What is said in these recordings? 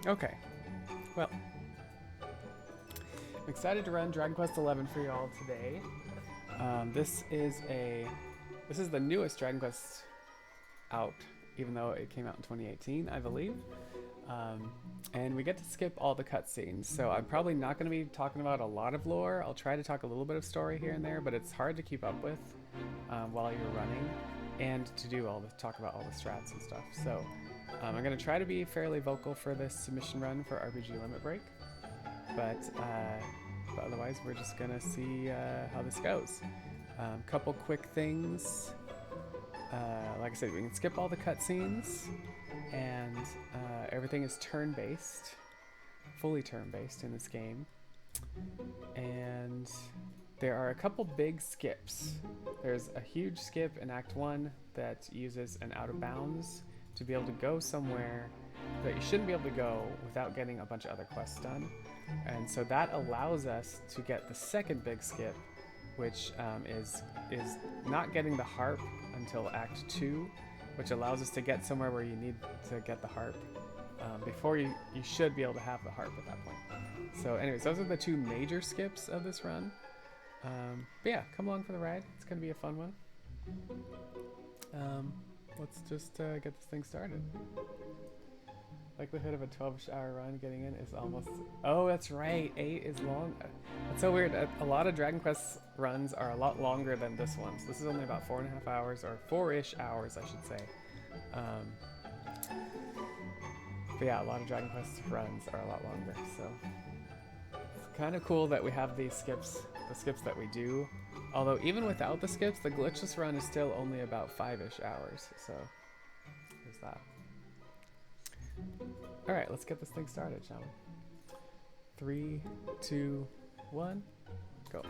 Okay. Well, I'm excited to run Dragon Quest XI for y'all today. This is the newest Dragon Quest out, even though it came out in 2018, I believe. And we get to skip all the cutscenes, so I'm probably not going to be talking about a lot of lore. I'll try to talk a little bit of story here and there, but it's hard to keep up with while you're running, and to do talk about all the strats and stuff. So I'm going to try to be fairly vocal for this submission run for RPG Limit Break, but otherwise we're just going to see how this goes. Couple quick things. Like I said, we can skip all the cutscenes, and everything is turn-based, fully turn-based in this game. And there are a couple big skips. There's a huge skip in Act 1 that uses an out-of-bounds to be able to go somewhere that you shouldn't be able to go without getting a bunch of other quests done. And so that allows us to get the second big skip, which is not getting the harp until Act 2, which allows us to get somewhere where you need to get the harp before you should be able to have the harp at that point. So anyways, those are the two major skips of this run. But yeah, come along for the ride. It's going to be a fun one. Let's just get this thing started. Likelihood of a 12-hour run getting in is almost... Oh, that's right. 8 is long. That's so weird. A lot of Dragon Quest runs are a lot longer than this one. So this is only about 4.5 hours, or 4-ish hours, I should say. But yeah, a lot of Dragon Quest runs are a lot longer. So it's kind of cool that we have these skips, the skips that we do. Although even without the skips, the glitchless run is still only about 5-ish hours. So there's that. Alright, let's get this thing started, shall we? 3, 2, 1, go.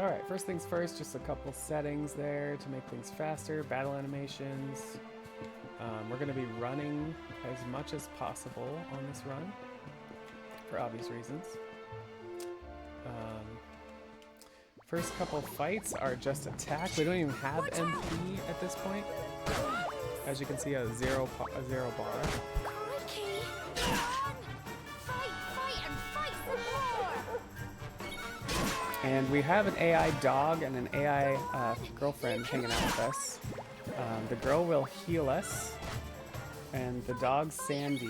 Alright, first things first, just a couple settings there to make things faster. Battle animations. We're going to be running as much as possible on this run, for obvious reasons. First couple fights are just attack. We don't even have MP at this point. As you can see, a zero bar. And we have an AI dog and an AI girlfriend hanging out with us. The girl will heal us, and the dog Sandy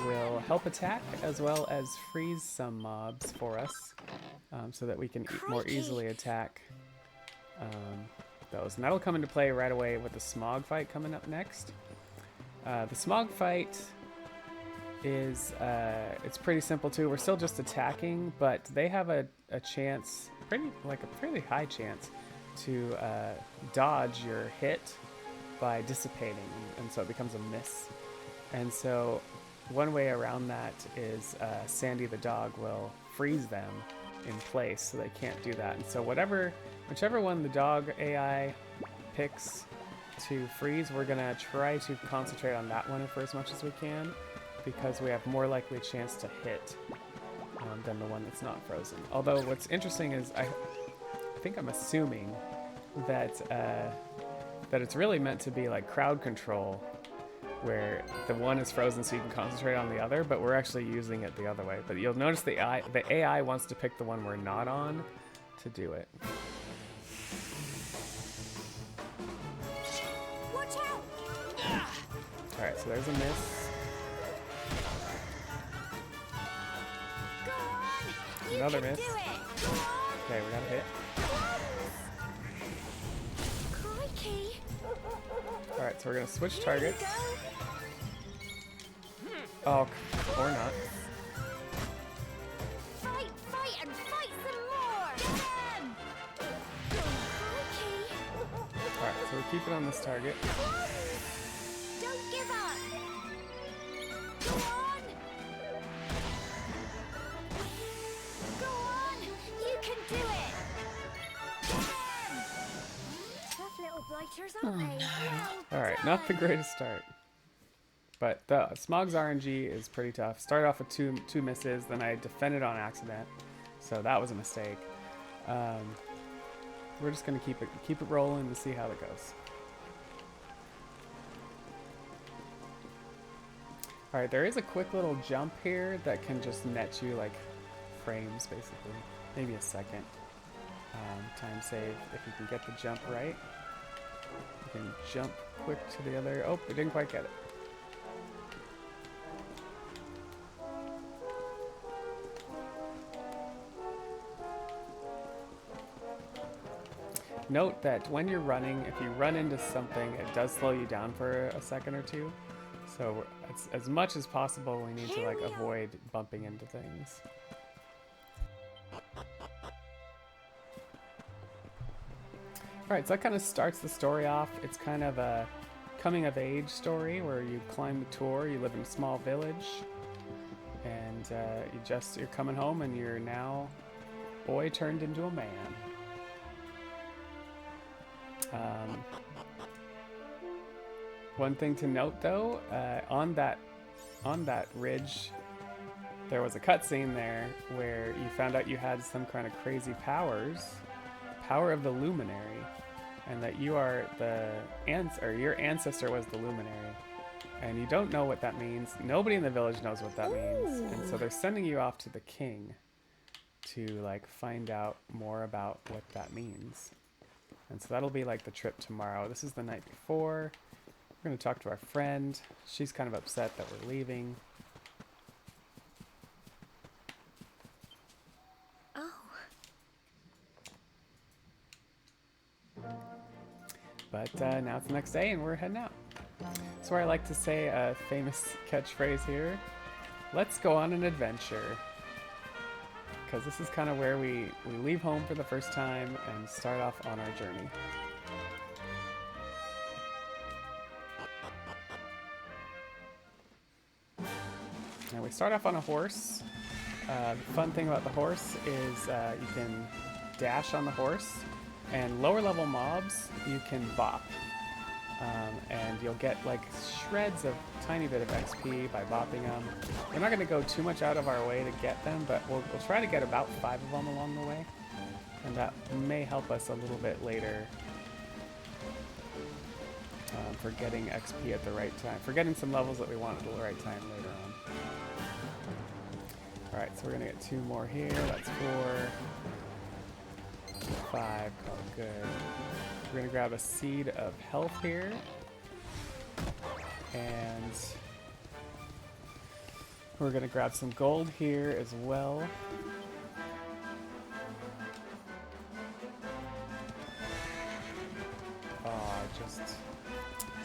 will help attack as well as freeze some mobs for us, so that we can more easily attack those. And that'll come into play right away with the smog fight coming up next. The smog fight is it's pretty simple too. We're still just attacking, but they have a chance, a fairly high chance, to dodge your hit by dissipating, and so it becomes a miss. And so one way around that is Sandy the dog will freeze them in place so they can't do that. And so whichever one the dog AI picks to freeze, we're gonna try to concentrate on that one for as much as we can, because we have more likely chance to hit than the one that's not frozen. Although what's interesting is I think I'm assuming that that it's really meant to be like crowd control, where the one is frozen so you can concentrate on the other, but we're actually using it the other way. But you'll notice the AI wants to pick the one we're not on to do it. Watch out! Alright, so there's a miss. Go on! Another You can miss. do it! Go on! Okay, we got a hit. Crikey! Alright, so we're gonna switch targets. Here you go. Oh, or not. Fight, fight, and fight some more! Get him! Crikey! Alright, so we're keeping on this target. Don't give up! Not the greatest start. But the Smog's RNG is pretty tough. Started off with two misses, then I defended on accident. So that was a mistake. We're just gonna keep it rolling and see how it goes. Alright, there is a quick little jump here that can just net you like frames basically. Maybe a second. Time save if you can get the jump right. You can jump quick to the other. Oh, we didn't quite get it. Note that when you're running, if you run into something, it does slow you down for a second or two. So as much as possible, we need to like avoid bumping into things. Alright, so that kind of starts the story off. It's kind of a coming of age story where you climb the tour, you live in a small village, and you're coming home and you're now boy turned into a man. One thing to note though, on that ridge, there was a cutscene there where you found out you had some kind of crazy powers, power of the luminary, and that you are your ancestor was the luminary, and you don't know what that means. Nobody in the village knows what that means, and so they're sending you off to the king to like find out more about what that means. And so that'll be like the trip tomorrow. This is the night before. We're going to talk to our friend. She's kind of upset that we're leaving. Oh. But now it's the next day and we're heading out. So I like to say a famous catchphrase here. Let's go on an adventure. Because this is kind of where we leave home for the first time and start off on our journey. Now we start off on a horse. The fun thing about the horse is you can dash on the horse, and lower level mobs you can bop. And you'll get like shreds of tiny bit of XP by bopping them. We're not going to go too much out of our way to get them, but we'll try to get about 5 of them along the way. And that may help us a little bit later for getting XP at the right time. For getting some levels that we want at the right time later on. Alright, so we're going to get 2 more here. That's 4. 5. Call it good. We're going to grab a seed of health here. And we're going to grab some gold here as well. Oh, I just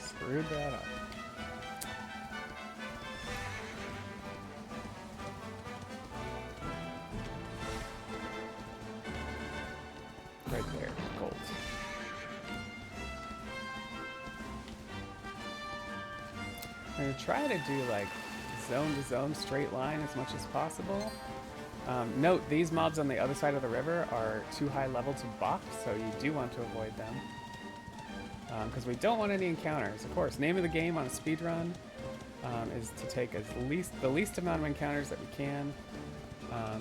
screwed that up. Right there, gold. I'm going to try to do like zone to zone straight line as much as possible. Note, these mobs on the other side of the river are too high level to bop, so you do want to avoid them. Because we don't want any encounters. Of course, name of the game on a speedrun is to take the least amount of encounters that we can.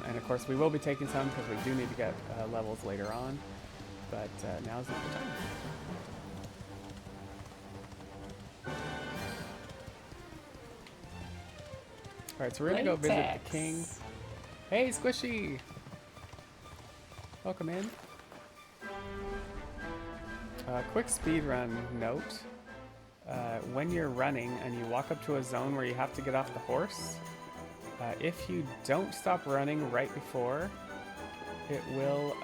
And of course we will be taking some because we do need to get levels later on. But now's not the time. Alright, so we're gonna go visit the king. Hey, Squishy! Welcome in. Quick speedrun note. When you're running and you walk up to a zone where you have to get off the horse, if you don't stop running right before, it will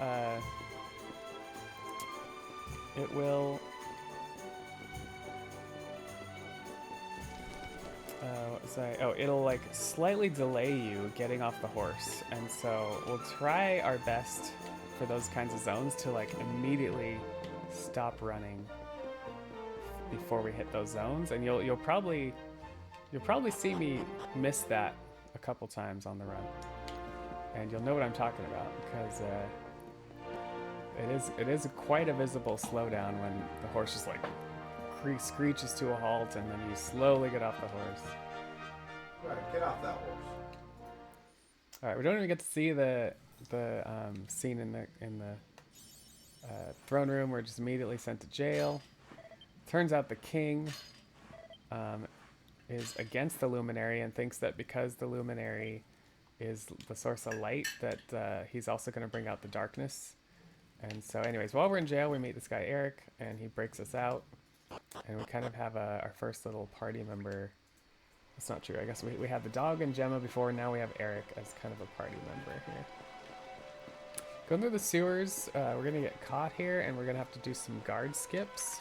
it'll like slightly delay you getting off the horse, and so we'll try our best for those kinds of zones to like immediately stop running before we hit those zones, and you'll probably see me miss that a couple times on the run, and you'll know what I'm talking about because it is quite a visible slowdown when the horse just like screeches to a halt, and then you slowly get off the horse. Right, get off that horse. All right, we don't even get to see the scene in the throne room. We're just immediately sent to jail. Turns out the king is against the luminary and thinks that because the luminary is the source of light, that he's also going to bring out the darkness. And so anyways, while we're in jail, we meet this guy Erik, and he breaks us out, and we kind of have our first little party member. That's not true. I guess we had the dog and Gemma before. Now we have Erik as kind of a party member here. Going through the sewers, we're going to get caught here, and we're going to have to do some guard skips.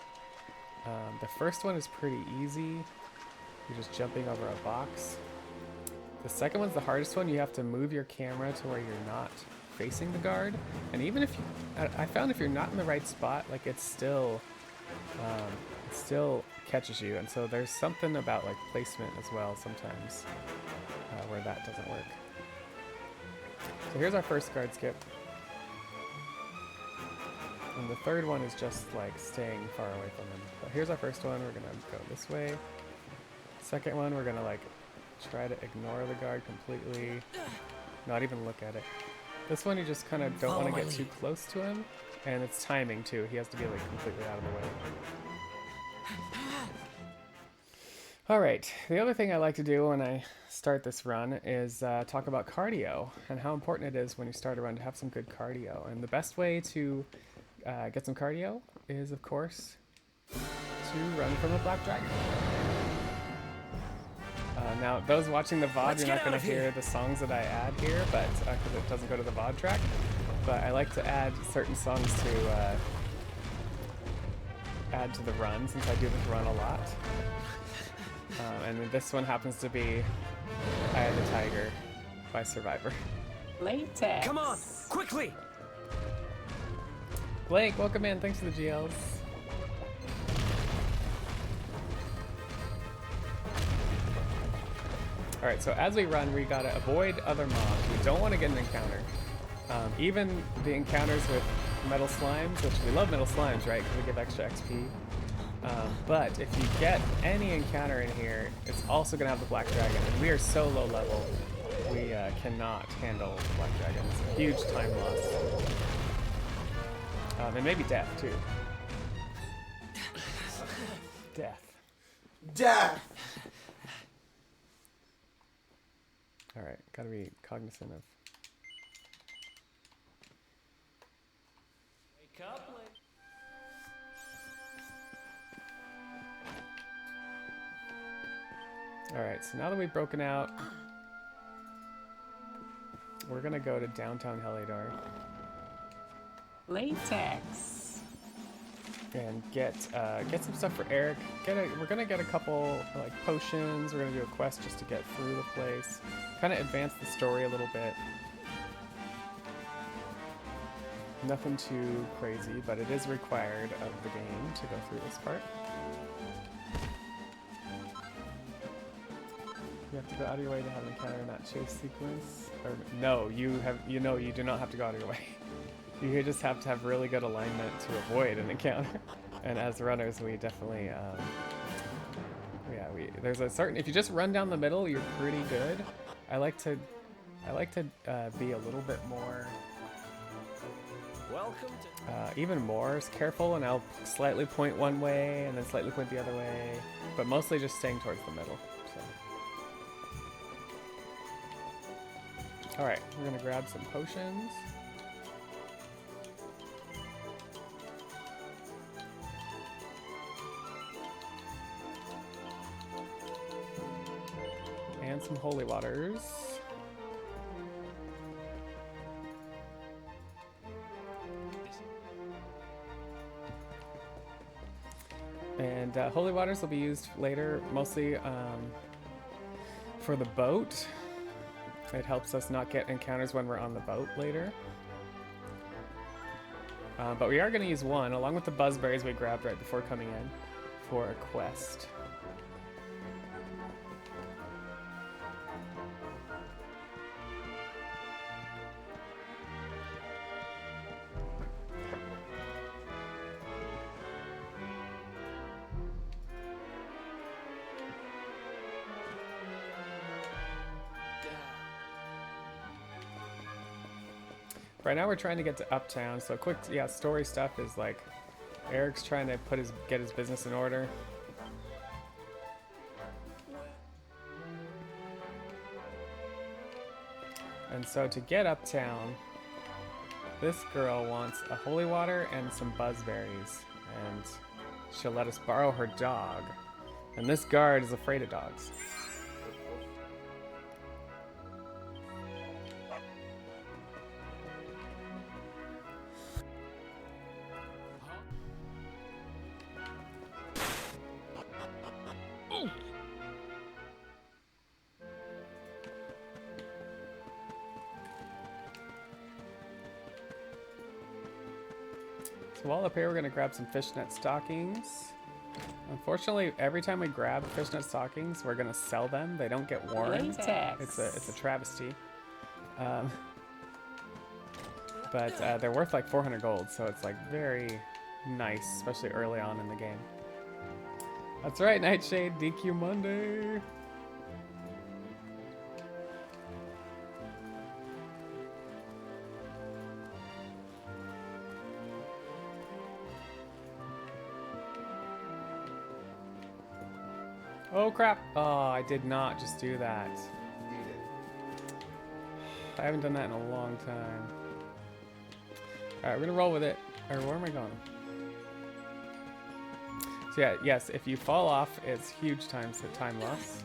The first one is pretty easy. You're just jumping over a box. The second one's the hardest one. You have to move your camera to where you're not facing the guard. And even if you... I found if you're not in the right spot, like it still catches you. And so there's something about like placement as well sometimes where that doesn't work. So here's our first guard skip. And the third one is just like staying far away from them. But here's our first one. We're gonna go this way. Second one, we're gonna like try to ignore the guard completely, not even look at it. This one you just kind of don't want to get too close to him, and it's timing too. He has to be like completely out of the way. All right, the other thing I like to do when I start this run is talk about cardio and how important it is when you start a run to have some good cardio. And the best way to get some cardio is, of course, to run from a black dragon. Now, those watching the VOD, you're not going to hear the songs that I add here, but because it doesn't go to the VOD track. But I like to add certain songs to add to the run, since I do this run a lot. And then this one happens to be "Eye of the Tiger" by Survivor. Latex. Come on, quickly! Blake, welcome in. Thanks for the GLs. Alright, so as we run, we gotta avoid other mobs. We don't want to get an encounter. Even the encounters with metal slimes, which we love metal slimes, right? Because we give extra XP. But if you get any encounter in here, it's also gonna have the black dragon. And we are so low level, we cannot handle the black dragon. It's a huge time loss. And maybe death, too. Death. Death! Alright, gotta be cognizant of... Wake up, Alright, so now that we've broken out, we're gonna go to downtown Helidar. Latex. And get some stuff for Erik. We're gonna get a couple like potions. We're gonna do a quest just to get through the place. Kind of advance the story a little bit. Nothing too crazy, but it is required of the game to go through this part. You have to go out of your way to have an encounter in that chase sequence. Or no, you do not have to go out of your way. You just have to have really good alignment to avoid an encounter. And as runners, we definitely, there's a certain, if you just run down the middle, you're pretty good. I like to be a little bit more, welcome to... even more careful, and I'll slightly point one way and then slightly point the other way, but mostly just staying towards the middle. So. All right, we're gonna grab some potions. And some holy waters. And holy waters will be used later, mostly for the boat. It helps us not get encounters when we're on the boat later. But we are going to use one, along with the buzzberries we grabbed right before coming in, for a quest. Right now we're trying to get to Uptown, so quick, yeah, story stuff is like Erik's trying to get his business in order. And so to get Uptown, this girl wants a holy water and some buzzberries, and she'll let us borrow her dog. And this guard is afraid of dogs. So while up here, we're gonna grab some fishnet stockings. Unfortunately, every time we grab fishnet stockings, we're gonna sell them. They don't get worn. Latex. It's a travesty. But they're worth like 400 gold, so it's like very nice, especially early on in the game. That's right, Nightshade, DQ Monday. Oh crap! Oh, I did not just do that. I haven't done that in a long time. Alright, we're gonna roll with it. Or where am I going? So yeah, yes, if you fall off, it's huge time loss.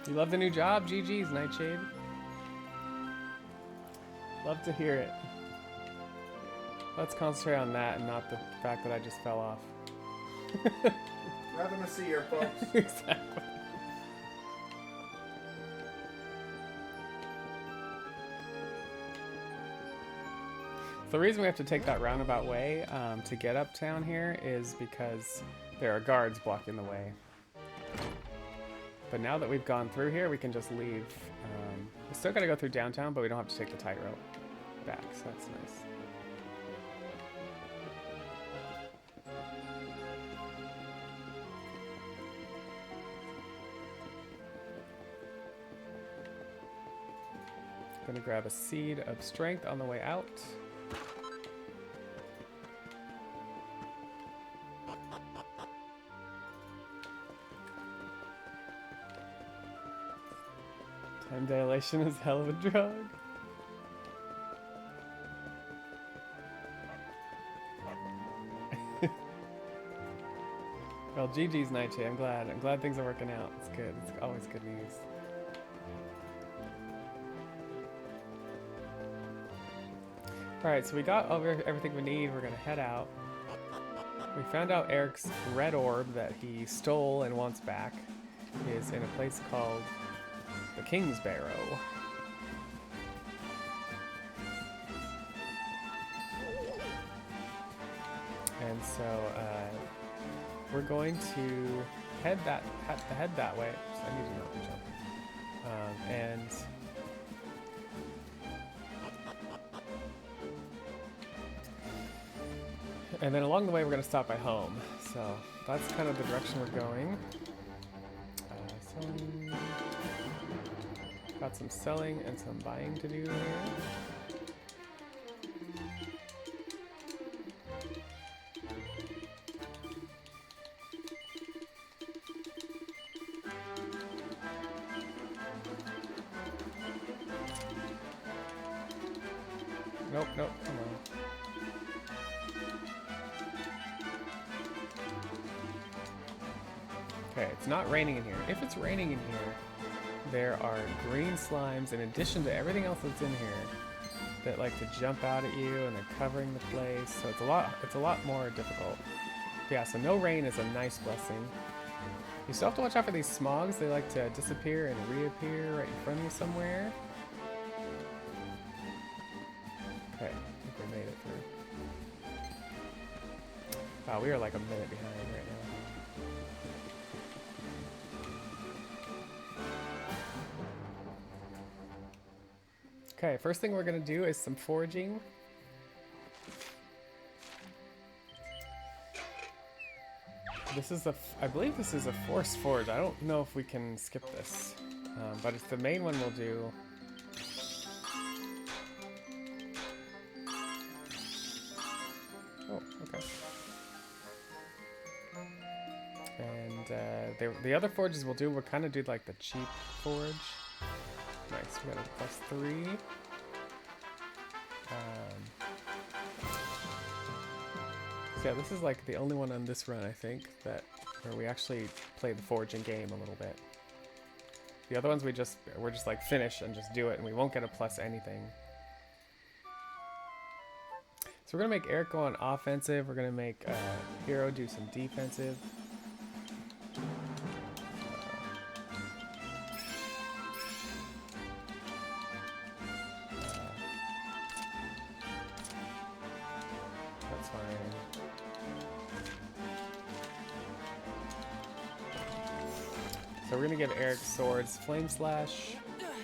You love the new job? GG's, Nightshade. Love to hear it. Let's concentrate on that and not the fact that I just fell off. Nothing to see here, folks. Exactly. The reason we have to take that roundabout way to get uptown here is because there are guards blocking the way. But now that we've gone through here, we can just leave. We still gotta go through downtown, but we don't have to take the tightrope back, so that's nice. Gonna grab a seed of strength on the way out. Time dilation is hell of a drug. Well, GG's, Nightshade. I'm glad things are working out. It's good. It's always good news. Alright, so we got over everything we need. We're gonna head out. We found out Erik's red orb that he stole and wants back is in a place called the King's Barrow. And so we're going to head that way. So I need to not jump. And then along the way, we're going to stop by home. So that's kind of the direction we're going. Got some selling and some buying to do here. Nope, come on. Okay, it's not raining in here. If it's raining in here, there are green slimes in addition to everything else that's in here that like to jump out at you, and they're covering the place, so it's a lot more difficult. Yeah, so no rain is a nice blessing. You still have to watch out for these smogs. They like to disappear and reappear right in front of you somewhere. Okay, I think we made it through. Wow, we are like a minute behind right now. Okay, first thing we're gonna do is some foraging. This is I believe this is a forced forge. I don't know if we can skip this, but it's the main one we'll do. Oh, okay. And the other forges we'll do, we'll kind of do like the cheap forge. Nice, we got a +3. So yeah, this is like the only one on this run, I think, where we actually play the forging game a little bit. The other ones we're just like finish and just do it, and we won't get a plus anything. So we're gonna make Erik go on offensive. We're gonna make Hero do some defensive. That's fine. So we're gonna give Erik swords flame slash,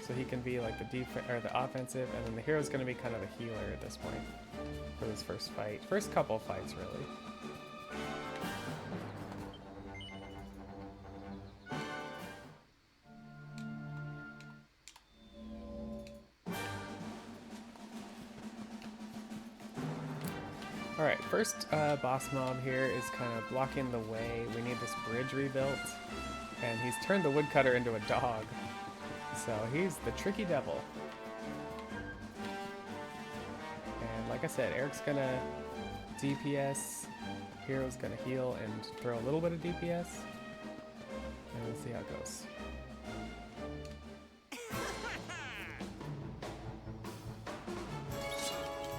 so he can be like the offensive, and then the hero's gonna be kind of the healer at this point for this first fight, first couple fights really. All right, first boss mob here is kind of blocking the way. We need this bridge rebuilt. And he's turned the woodcutter into a dog. So he's the tricky devil. And like I said, Erik's gonna DPS, Hero's gonna heal and throw a little bit of DPS. And we'll see how it goes.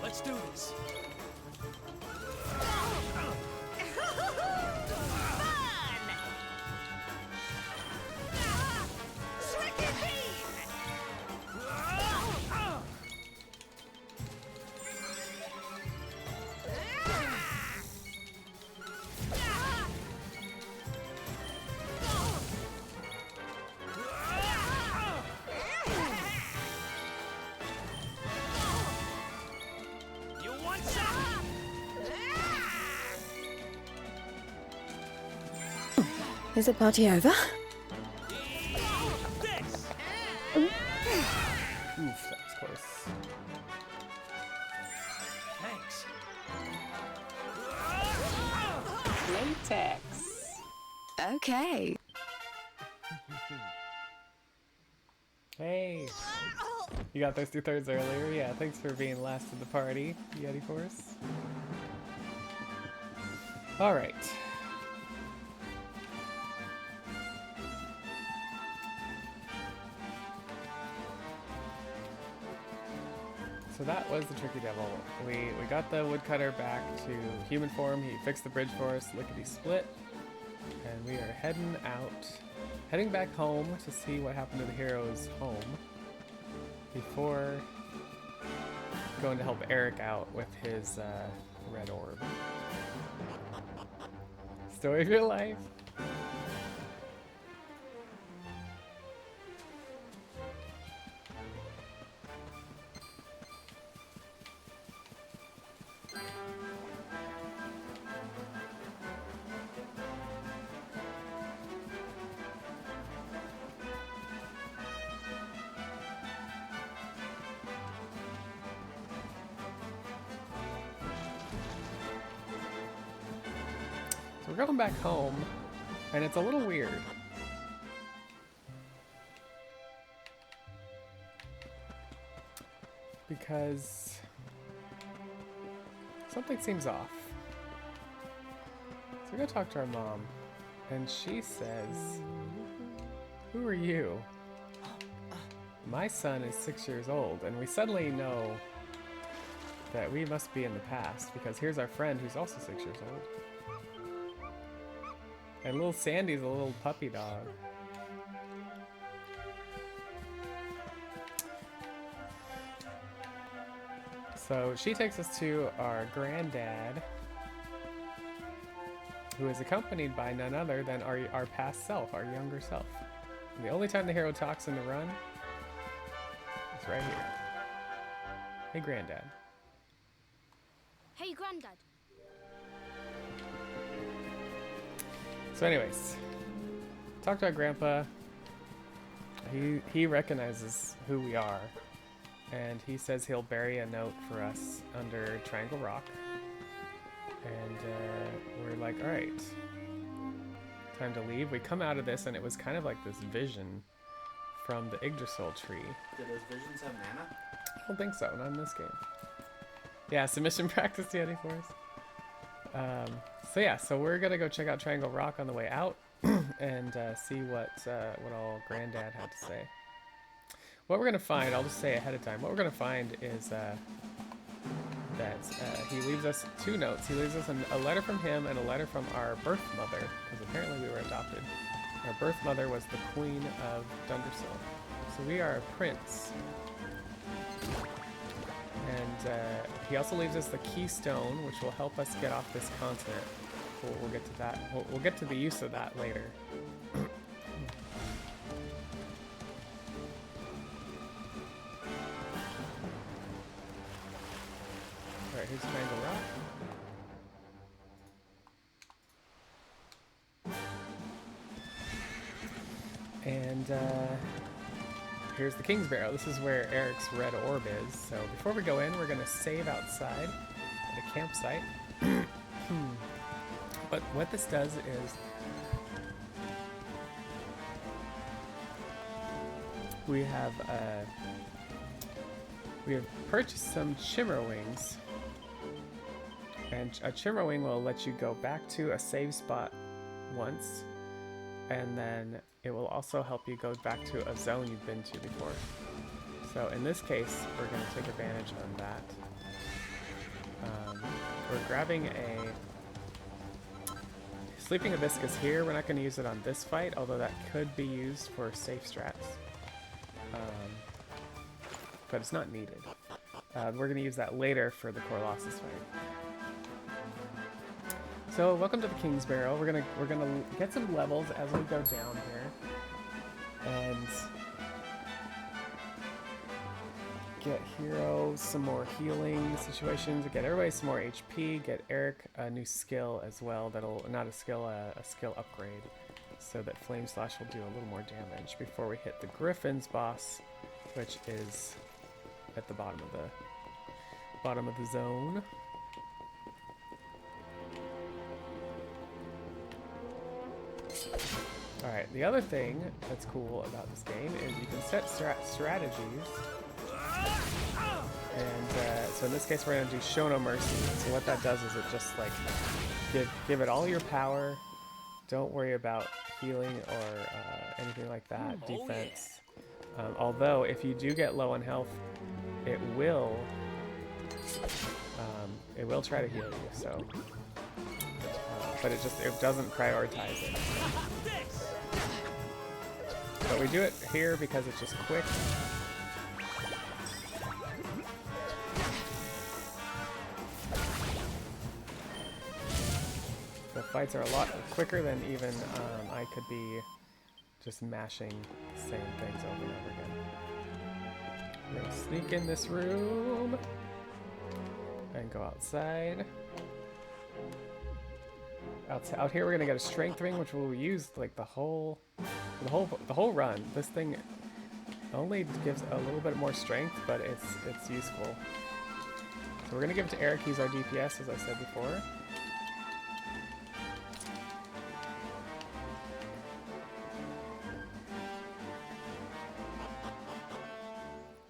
Let's do this. Is the party over? Oof, that was close. Thanks. Latex. Okay. Hey! You got those 2/3 earlier? Yeah, thanks for being last in the party, Yeti Force. Alright. So that was the Tricky Devil. We got the woodcutter back to human form. He fixed the bridge for us, lickety split. And we are heading back home to see what happened to the hero's home before going to help Erik out with his red orb. Story of your life. We're going back home, and it's a little weird. Because something seems off. So we go talk to our mom, and she says, "Who are you?" My son is 6 years old, and we suddenly know that we must be in the past, because here's our friend who's also 6 years old. And little Sandy's a little puppy dog. So she takes us to our granddad, who is accompanied by none other than our past self, our younger self. And the only time the hero talks in the run is right here. Hey, Granddad. Hey, Granddad. So anyways, talked to our grandpa. He recognizes who we are, and he says he'll bury a note for us under Triangle Rock. And we're like, all right, time to leave. We come out of this, and it was kind of like this vision from the Yggdrasil tree. Do those visions have mana? I don't think so, not in this game. Yeah, submission practice, Danny Force. So yeah, so we're gonna go check out Triangle Rock on the way out and see what all Granddad had to say. What we're gonna find, I'll just say ahead of time, what we're gonna find is that he leaves us 2 notes. He leaves us a letter from him and a letter from our birth mother, because apparently we were adopted. Our birth mother was the Queen of Dundersill. So we are a prince. And he also leaves us the keystone, which will help us get off this continent. We'll get to that. We'll get to the use of that later. Alright, here's Triangle Rock. And here's the King's Barrow. This is where Erik's red orb is. So before we go in, we're going to save outside at a campsite. But what this does is we have purchased some Chimera Wings, and a Chimera Wing will let you go back to a save spot once, and then it will also help you go back to a zone you've been to before. So in this case, we're going to take advantage of that. We're grabbing a Sleeping Hibiscus here. We're not going to use it on this fight, although that could be used for safe strats. But it's not needed. We're going to use that later for the Corlossus fight. So welcome to the King's Barrow. We're gonna get some levels as we go down here, and get Hero some more healing situations. Get everybody some more HP. Get Erik a new skill as well. That'll not a skill upgrade, so that Flame Slash will do a little more damage before we hit the Griffin's boss, which is at the bottom of the zone. Alright, the other thing that's cool about this game is you can set strategies. And so in this case we're going to do Show No Mercy. So what that does is it just like give it all your power. Don't worry about healing or anything like that. Defense. Yeah. Although if you do get low on health, it will try to heal you. So, but it doesn't prioritize it. But we do it here because it's just quick. The fights are a lot quicker than even I could be just mashing the same things over and over again. We're gonna sneak in this room and go outside. Out here we're gonna get a strength ring, which we'll use like the whole run. This thing only gives a little bit more strength, but it's useful. So we're gonna give it to Erik. He's our DPS, as I said before.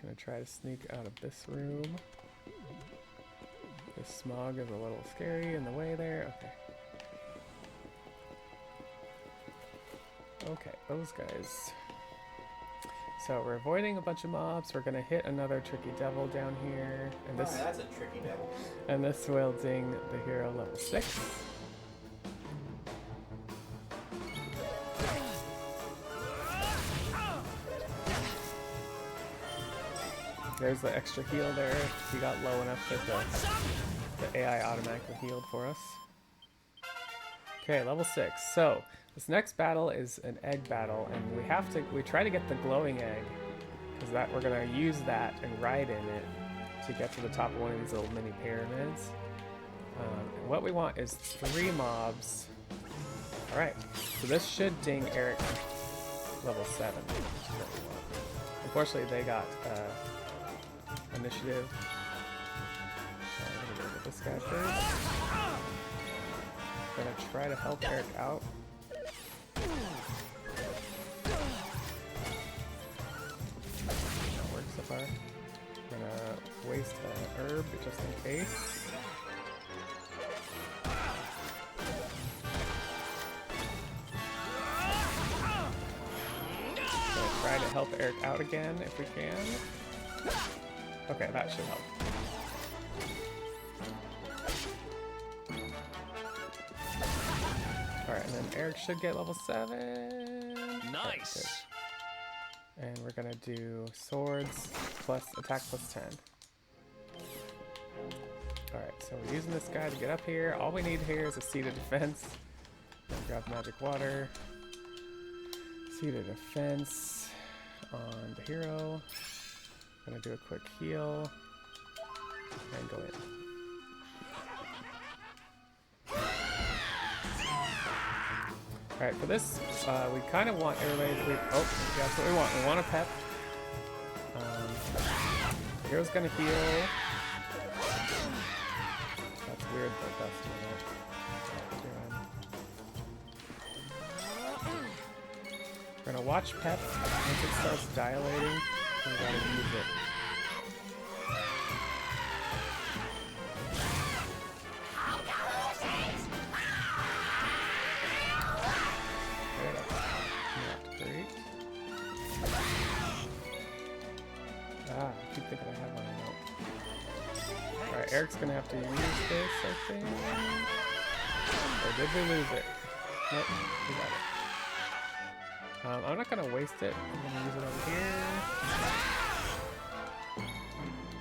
Gonna try to sneak out of this room. This smog is a little scary in the way there. Okay. Okay, those guys. So we're avoiding a bunch of mobs. We're gonna hit another tricky devil down here, and this. Oh, that's a tricky devil. And this will ding the hero level 6. There's the extra heal there. If you got low enough that the AI automatically healed for us. Okay, level 6. So this next battle is an egg battle, and we try to get the glowing egg, because that we're gonna use that and ride in it to get to the top of one of these little mini pyramids. And what we want is 3 mobs Alright, so this should ding Erik level 7. Which is what we want. Unfortunately, they got initiative. I'm gonna go with this guy first. Gonna try to help Erik out. That works so far. I'm gonna waste an herb just in case. Try to help Erik out again if we can. Okay, that should help. Alright, and then Erik should get level 7. Nice. Okay, and we're gonna do swords plus attack plus 10. Alright, so we're using this guy to get up here. All we need here is a seat of defense. Grab magic water. Seat of defense on the hero. Gonna do a quick heal and go in. Alright, for this, we kind of want everybody to... Oh, that's what we want. We want a pep. The hero's gonna heal. That's weird, but that's what we're gonna watch pep. Once it starts dilating, we gotta use it. Okay, that's not great. Ah, I keep thinking I have one. I don't. Alright, Erik's gonna have to use this, I think. Or did we lose it? Nope, we got it. I'm not gonna waste it. I'm gonna use it over here.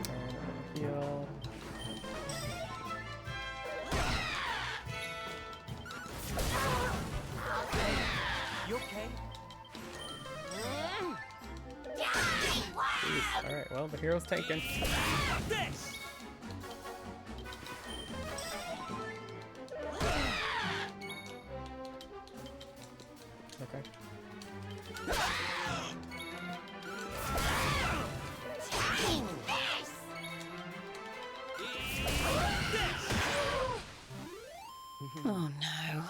And I'm gonna heal. You okay? Jeez. Alright, well, the hero's taken. This. Okay. Oh no.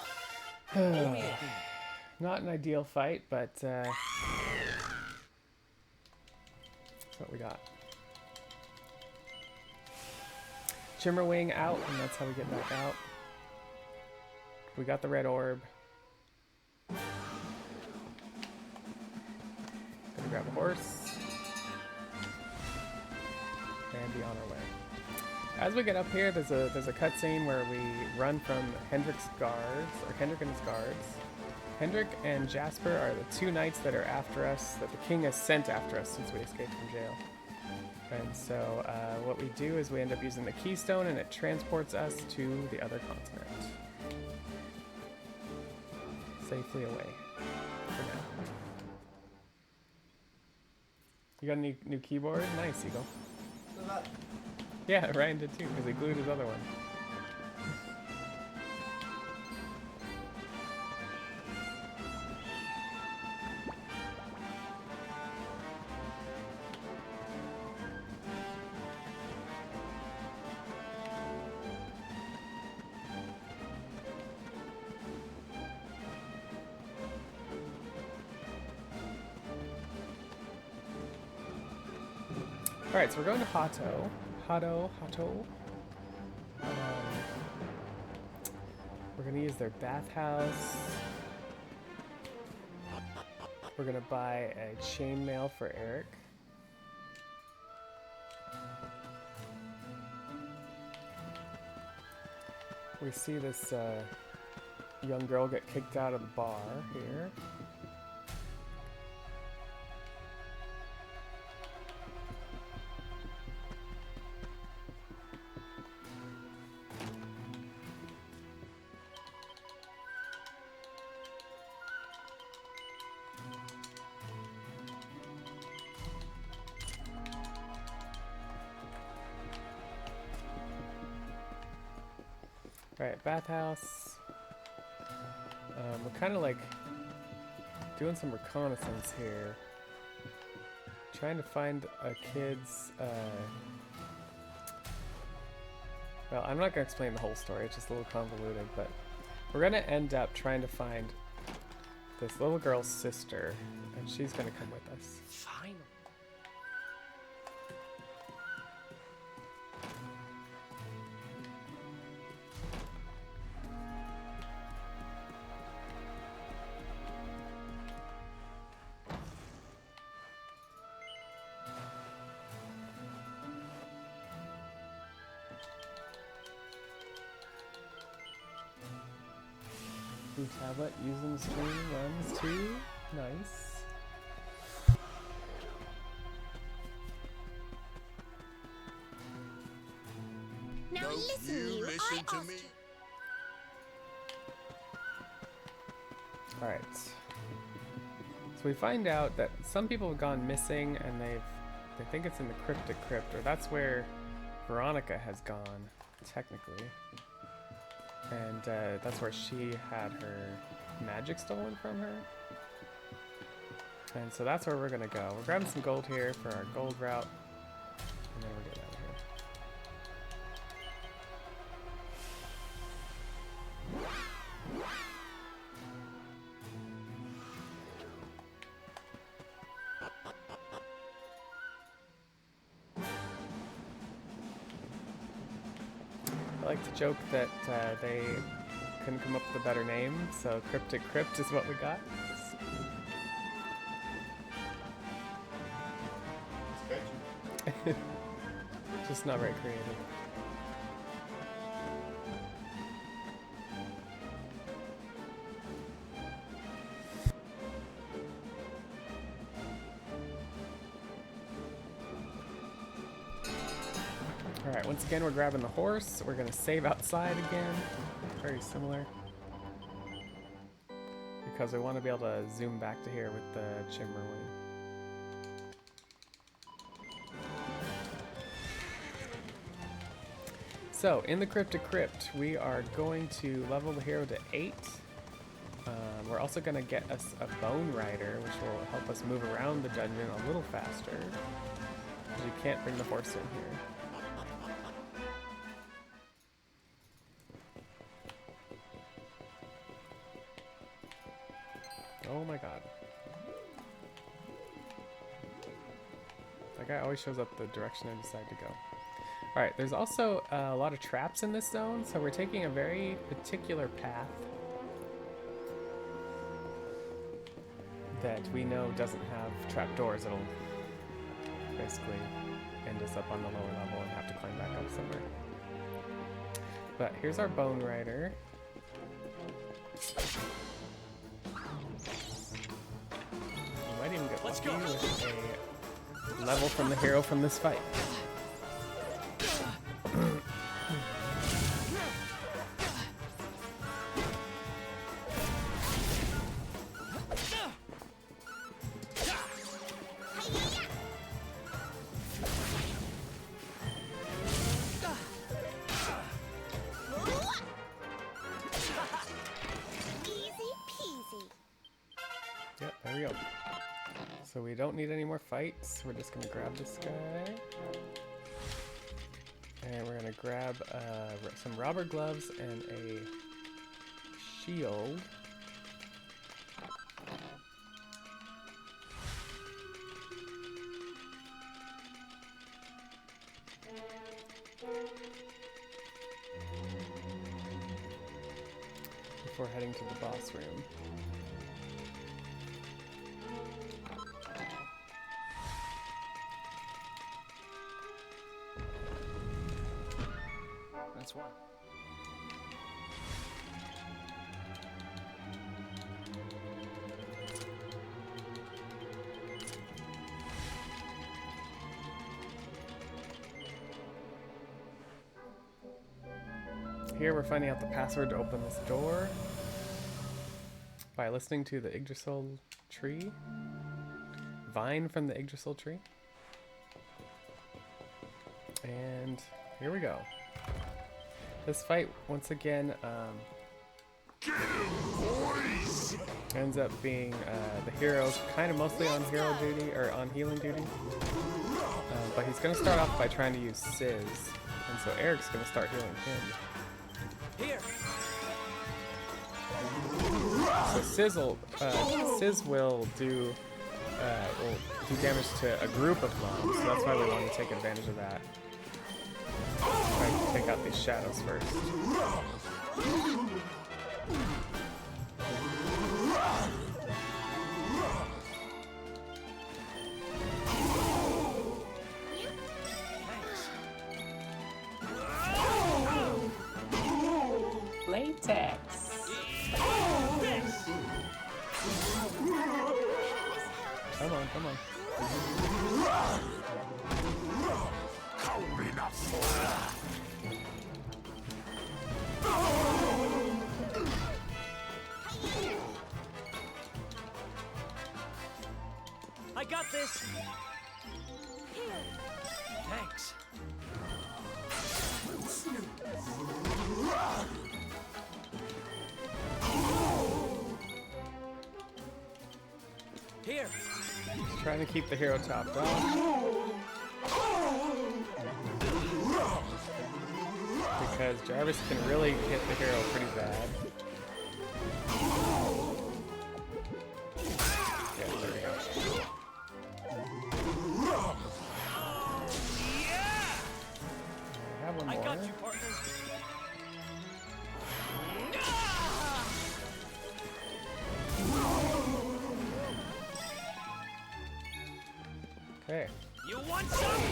Not an ideal fight, but that's what we got. Chimmerwing out, and that's how we get back out. We got the red orb. Gonna grab a horse and be on our way. As we get up here, there's a cutscene where we run from Hendrik's guards, or Hendrik and his guards. Hendrik and Jasper are the two knights that are after us, that the king has sent after us since we escaped from jail. And so what we do is we end up using the keystone, and it transports us to the other continent. Safely away for now. You got a new keyboard? Nice, Eagle. Yeah, Ryan did too, because he glued his other one. Alright, so we're going to Hato. Hato. We're gonna use their bathhouse. We're gonna buy a chainmail for Erik. We see this young girl get kicked out of the bar here. Alright, bathhouse. We're kind of like doing some reconnaissance here. Trying to find a kid's, well, I'm not going to explain the whole story, it's just a little convoluted, but we're going to end up trying to find this little girl's sister, and she's going to come with us. Finally. Blue tablet using the screen runs too. Nice. Now listen, you. listen I to asked me. Alright. So we find out that some people have gone missing and they think it's in the cryptic crypt, or that's where Veronica has gone, technically. And that's where she had her magic stolen from her. And so that's where we're gonna go. We're grabbing some gold here for our gold route, and then we're getting out of here. I like to joke that they couldn't come up with a better name, so Cryptic Crypt is what we got. Sketchy. Just not very creative. Alright, once again we're grabbing the horse. We're gonna save outside again. Very similar. Because we want to be able to zoom back to here with the Chimberwing. So, in the Cryptic Crypt, we are going to level the hero to 8. We're also going to get us a Bone Rider, which will help us move around the dungeon a little faster. Because you can't bring the horse in here. Oh my god. That guy always shows up the direction I decide to go. Alright, there's also a lot of traps in this zone, so we're taking a very particular path that we know doesn't have trapdoors. It'll basically end us up on the lower level and have to climb back up somewhere. But here's our Bone Rider. You might even get Let's lucky go. with a level from the hero from this fight. Easy peasy. Yep, there we go. So we don't need any more fights. We're just gonna grab this guy. And we're gonna grab some robber gloves and a shield. Before heading to the boss room. That's one. Here we're finding out the password to open this door by listening to the Yggdrasil tree. Vine from the Yggdrasil tree. And here we go. This fight, once again, Get him, boys! ends up being the hero's kind of mostly on hero duty or on healing duty. But he's going to start off by trying to use Sizz, and so Erik's going to start healing him. Here. So Sizz will do damage to a group of mobs, so that's why we want to take advantage of that. Try to take out these shadows first. Latex. Come on, come on. I got this. Thanks. Here. Just trying to keep the hero topped off. Because Jarvis can really hit the hero pretty bad. Yeah, there we go. I have one more. I got you, partner. Okay. You want some?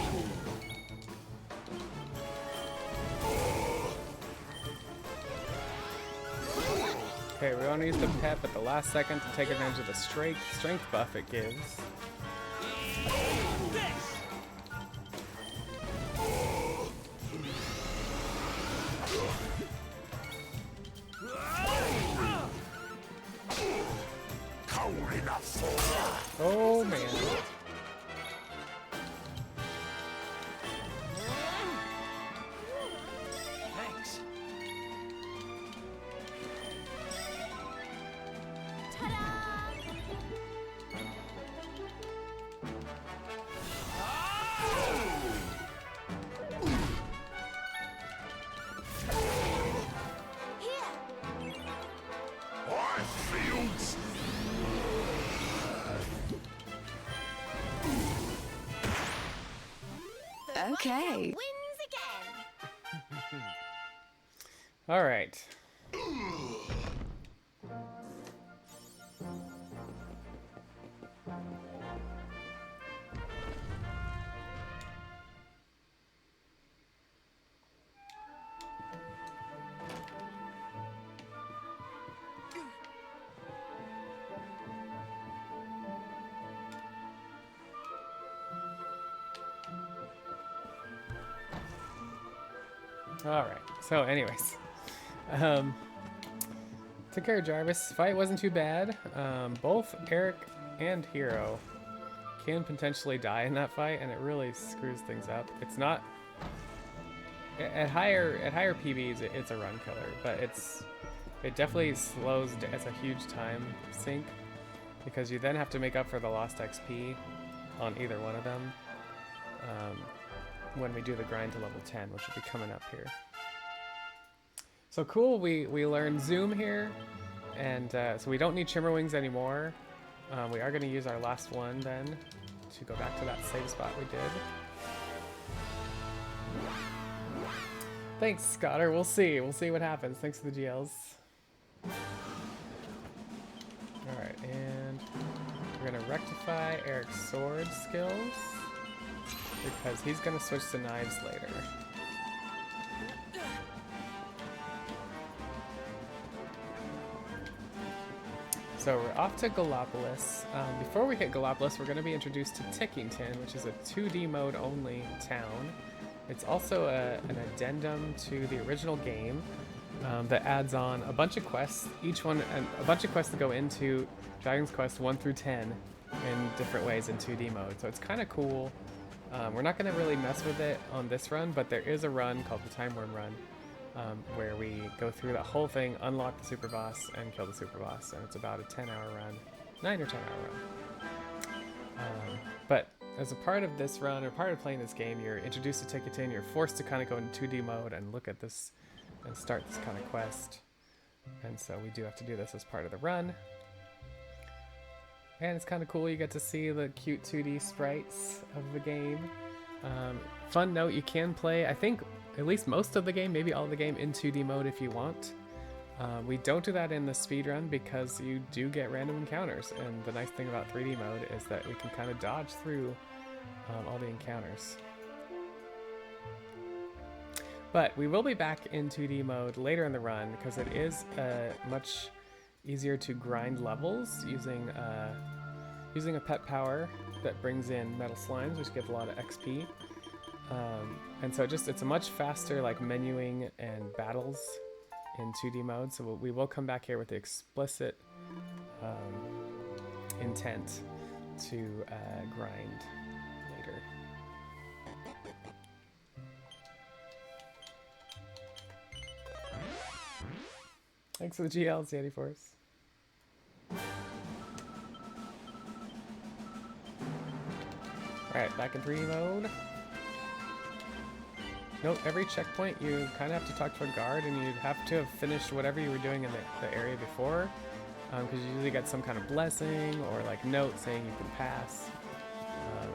Okay, we want to use the pep at the last second to take advantage of the strength buff it gives. This. Oh man. Thanks. Okay. Wins again. All right. All right. So, anyways, took care of Jarvis. Fight wasn't too bad. Both Erik and Hero can potentially die in that fight, and it really screws things up. It's not at higher PBs. It's a run killer, but it definitely slows. It's a huge time sink because you then have to make up for the lost XP on either one of them. When we do the grind to level 10, which will be coming up here. So cool, we learned Zoom here, and so we don't need Shimmer Wings anymore. We are going to use our last one then to go back to that save spot we did. Thanks, Scotter. We'll see what happens. Thanks for the GLs. Alright, and we're going to rectify Erik's sword skills, because he's going to switch to knives later. So we're off to Gallopolis. Before we hit Gallopolis, we're going to be introduced to Tickington, which is a 2D mode only town. It's also an addendum to the original game that adds on a bunch of quests, a bunch of quests that go into Dragon's Quest 1 through 10 in different ways in 2D mode. So it's kind of cool. We're not going to really mess with it on this run, but there is a run called the Time Worm Run where we go through that whole thing, unlock the super boss, and kill the super boss. And it's about a 10-hour run, 9 or 10-hour run. But as a part of this run, or part of playing this game, you're introduced to Ticketin. You're forced to kind of go into 2D mode and look at this and start this kind of quest. And so we do have to do this as part of the run. And it's kind of cool. You get to see the cute 2D sprites of the game. Fun note, you can play, I think, at least most of the game, maybe all of the game, in 2D mode if you want. We don't do that in the speedrun because you do get random encounters. And the nice thing about 3D mode is that we can kind of dodge through all the encounters. But we will be back in 2D mode later in the run because it is much easier to grind levels using a pet power that brings in metal slimes, which give a lot of XP. And so it's a much faster like menuing and battles in 2D mode. So we will come back here with the explicit intent to grind later. Thanks for the GL, Sandy Force. Alright, back in 3D mode. Note, every checkpoint you kind of have to talk to a guard, and you'd have to have finished whatever you were doing in the area before, because you usually get some kind of blessing or like note saying you can pass.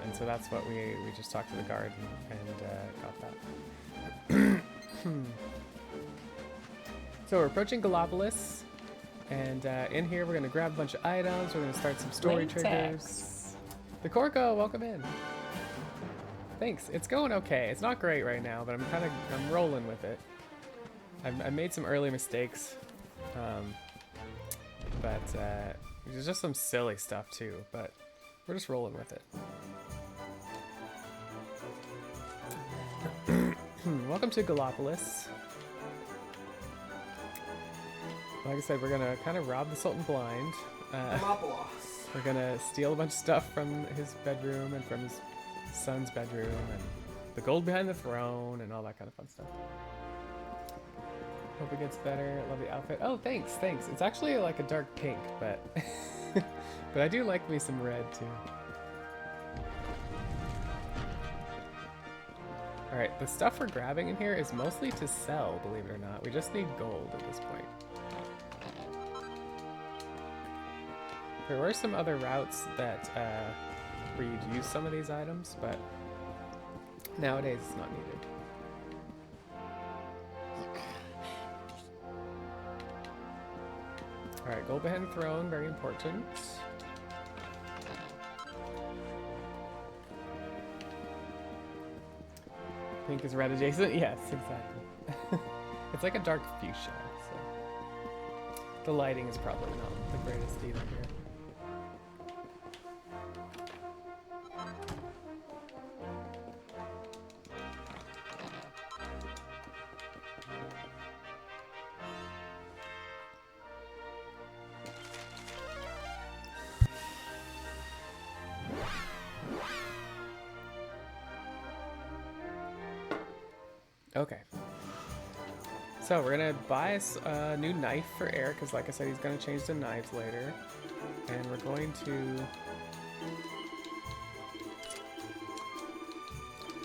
And so that's what we just talked to the guard and got that. So we're approaching Gallopolis, and in here we're going to grab a bunch of items. We're going to start some story triggers. The Corco, welcome in. Thanks. It's going okay. It's not great right now, but I'm rolling with it. I made some early mistakes, but there's just some silly stuff too. But we're just rolling with it. Welcome to Gallopolis. Like I said, we're gonna kind of rob the Sultan blind. We're gonna steal a bunch of stuff from his bedroom and from his son's bedroom and the gold behind the throne and all that kind of fun stuff. Hope it gets better. Love the outfit. Oh, thanks. It's actually like a dark pink, but but I do like me some red too. All right, the stuff we're grabbing in here is mostly to sell, believe it or not. We just need gold at this point. There were some other routes that where you'd use some of these items, but nowadays it's not needed. Alright, gold behind the throne, very important. Pink is red adjacent? Yes, exactly. It's like a dark fuchsia, so the lighting is probably not the greatest either here. Okay, so we're gonna buy a new knife for Erik, because like I said, he's gonna change the knives later, and we're going to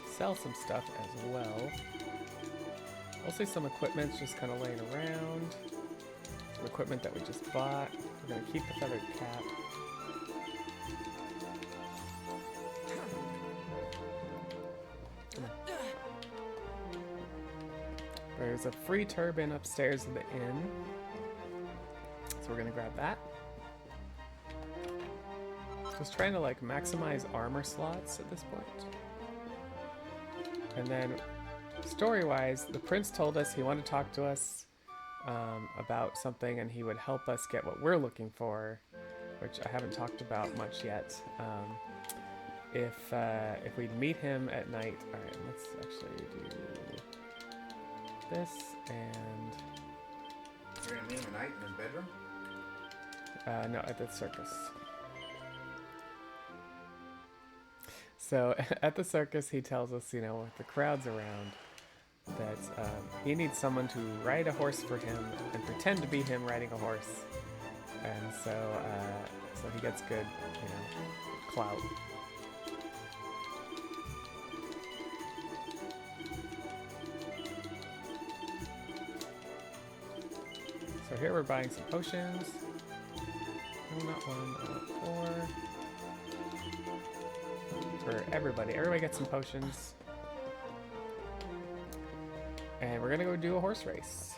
sell some stuff as well. Mostly some equipment's just kind of laying around, some equipment that we just bought. We're gonna keep the feathered cap. There's a free turban upstairs in the inn, so we're gonna grab that. Just trying to like maximize armor slots at this point. And then story-wise, the prince told us he wanted to talk to us about something, and he would help us get what we're looking for, which I haven't talked about much yet. If we'd meet him at night. All right, let's actually do this, and You're gonna meet him at night in his bedroom? no, at the circus. So at the circus, he tells us, you know, with the crowds around, that he needs someone to ride a horse for him and pretend to be him riding a horse, and so he gets good, clout. So here we're buying some potions. No, not one, not 4. For everybody. Everybody gets some potions. And we're gonna go do a horse race.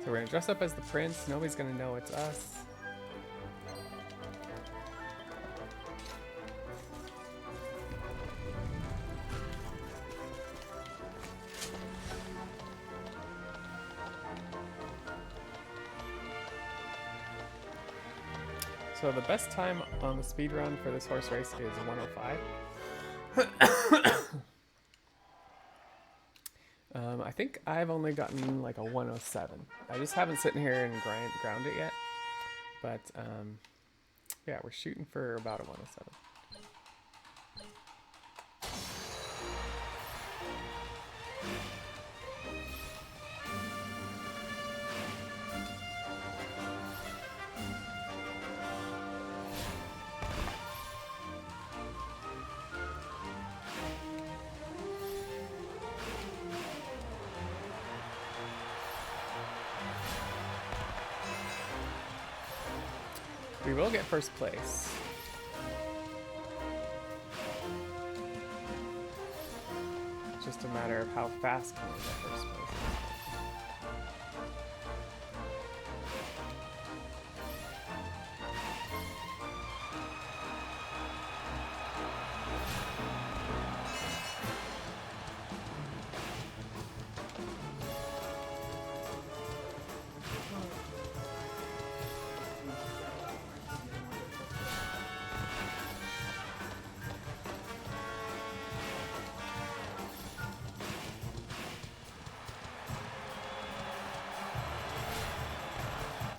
So we're gonna dress up as the prince. Nobody's gonna know it's us. So the best time on the speed run for this horse race is 105. I think I've only gotten like a 107. I just haven't sitting here and ground it yet. But yeah, we're shooting for about a 107. We will get first place. It's just a matter of how fast can we get first place.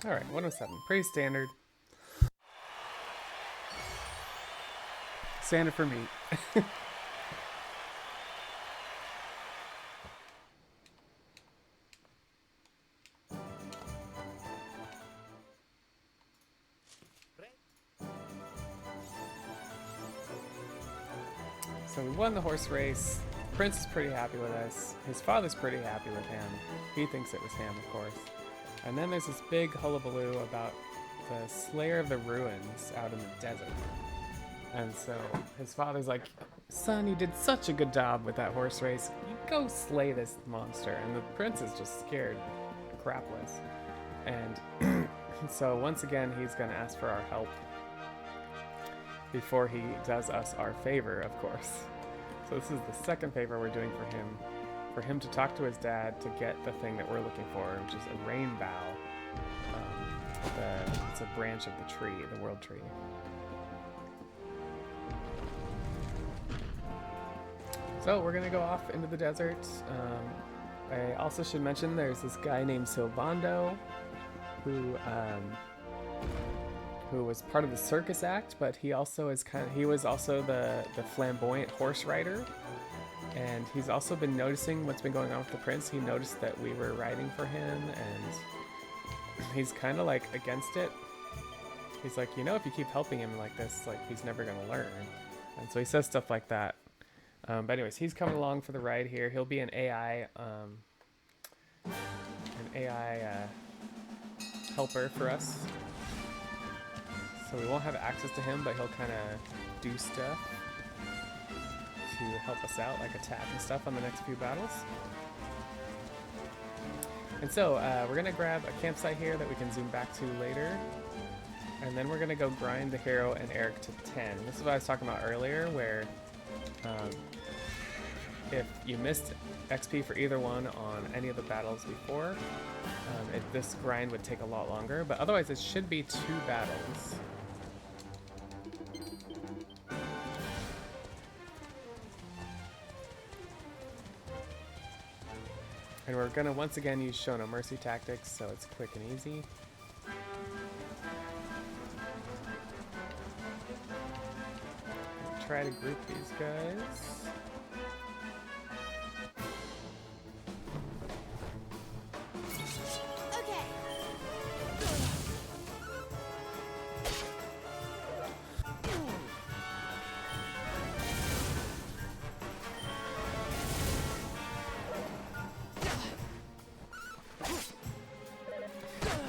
Alright, 107. Pretty standard. Standard for me. So we won the horse race. The prince is pretty happy with us. His father's pretty happy with him. He thinks it was him, of course. And then there's this big hullabaloo about the Slayer of the Ruins out in the desert. And so his father's like, son, you did such a good job with that horse race. You go slay this monster. And the prince is just scared crapless. And so once again, he's going to ask for our help before he does us our favor, of course. So this is the second favor we're doing for him. For him to talk to his dad to get the thing that we're looking for, which is a rain bough. It's a branch of the tree, the world tree. So we're gonna go off into the desert. I also should mention there's this guy named Sylvando who was part of the circus act, but he also he was also the flamboyant horse rider. And he's also been noticing what's been going on with the prince. He noticed that we were riding for him, and he's kind of like against it. He's like, if you keep helping him like this, like he's never gonna learn. And so he says stuff like that. But anyways, he's coming along for the ride here. He'll be an AI helper for us. So we won't have access to him, but he'll kind of do stuff to help us out, like attack and stuff on the next few battles. And so we're gonna grab a campsite here that we can zoom back to later, and then we're gonna go grind the hero and Erik to 10. This is what I was talking about earlier, where if you missed XP for either one on any of the battles before, this grind would take a lot longer, but otherwise it should be 2 battles. And we're gonna once again use Show No Mercy tactics, so it's quick and easy. try to group these guys. Okay.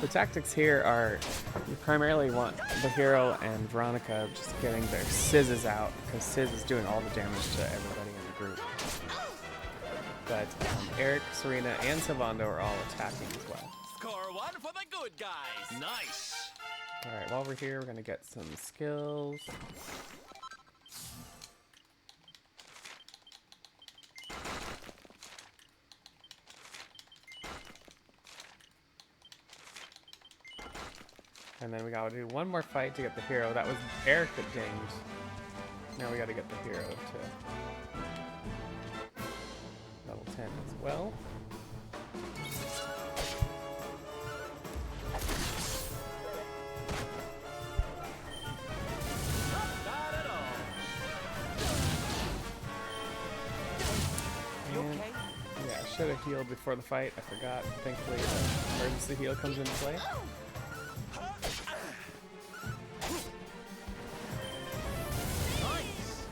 The tactics here are you primarily want the hero and Veronica just getting their Sizzes out, because Sizz is doing all the damage to everybody in the group. But Erik, Serena, and Sylvando are all attacking as well. Score one for the good guys. Nice. Alright, while we're here, we're going to get some skills. And then we gotta do one more fight to get the hero. That was Erik that dinged. Now we gotta get the hero to level 10 as well. Not at all. You And, okay? yeah, I should have healed before the fight. I forgot. Thankfully, the emergency heal comes into play. Nice.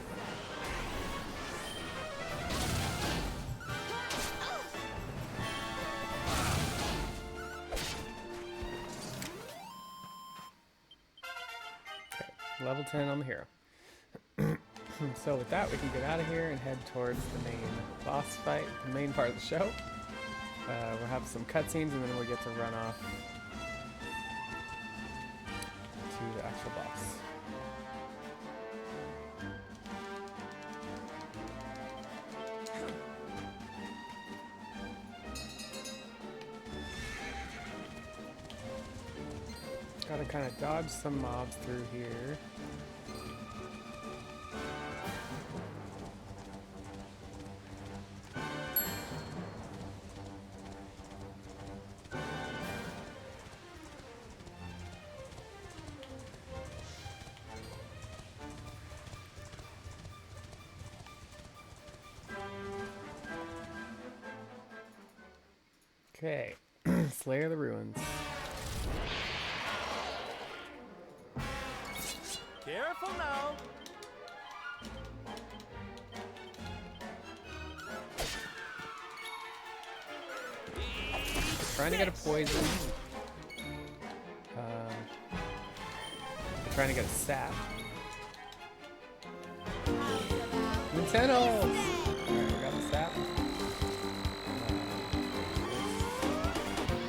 Okay, level 10 on the hero. So with that, we can get out of here and head towards the main boss fight, the main part of the show. We'll have some cutscenes and then we'll get to run off to the actual boss. Gotta kind of dodge some mobs through here. Okay, Slayer of the Ruins. Careful now. Trying to get a poison. Trying to get a sap. Nintendo! Alright, we got the sap.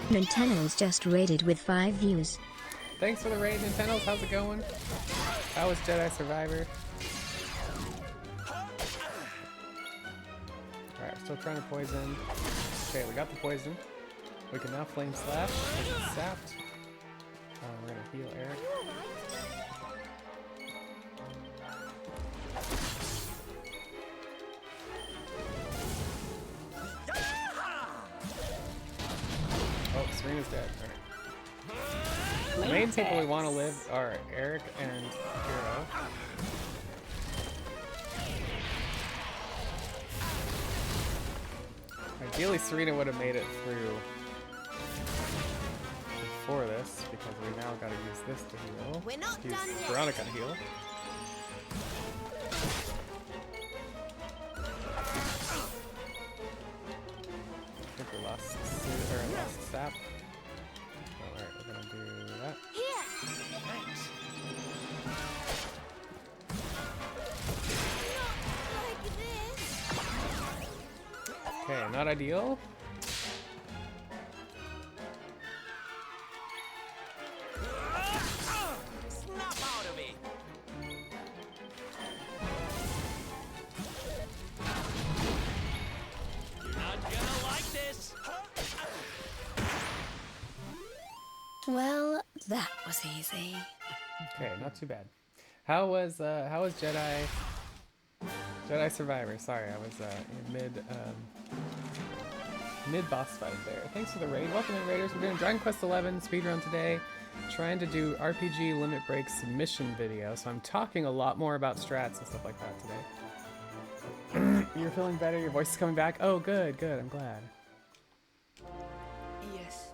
Nintendo's just rated with 5 views. Thanks for the raid, Nintendo's. How's it going? How was Jedi Survivor? Alright, we're still trying to poison. Okay, we got the poison. We can now flame slash. We get sapped. We're gonna heal Erik. Oh, Serena's dead. Alright. The main people we want to live are Erik and Hero. Ideally, Serena would have made it through before this, because we now got to use this to heal. We're not Use done yet. Veronica to heal. I think we lost sap. Oh, alright, we're gonna do that. Here. Thanks. Not like this. Okay, not ideal. Snap out of me. You're not gonna like this. Well, that was easy. Okay, not too bad. How was Jedi Survivor? Sorry, I was in mid boss fight there. Thanks for the raid. Welcome in, Raiders. We're doing Dragon Quest XI speedrun today. trying to do RPG limit break submission video, so I'm talking a lot more about strats and stuff like that today. You're feeling better? Your voice is coming back? Oh, good, good. I'm glad. Yes.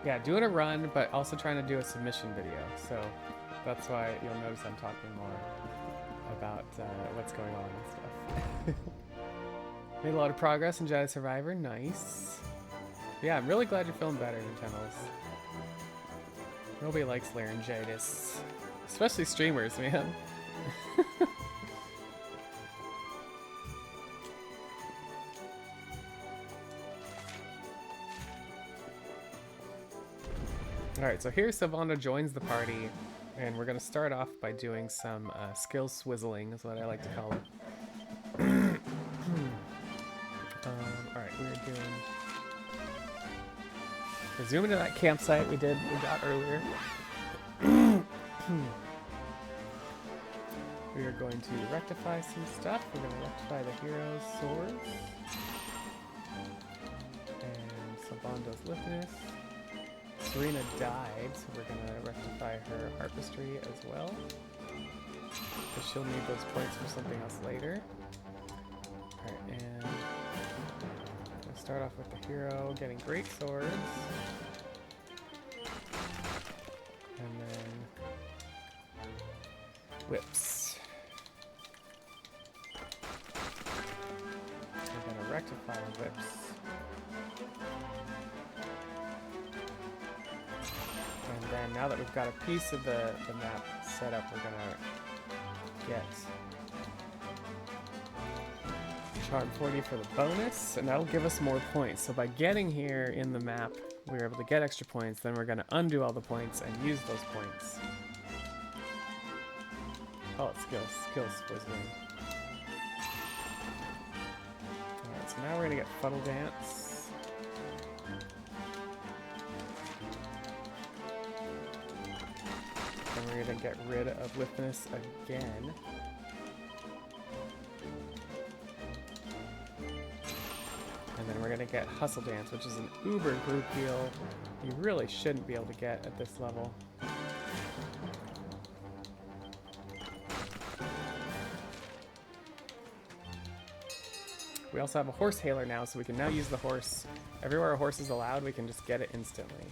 Yeah, doing a run, but also trying to do a submission video. So that's why you'll notice I'm talking more about what's going on and stuff. Made a lot of progress in Jedi Survivor. Nice. Yeah, I'm really glad you're feeling better, Nintendo's. Nobody likes laryngitis. Especially streamers, man. Alright, so here Savanda joins the party, and we're going to start off by doing some skill swizzling, is what I like to call it. Alright, we're zooming to that campsite we got earlier. We are going to rectify some stuff. We're going to rectify the hero's swords. And Savanda's liftness. Serena died, so we're going to rectify her artistry as well. Because she'll need those points for something else later. Alright, and we'll start off with the hero getting great swords. And then whips. We're going to rectify whips. And then now that we've got a piece of the map set up, we're going to get Charm 40 for the bonus, and that'll give us more points. So by getting here in the map, we're able to get extra points, then we're going to undo all the points and use those points. Call it skills swizzling. Alright, so now we're going to get Fuddle Dance. And we're going to get rid of Liftness again. And then we're going to get Hustle Dance, which is an uber group heal you really shouldn't be able to get at this level. We also have a horse hailer now, so we can now use the horse. Everywhere a horse is allowed, we can just get it instantly.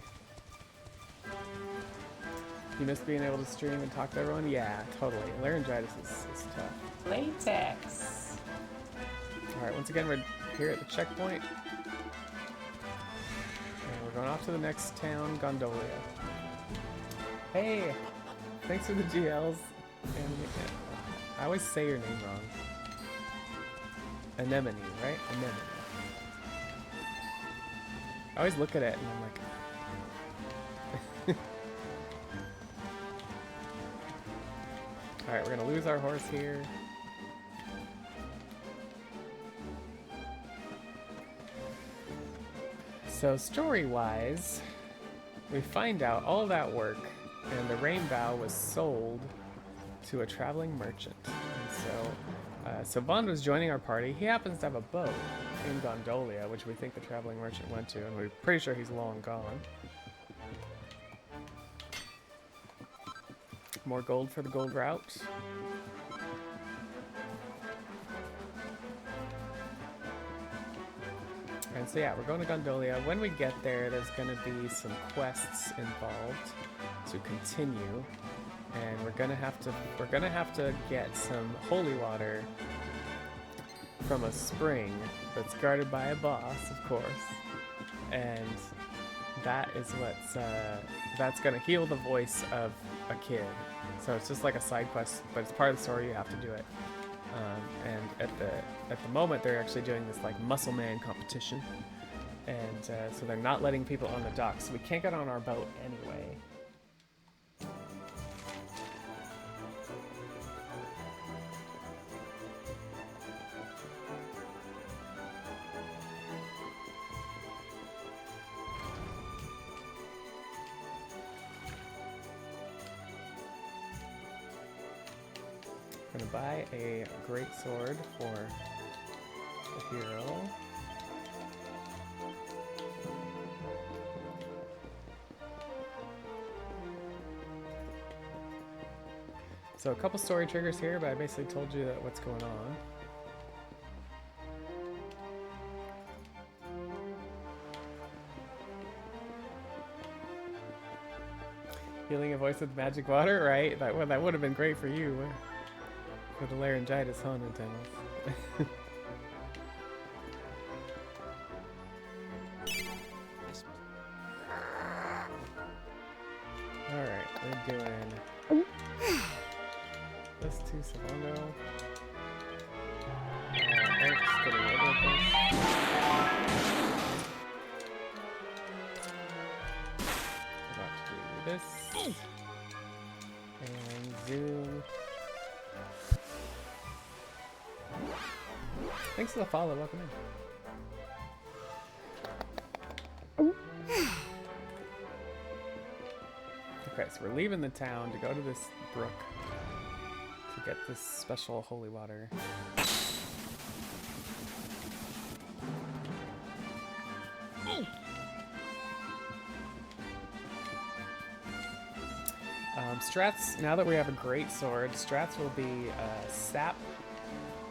You miss being able to stream and talk to everyone? Yeah, totally. Laryngitis is tough. Latex. Alright, once again, we're here at the checkpoint. And we're going off to the next town, Gondolia. Hey! Thanks for the GLs. And I always say your name wrong. Anemone, right? Anemone. I always look at it and I'm like... Alright, we're gonna lose our horse here. So story-wise, we find out all of that work, and the rainbow was sold to a traveling merchant. And so Bond was joining our party. He happens to have a boat in Gondolia, which we think the traveling merchant went to, and we're pretty sure he's long gone. More gold for the gold route. And so yeah, we're going to Gondolia. When we get there, there's going to be some quests involved to continue, and we're gonna have to get some holy water from a spring that's guarded by a boss, of course, and that is that's gonna heal the voice of a kid. So it's just like a side quest, but it's part of the story. You have to do it. And at the moment, they're actually doing this like muscle man competition, and so they're not letting people on the dock, so we can't get on our boat anyway. I'm gonna buy a great sword for the hero. So a couple story triggers here, but I basically told you that what's going on. Healing a voice with magic water, right? That would have been great for you. For the laryngitis, huh, Nintendo? Alright, we're doing this to Savando. Eric's getting over with this. About to do this. And zoom. Thanks for the follow, welcome in. Okay, so we're leaving the town to go to this brook to get this special holy water. Strats, now that we have a great sword, strats will be sap.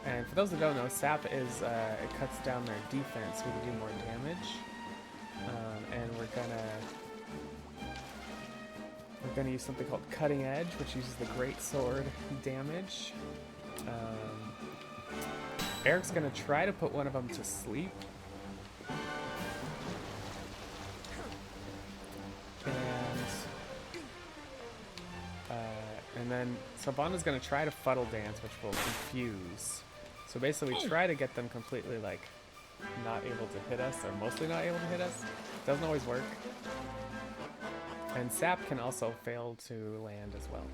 And for those that don't know, sap is, it cuts down their defense so we can do more damage. And we're gonna use something called Cutting Edge, which uses the great sword damage. Eric's gonna try to put one of them to sleep. And then Savannah's gonna try to fuddle dance, which will confuse. So basically try to get them completely like not able to hit us, or mostly not able to hit us. Doesn't always work. And sap can also fail to land as well.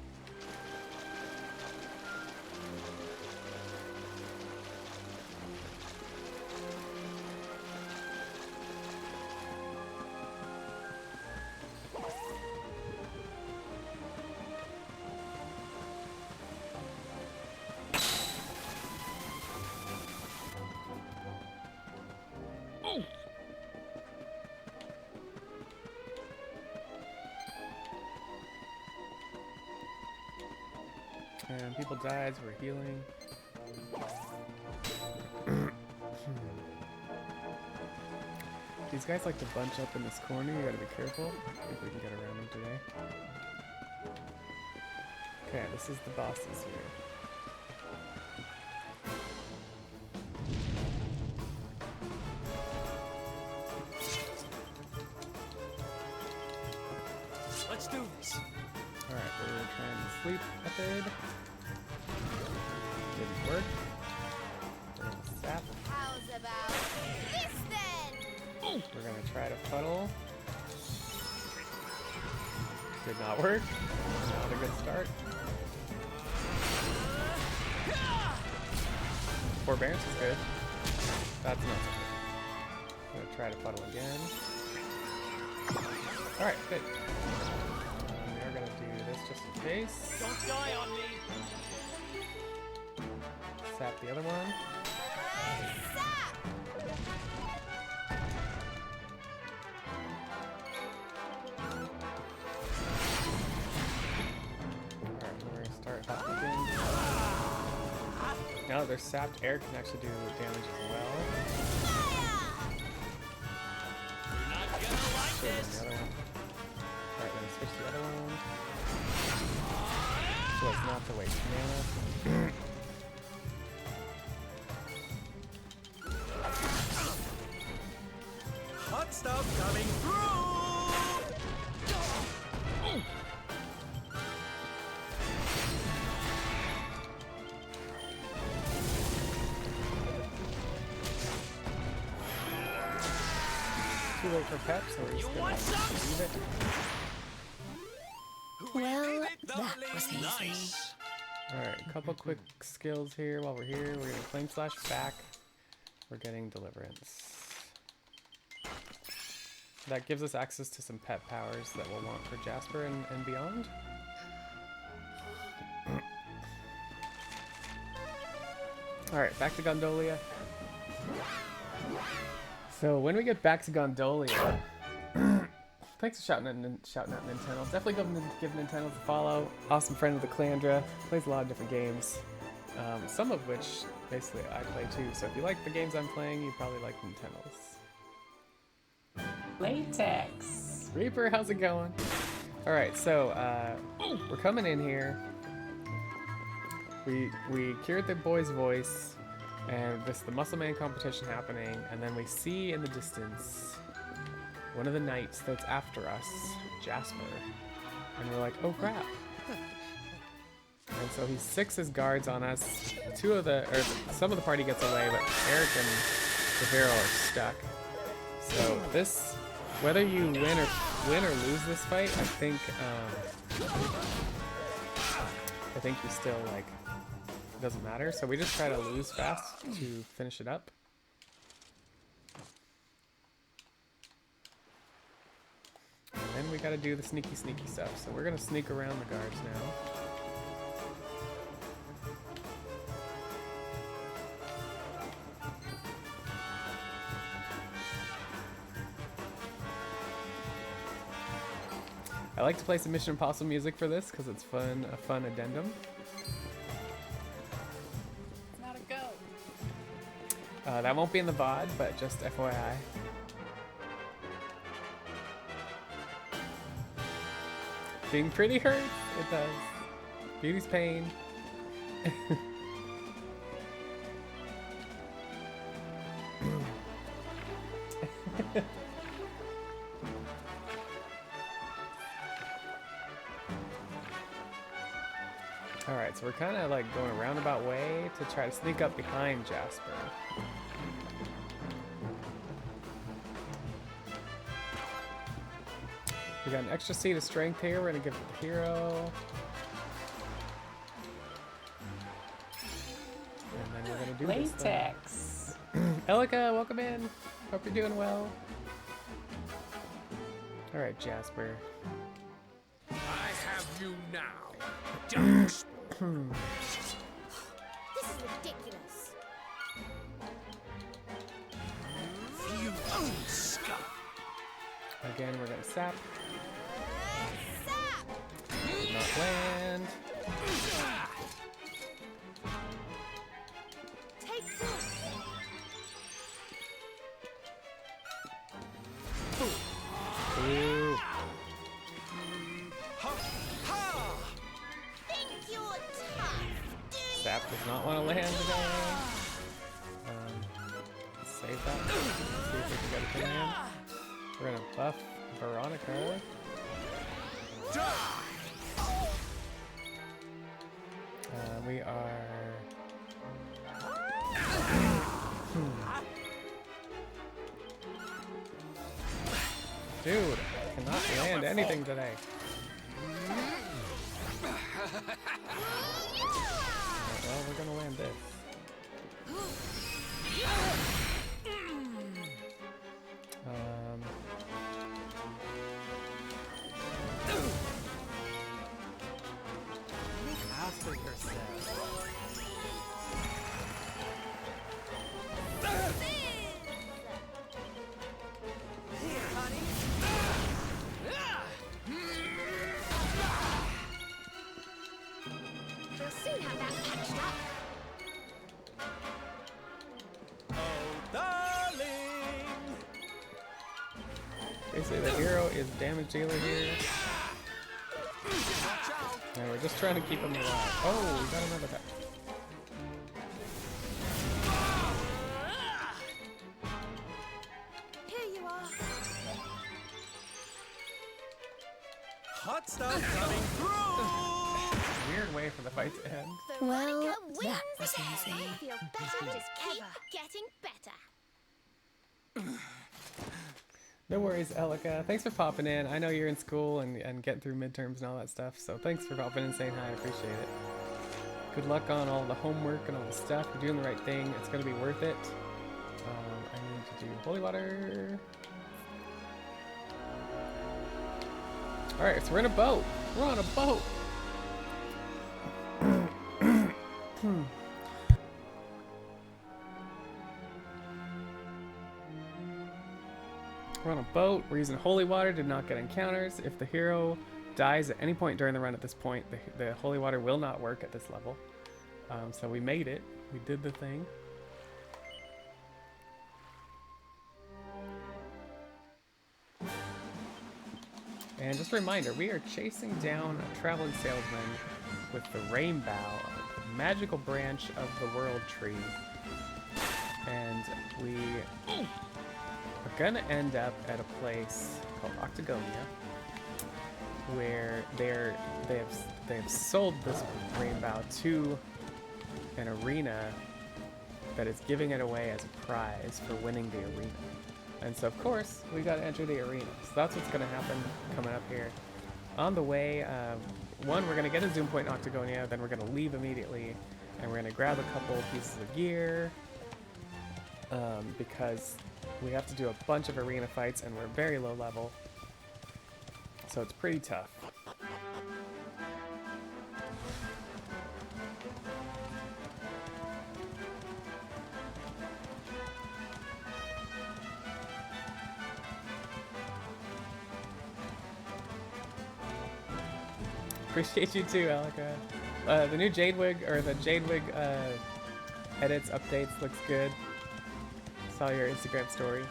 And people died, so we're healing. These guys like to bunch up in this corner, you gotta be careful. I think we can get around them today. Okay, this is the bosses here. Let's do this. Alright, we're trying the sleep method. Didn't work. We're gonna sap. How's about this then? We're gonna try to fuddle. Did not work. Not a good start. Forbearance is good. That's not so good. I'm gonna try to fuddle again. Alright, good. We are gonna do this just in case. Don't die on me. Sap the other one. Alright, we're gonna start hopping. Now that they're sapped, Eric can actually do damage as well. You're not gonna like Switch this. the other one. Alright, then switch the other one. So as not to waste mana. Hot stuff coming through. Too late for pep, so we're just You gonna want some? leave it. Well, that was easy. Nice. Alright, a couple quick skills here while we're here. We're getting Flame Slash back. We're getting Deliverance. That gives us access to some pet powers that we'll want for Jasper and beyond. Alright, back to Gondolia. So when we get back to Gondolia, thanks for shouting out Nintendo. Definitely go give Nintendo a follow. Awesome friend of the Clandra. Plays a lot of different games. Some of which, basically, I play too. So if you like the games I'm playing, you probably like Nintendo's. Latex. Reaper, how's it going? Alright, so, we're coming in here. We cured the boy's voice, and the Muscle Man competition happening, and then we see in the distance one of the knights that's after us, Jasper. And we're like, oh crap. And so he six his guards on us. Some of the party gets away, but Erik and Devero are stuck. So this, whether you win or lose this fight, I think you still like, it doesn't matter. So we just try to lose fast to finish it up. And then we gotta do the sneaky stuff. So we're gonna sneak around the guards now. I like to play some Mission Impossible music for this because it's fun, a fun addendum. It's not a go. That won't be in the VOD, but just FYI. Being pretty hurt? It does. Beauty's pain. Alright, so we're kind of like going a roundabout way to try to sneak up behind Jasper. We got an extra seed of strength here. We're gonna give it to the hero. And then we're gonna do Latex. Elika, welcome in. Hope you're doing well. Alright, Jasper. I have you now. Just This is ridiculous. you scum. Again, we're gonna sap. Sap! Not land. Take this. Ooh. Think you're tough, do you? Sap does not want to land today. Let's save that. Let's see if we can get it to land. We're gonna buff Veronica. We are. Dude, I cannot land anything today. Well, we're gonna land this. After yourself. Here, honey. We'll soon have that patched up. Oh, darling. Basically, the hero is damage dealer here. Watch out. And we're just trying to keep him alive. Oh, we got another attack. Here you are. Hot stuff coming through. Weird way for the fight to end. Well, Veronica wins that was again. easy. I feel better than ever. Getting better. No worries, Elika. Thanks for popping in. I know you're in school and getting through midterms and all that stuff, so thanks for popping in and saying hi. I appreciate it. Good luck on all the homework and all the stuff. You're doing the right thing. It's going to be worth it. I need to do holy water. Alright, so we're in a boat. We're on a boat. We're on a boat. We're using holy water to not get encounters. If the hero dies at any point during the run at this point, the holy water will not work at this level. So we made it. We did the thing. And just a reminder, we are chasing down a traveling salesman with the rainbow, a magical branch of the world tree. And we are gonna end up at a place called Octagonia, where they have sold this rainbow to an arena that is giving it away as a prize for winning the arena. And so, of course, we got to enter the arena. So that's what's going to happen coming up here. On the way, one, we're going to get a zoom point in Octagonia, then we're going to leave immediately, and we're going to grab a couple pieces of gear, because we have to do a bunch of arena fights, and we're very low level. So it's pretty tough. Appreciate you too, Alika. The new Jadewig, or the Jadewig edits, updates, looks good. Saw your Instagram story.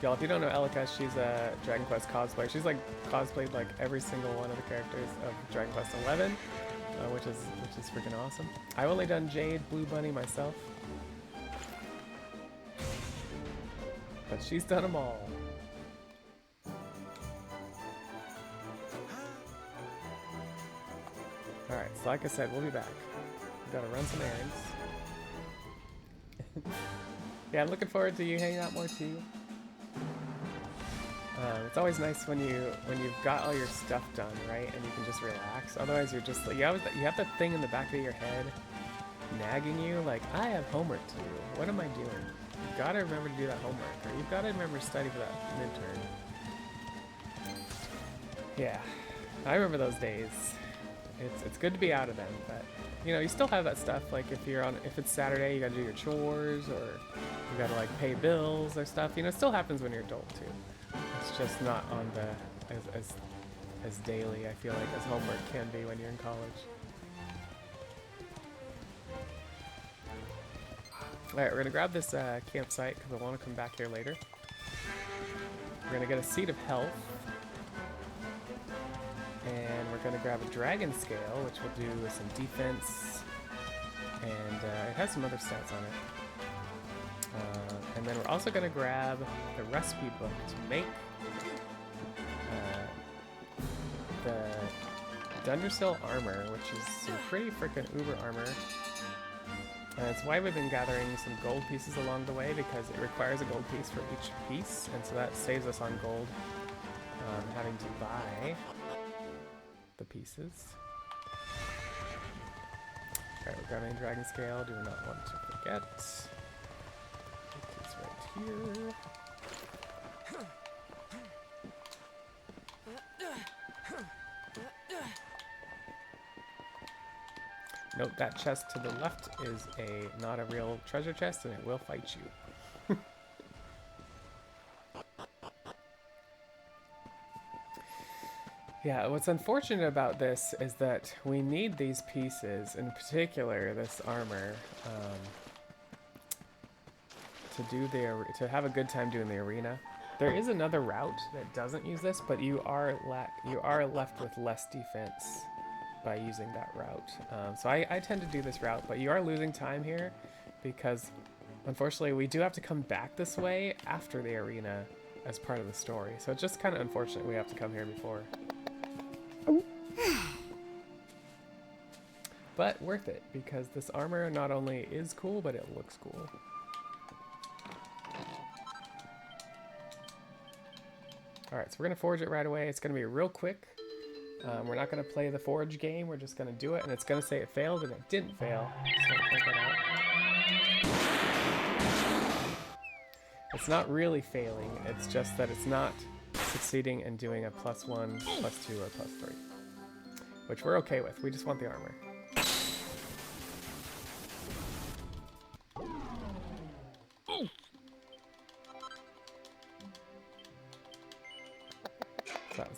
Y'all, if you don't know Alika, she's a Dragon Quest cosplayer. She's like cosplayed like every single one of the characters of Dragon Quest 11, which is freaking awesome. I've only done Jade, Blue Bunny myself, but she's done them all. Alright, so like I said, we'll be back. We gotta run some errands. Yeah, I'm looking forward to you hanging out more too. It's always nice when you've got all your stuff done, right, and you can just relax. Otherwise, you're just like, you have that thing in the back of your head nagging you, like, I have homework to do. What am I doing? You've got to remember to do that homework, or you've got to remember to study for that midterm. Yeah, I remember those days. It's good to be out of them, but you know, you still have that stuff. Like if it's Saturday, you gotta do your chores, or you gotta like pay bills or stuff. You know, it still happens when you're adult too. It's just not on the as daily, I feel like, as homework can be when you're in college. All right, we're gonna grab this campsite because I want to come back here later. We're gonna get a seat of health. And we're going to grab a dragon scale, which will do some defense, and it has some other stats on it. And then we're also going to grab the recipe book to make the Dundersill armor, which is some pretty freaking uber armor. And it's why we've been gathering some gold pieces along the way, because it requires a gold piece for each piece, and so that saves us on gold having to buy the pieces. Alright, we're grabbing dragon scale. Do not want to forget. It's right here. Note that chest to the left is not a real treasure chest, and it will fight you. Yeah, what's unfortunate about this is that we need these pieces, in particular this armor, to have a good time doing the arena. There is another route that doesn't use this, but you are left with less defense by using that route. So I tend to do this route, but you are losing time here because, unfortunately, we do have to come back this way after the arena as part of the story. So it's just kind of unfortunate we have to come here before. But worth it, because this armor not only is cool, but it looks cool. Alright, so we're going to forge it right away. It's going to be real quick. We're not going to play the forge game, we're just going to do it, and it's going to say it failed, and it didn't fail. Just want to point that out. It's not really failing, it's just that it's not succeeding in doing a +1, +2, or +3. Which we're okay with, we just want the armor.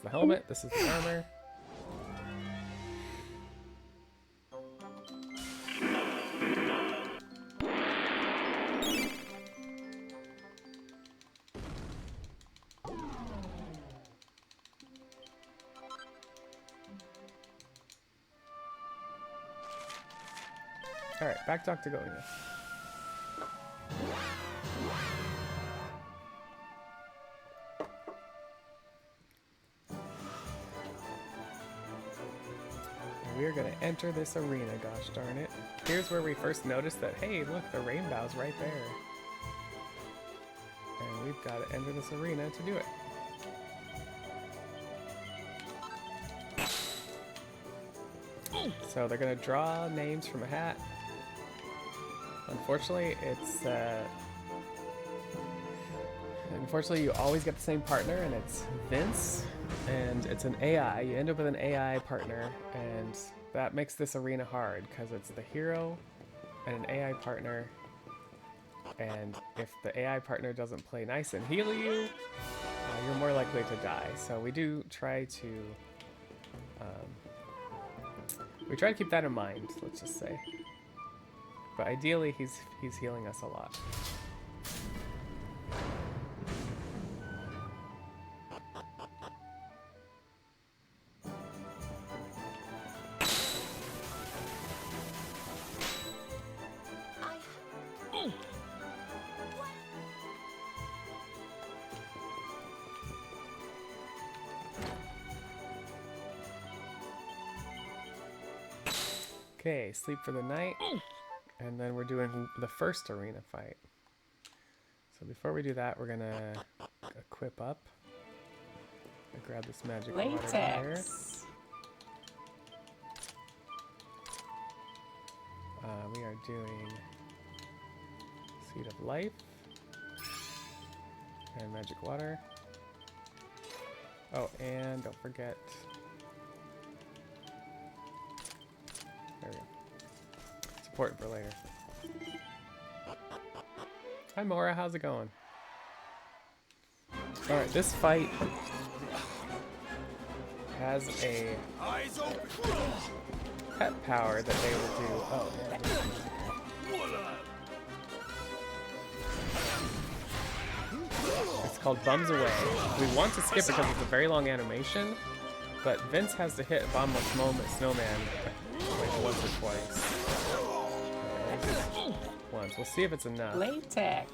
the helmet. This is the armor. Alright, back to Octagonia. We're gonna enter this arena, gosh darn it. Here's where we first noticed that, hey, look, the rainbow's right there. And we've got to enter this arena to do it. So they're gonna draw names from a hat. Unfortunately, unfortunately you always get the same partner, and it's Vince, and it's an AI. You end up with an AI partner, and that makes this arena hard because it's the hero and an AI partner, and if the AI partner doesn't play nice and heal you, you're more likely to die. So we do try to keep that in mind, let's just say. But ideally, he's healing us a lot. Okay, sleep for the night, and then we're doing the first arena fight. So before we do that, we're gonna equip up. Grab this magic water here. Latex. We are doing Seed of Life and magic water. Oh, and don't forget. There we go. It's important for later. Hi Mora, how's it going? Alright, this fight has a pet power that they will do. Oh, yeah. It's called Bums Away. We want to skip it because it's a very long animation, but Vince has to hit Bombless Snowman once or twice. Okay, once. We'll see if it's enough. Latex.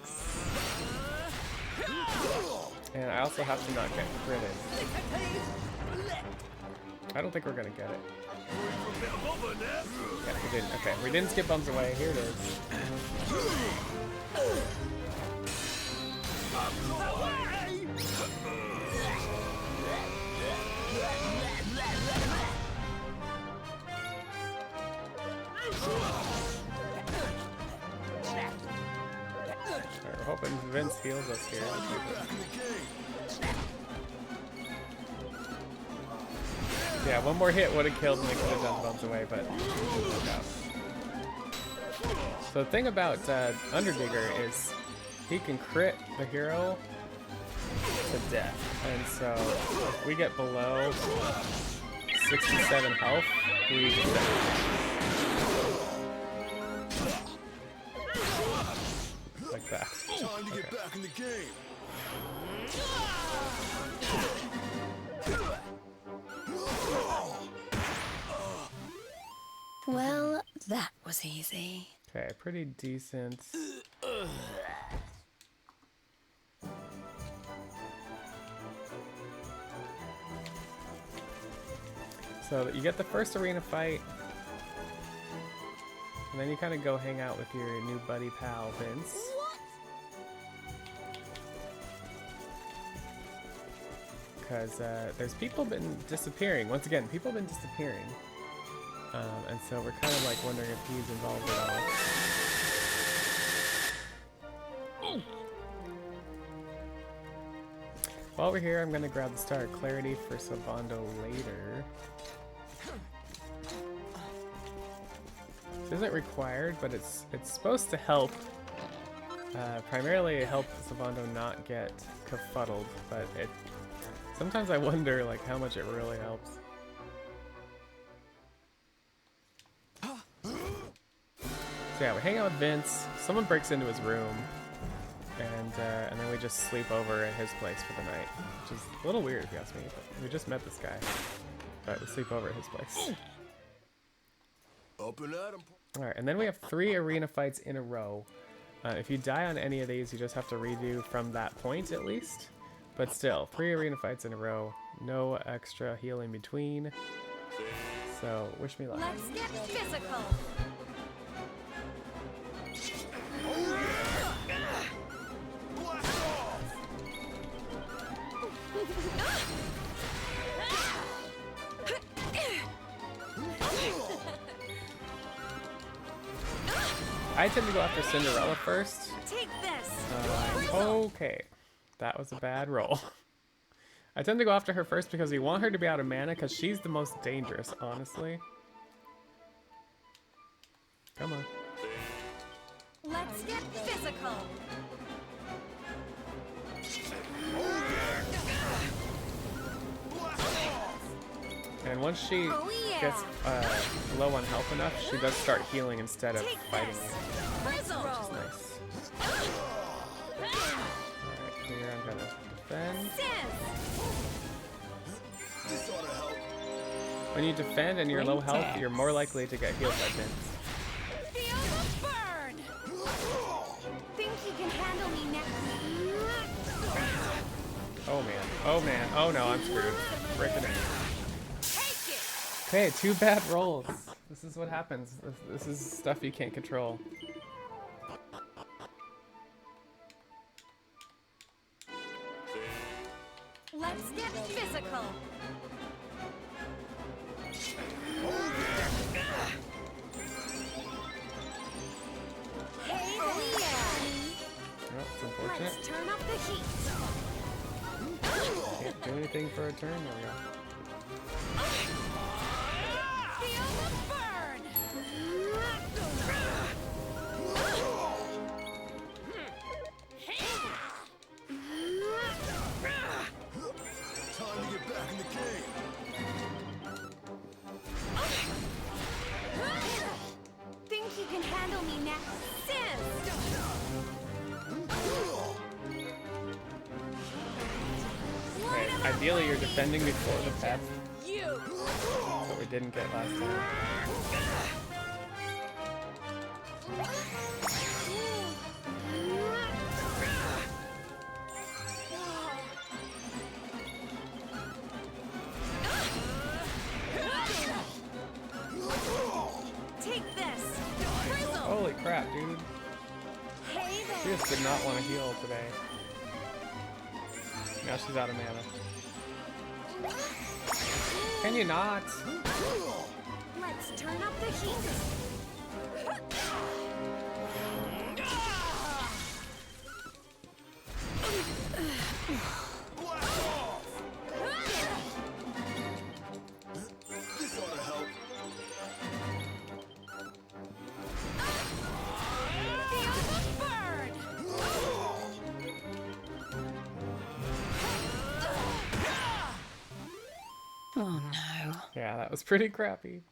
And I also have to not get critted. I don't think we're gonna get it. Yeah, we didn't. Okay, we didn't skip Bums Away. Here it is. Alright, we're hoping Vince heals us here. Yeah, one more hit would have killed and they could have done Bums Away, but it didn't work out. So the thing about Underdigger is he can crit the hero to death. And so if we get below 67 health, we get like that. Time to get back in the game. Well, that was easy. Okay, pretty decent. So you get the first arena fight, and then you kind of go hang out with your new buddy pal, Vince. Because there's people been disappearing. Once again, people have been disappearing. And so we're kind of like wondering if he's involved at all. While we're here, I'm going to grab the Star of Clarity for Sylvando later. This isn't required, but it's supposed to help. Primarily help Sylvando not get kerfuddled, but Sometimes I wonder like how much it really helps. So yeah, we hang out with Vince. Someone breaks into his room, and then we just sleep over at his place for the night, which is a little weird if you ask me. But we just met this guy, but we sleep over at his place. Up and at 'em. All right, and then we have 3 arena fights in a row. If you die on any of these, you just have to redo from that point at least. But still, 3 arena fights in a row, no extra healing between. So wish me luck. Let's get physical. Blast off! I tend to go after Cinderella first. Take this. Okay, that was a bad roll. I tend to go after her first because you want her to be out of mana because she's the most dangerous, honestly. Come on. Let's get physical. And once she Oh yeah. gets low on health enough, she does start healing instead of Take fighting this. you. Frizzle. Nice. Alright, here I'm gonna defend. This ought to help. When you defend and you're low health, you're more likely to get healed by Vince. Feel the burn. Think you can handle me next? Oh man. Oh man. Oh no, I'm screwed. Freaking it. Take it. Okay, 2 bad rolls. This is what happens. This is stuff you can't control. Let's get physical. Hey, oh yeah. Oh, it's unfortunate. Let's turn up the heat. Can't do anything for a turn. There we go. Feel the burn. Time to get back in the game. Think you can handle me next? Okay, ideally you're defending before the pet. You. That's what we didn't get last time. Take this. Frizzle. Holy crap, dude. Hey She there. just did not want to heal today. Now she's out of mana. Can you not? Let's turn up the heat. Blast off! This ought to help. Feel the burn. Oh no. Yeah, that was pretty crappy.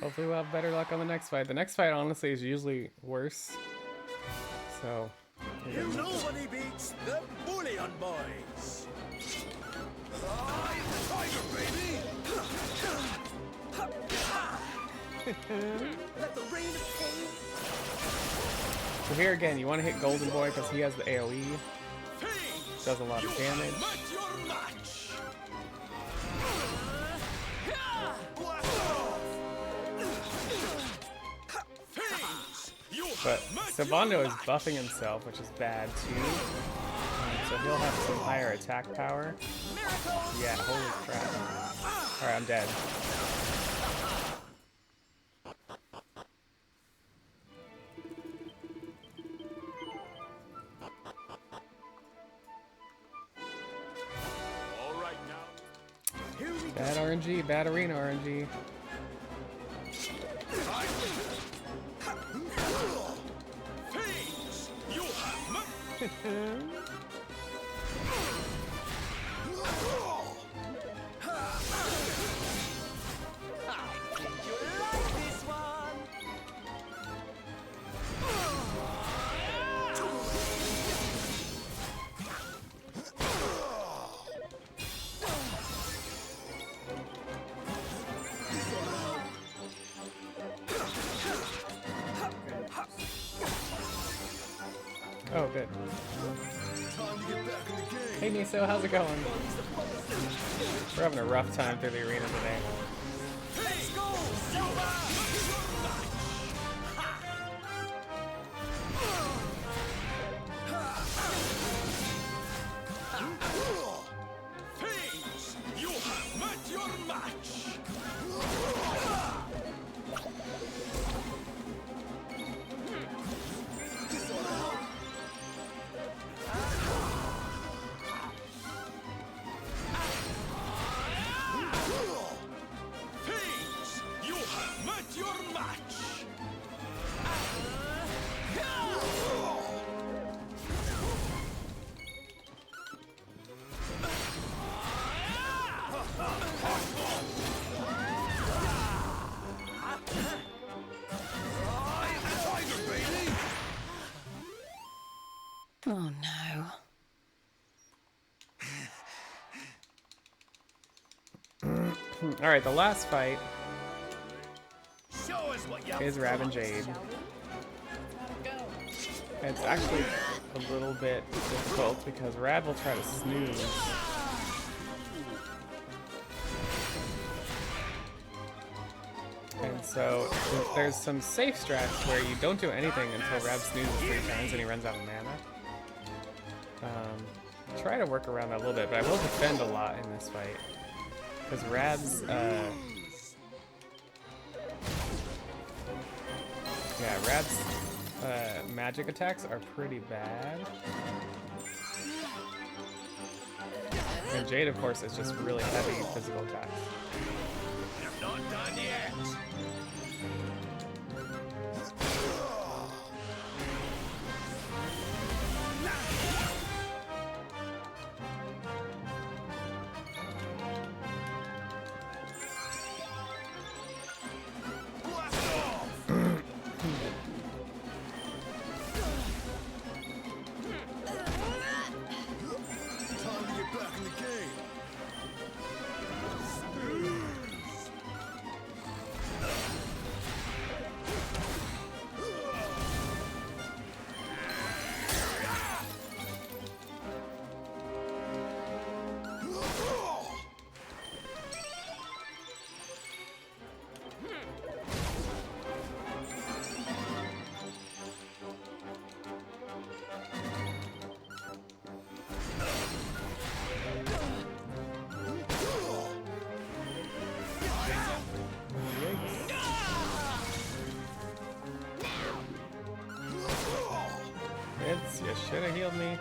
Hopefully we'll have better luck on the next fight. The next fight, honestly, is usually worse. So, Nobody beats the Bullion Boys. I'm the tiger, baby. Let the rain of pain. so here again, you want to hit Golden Boy because he has the AoE. Fiends, Does a lot of you damage. have met your match. Blast off. Fiends, you But have met Savando your is match. buffing himself, which is bad too. So he'll have some higher attack power. Yeah, holy crap. Alright, I'm dead. All right now. Here we Bad RNG, bad arena RNG. Fiends, you have met. Oh, good. Time to get back in the game. Hey, Miso, how's it going? We're having a rough time through the arena today. Let's go, Silver! Fiends, you have met your match. Fiends, you have met your match. Oh no. All right, the last fight Show us what you is Rab and Jade. Shall we? It's not a go. It's actually a little bit difficult because Rab will try to snooze. And so there's some safe strats where you don't do anything until Rab snoozes 3 times and he runs out of mana. Try to work around that a little bit, but I will defend a lot in this fight. Because Rab's, Rab's magic attacks are pretty bad. And Jade, of course, is just really heavy physical attacks. I'm not done yet. Blast off! Time to get back in the game. Vince, you should have healed me.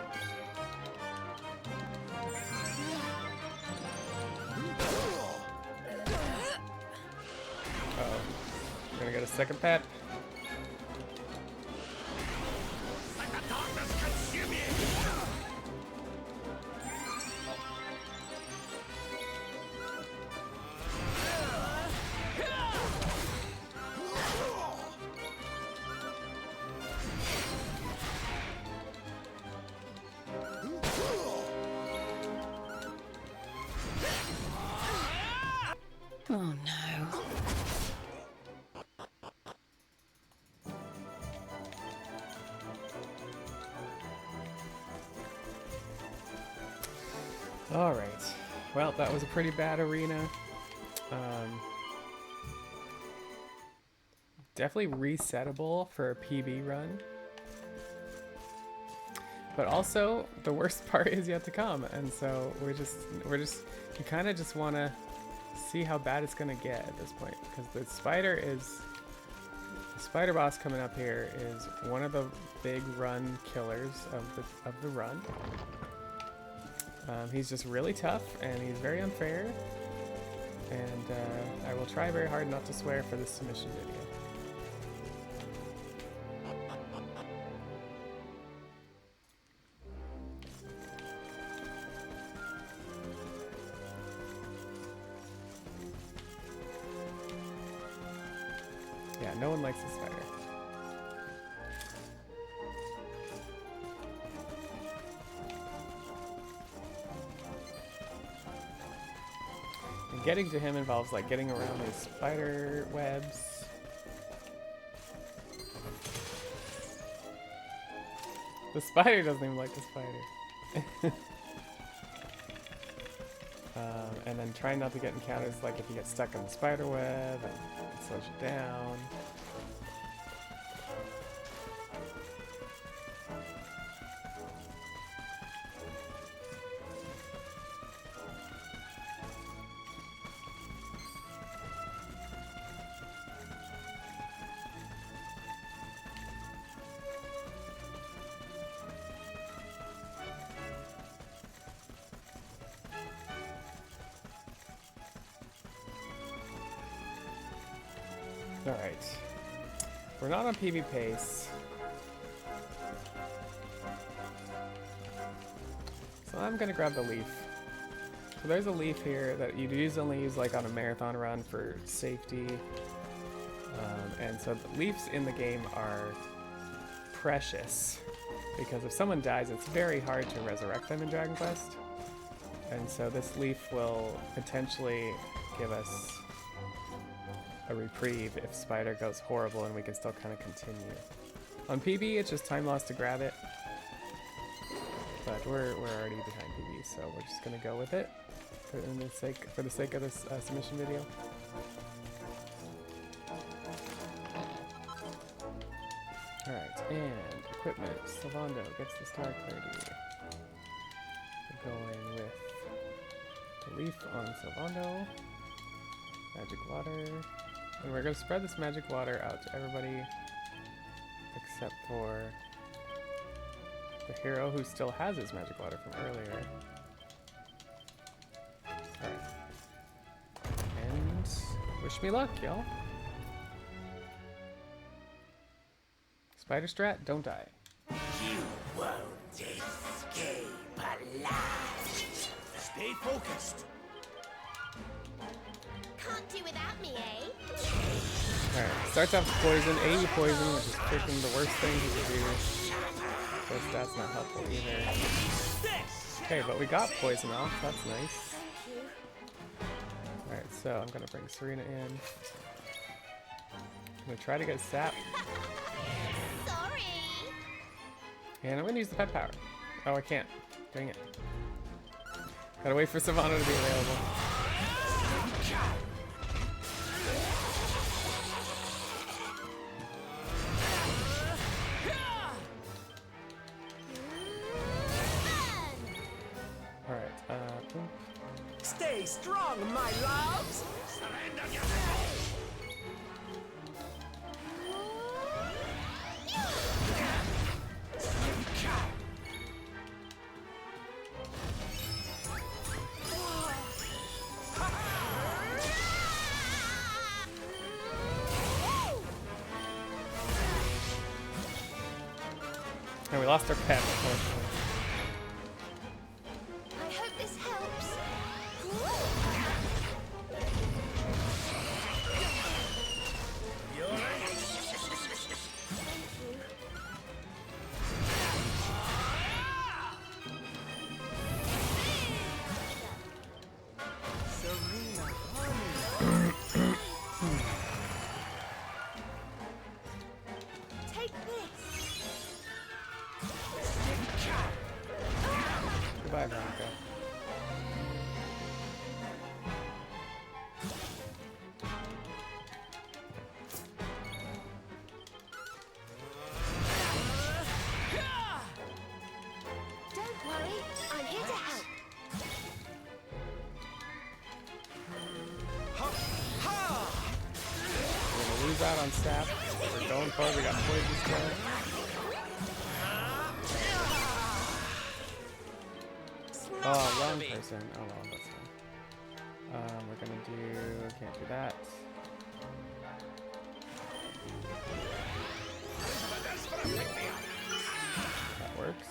Uh-oh. We're gonna get a second pet. Let the darkness consume you! Oh no. All right. Well, that was a pretty bad arena. Definitely resettable for a PB run. But also, the worst part is yet to come, and so you kind of just want to see how bad it's gonna get at this point, because the spider boss coming up here is one of the big run killers of the run. He's just really tough and he's very unfair, and I will try very hard not to swear for this submission video. No one likes the spider. And getting to him involves like getting around these spider webs. The spider doesn't even like the spider. And then trying not to get encounters like if you get stuck in the spider web and it slows you down. Alright. We're not on PB pace. So I'm gonna grab the leaf. So there's a leaf here that you'd only use like on a marathon run for safety. And so the leaves in the game are precious because if someone dies, it's very hard to resurrect them in Dragon Quest. And so this leaf will potentially give us a reprieve if Spider goes horrible and we can still kind of continue. On PB, it's just time loss to grab it. But we're already behind PB, so we're just gonna go with it for the sake of this submission video. Alright, and equipment. Salvando gets the star clarity. We're going with the leaf on Salvando. Magic water. And we're going to spread this magic water out to everybody except for the hero who still has his magic water from earlier. Alright. And wish me luck, y'all. Spider strat, don't die. You won't escape alive. Stay focused. Can't do without me, eh? Alright, starts off with poison, 80 poison, which is freaking the worst thing you could do. Of course, that's not helpful either. Okay, but we got poison off, that's nice. Alright, so I'm gonna bring Serena in. I'm gonna try to get a sap. Sorry. And I'm gonna use the pet power. Oh, I can't. Dang it. Gotta wait for Savannah to be available. Stay strong, my loves! Surrender yourself! And we lost our pet, unfortunately. I hope this helps. Take this. Goodbye, Veronica. Don't worry, I'm here to help. We're gonna lose out on sap. We're going for it. We got poison still. Oh, wrong person. Oh well, that's fine. We're gonna do. Can't do that. That works.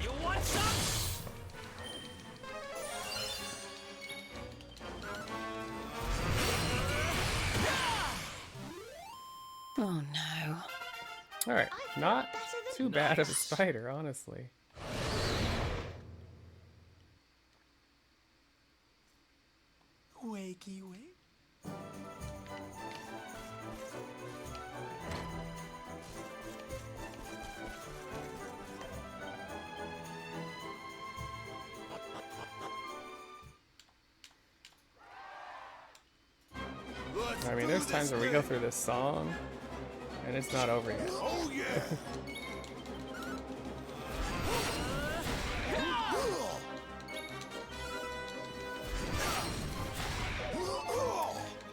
You want some? Oh no. Alright, not too bad of a spider, honestly. Wakey wake. I mean, there's times where we go through this song, and it's not over yet. Oh yeah.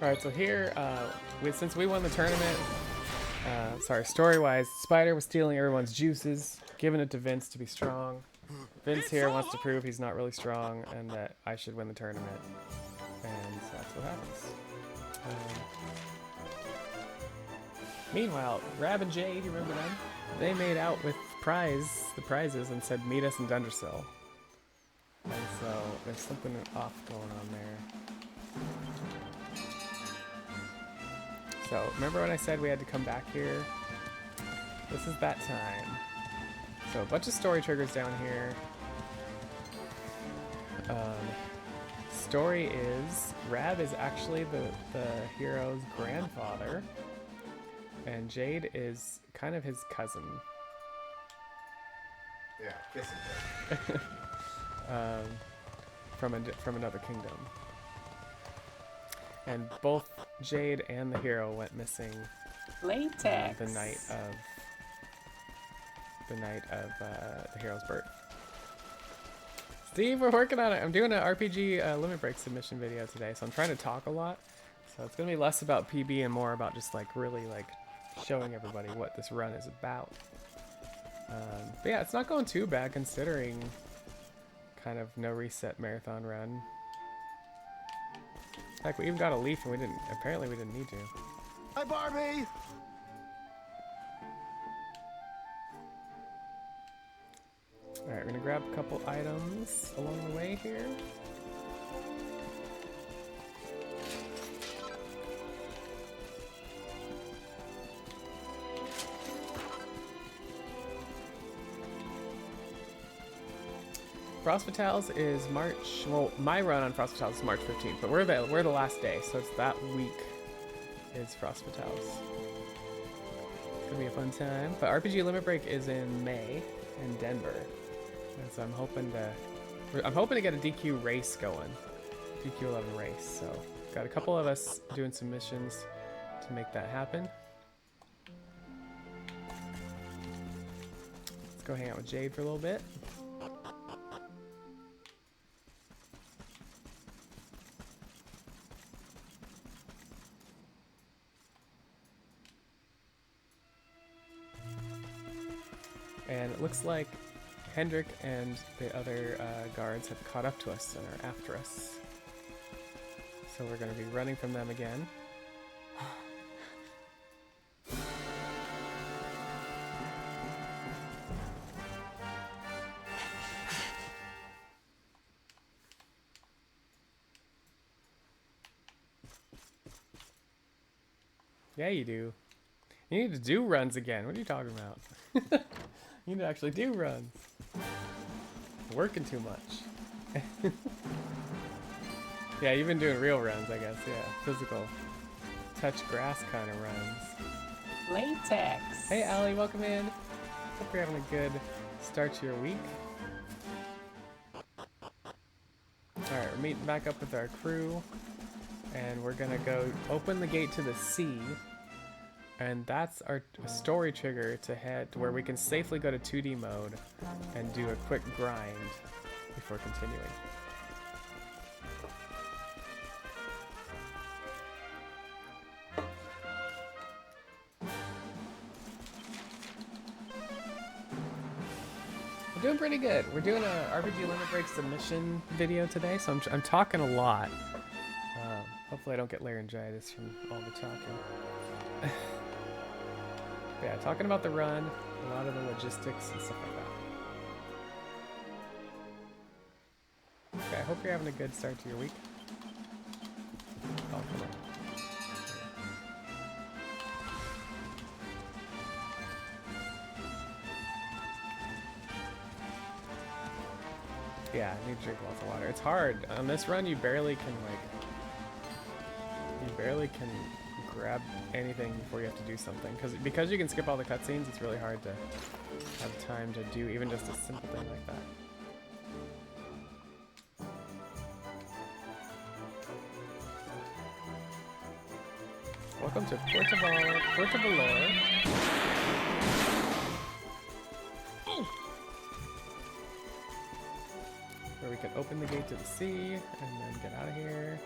Alright, so here, since we won the tournament, story-wise, Spider was stealing everyone's juices, giving it to Vince to be strong. Vince here wants to prove he's not really strong and that I should win the tournament. And that's what happens. Meanwhile, Rab and Jade, you remember them? They made out with the prizes and said meet us in Dundersill. And so there's something off going on there. So, remember when I said we had to come back here? This is that time. So, a bunch of story triggers down here. Story is, Rab is actually the hero's grandfather, and Jade is kind of his cousin. Yeah, kissing. From another kingdom. And both Jade and the hero went missing Latex. the night of the hero's birth. Steve, we're working on it. I'm doing an RPG limit break submission video today, so I'm trying to talk a lot. So it's gonna be less about PB and more about just like really like showing everybody what this run is about. But yeah, it's not going too bad considering kind of no reset marathon run. Heck, we even got a leaf and we didn't need to. Hi, Barbie. Alright, we're gonna grab a couple items along the way here. Frost Fatales is March. Well, my run on Frost Fatales is March 15th, but we're the last day, so it's that week is Frost Fatales. It's gonna be a fun time. But RPG Limit Break is in May in Denver, and so I'm hoping to get a DQ race going, DQ11 race. So got a couple of us doing some missions to make that happen. Let's go hang out with Jade for a little bit. And it looks like Hendrik and the other guards have caught up to us and are after us. So we're going to be running from them again. Yeah, you do. You need to do runs again. What are you talking about? You need to actually do runs. Working too much. Yeah, you've been doing real runs, I guess. Yeah, physical. Touch grass kind of runs. Latex. Hey, Allie, welcome in. Hope you're having a good start to your week. Alright, we're meeting back up with our crew. And we're gonna go open the gate to the sea. And that's our story trigger to head to where we can safely go to 2D mode and do a quick grind before continuing. We're doing pretty good. We're doing a RPG Limit Break submission video today, so I'm talking a lot. Hopefully I don't get laryngitis from all the talking. Yeah, talking about the run, a lot of the logistics and stuff like that. Okay, I hope you're having a good start to your week. Oh, come on. Yeah, I need to drink lots of water. It's hard. On this run, you barely can, grab anything before you have to do something. Because you can skip all the cutscenes, it's really hard to have time to do even just a simple thing like that. Welcome to Porta Valor. Where we can open the gate to the sea and then get out of here.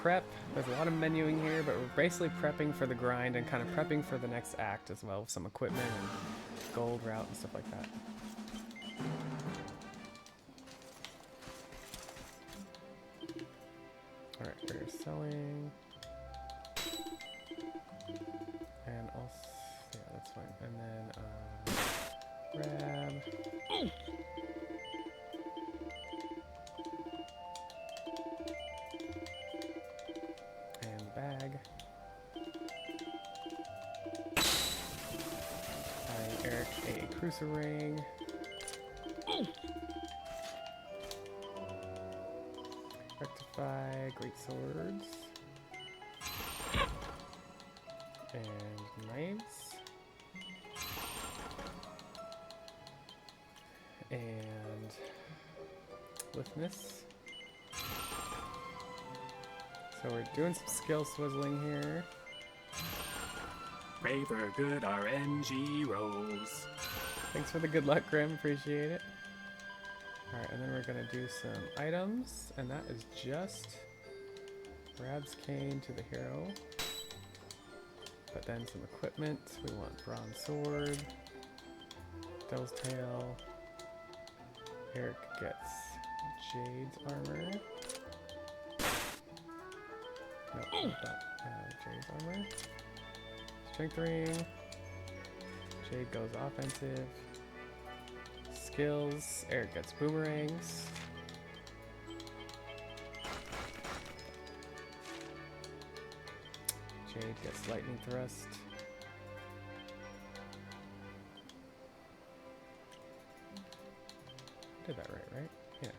Prep. There's a lot of menuing here, but we're basically prepping for the grind and kind of prepping for the next act as well, with some equipment and gold route and stuff like that. Alright, we're selling. And also, yeah, that's fine. And then, Rab. Bag. Buying Erik a cruiser ring. Rectify great swords. And knives. And liftness. So we're doing some skill swizzling here. Pray for good RNG rolls. Thanks for the good luck, Grim. Appreciate it. Alright, and then we're going to do some items. And that is just Rab's cane to the hero. But then some equipment. We want bronze sword. Devil's tail. Erik gets Jade's armor. No, not that. Jade's armor. Strength ring. Jade goes offensive. Skills. Erik gets boomerangs. Jade gets lightning thrust. Did that right? Yeah.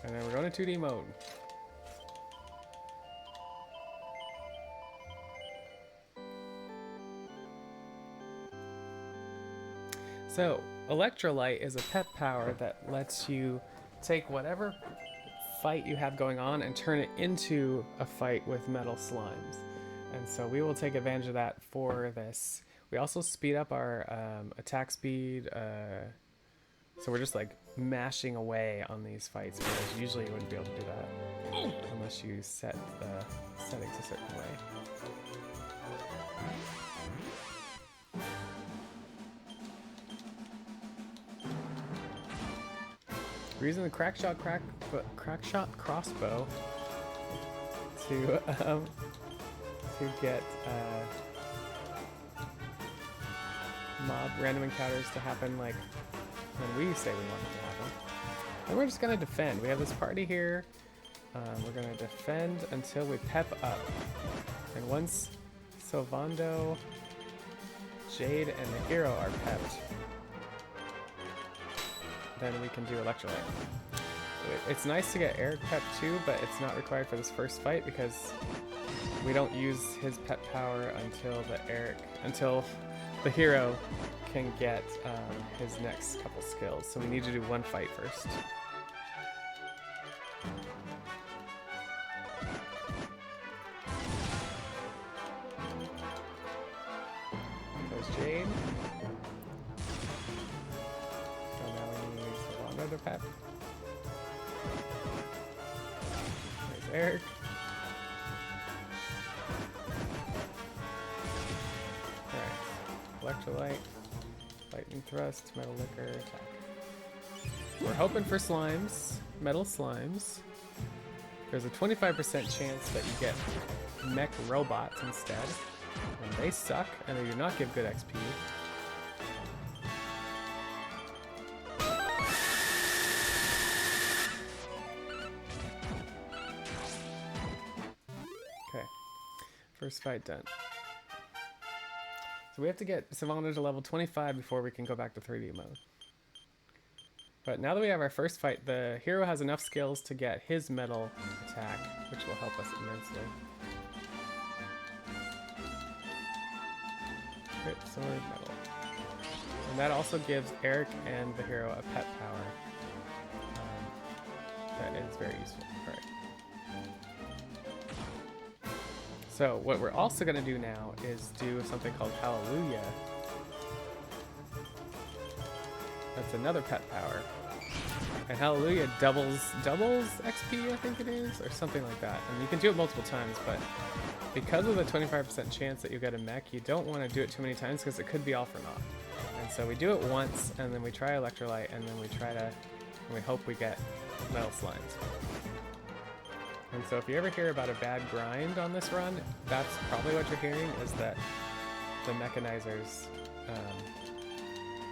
And then we're going to 2D mode. So, Electrolyte is a pep power that lets you take whatever fight you have going on and turn it into a fight with metal slimes. And so we will take advantage of that for this. We also speed up our attack speed. So we're just like mashing away on these fights, because usually you wouldn't be able to do that unless you set the settings a certain way. We're using the crackshot crossbow to get mob random encounters to happen like when we say we want it to happen. And we're just gonna defend. We have this party here. We're gonna defend until we pep up. And once Sylvando, Jade, and the hero are pepped, then we can do Electrolyte. It's nice to get Erik pep too, but it's not required for this first fight because we don't use his pep power until the hero can get his next couple skills. So we need to do one fight first. There's Jade. So now we need Sylvando to pep. There's Erik. electrolyte, lightning thrust, metal liquor, attack. We're hoping for slimes, metal slimes. There's a 25% chance that you get mech robots instead, and they suck and they do not give good XP. Okay, first fight done. So we have to get Sylvander to level 25 before we can go back to 3D mode. But now that we have our first fight, the hero has enough skills to get his metal attack, which will help us immensely. Crit, sword, metal. And that also gives Erik and the hero a pet power. That is very useful. All right. So what we're also going to do now is do something called Hallelujah. That's another pet power. And Hallelujah doubles XP, I think it is, or something like that. And you can do it multiple times, but because of the 25% chance that you get a mech, you don't want to do it too many times because it could be all for naught. And so we do it once, and then we try Electrolyte, and then we hope we get Metal Slimes. And so if you ever hear about a bad grind on this run, that's probably what you're hearing, is that the mechanizers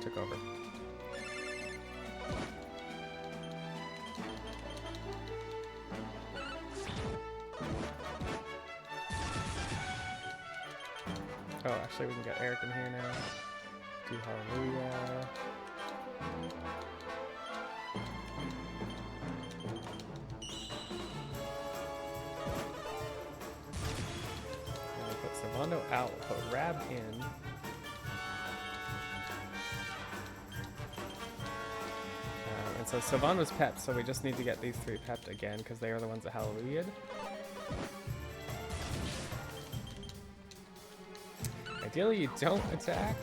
took over. Oh, actually we can get Erik in here now. Do Hallelujah. Sylvando out, we'll put Rab in. And so Sylvando's pepped, so we just need to get these three pepped again because they are the ones that Hallelujah'd. Ideally you don't attack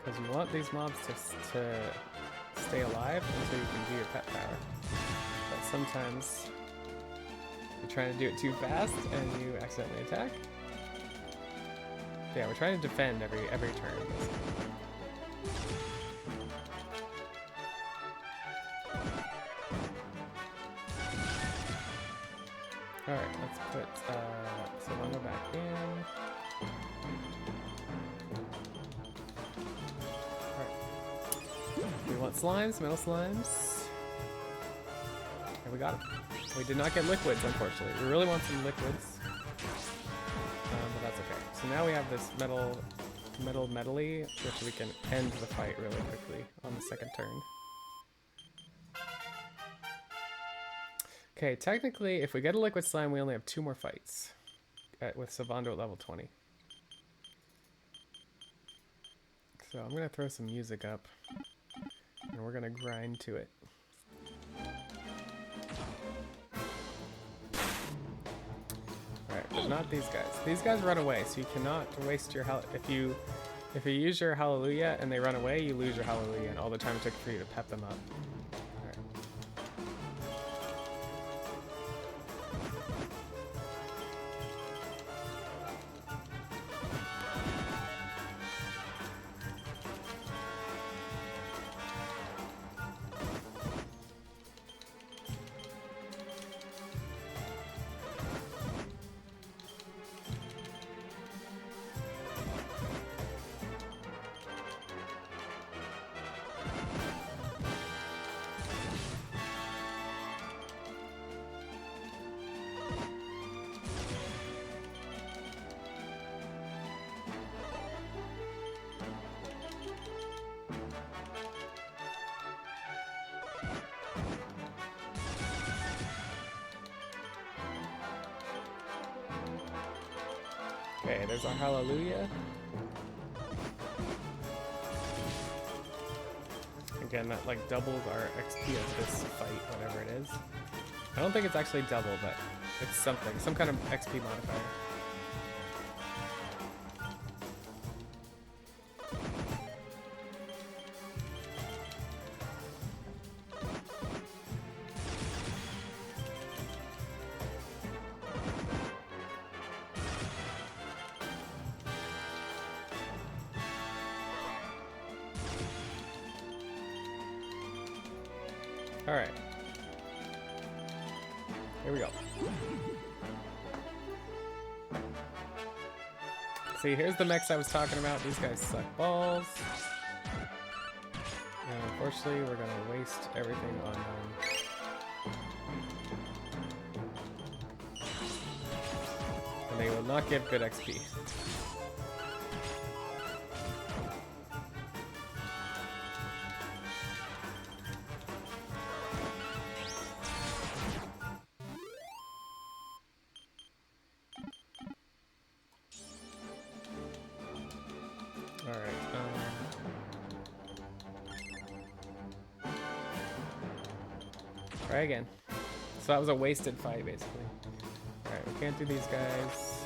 because you want these mobs to stay alive until you can do your pet power. But sometimes you're trying to do it too fast and you accidentally attack. Yeah, we're trying to defend every turn. Alright, let's put Sylvando back in. Alright. We want slimes, metal slimes. And we got them. We did not get liquids, unfortunately. We really want some liquids. But that's okay. So now we have this metally, which we can end the fight really quickly on the second turn. Okay, technically, if we get a liquid slime, we only have 2 more fights with Sylvando at level 20. So I'm going to throw some music up, and we're going to grind to it. Alright, but not these guys. These guys run away, so you cannot waste your if you use your Hallelujah and they run away, you lose your Hallelujah and all the time it took for you to pep them up. Okay, there's our Hallelujah. Again, that like doubles our XP of this fight, whatever it is. I don't think it's actually double, but it's something, some kind of XP modifier. Alright. Here we go. See, here's the mechs I was talking about. These guys suck balls. And unfortunately, we're gonna waste everything on them. And they will not give good XP. Try again. So that was a wasted fight, basically. Alright, we can't do these guys.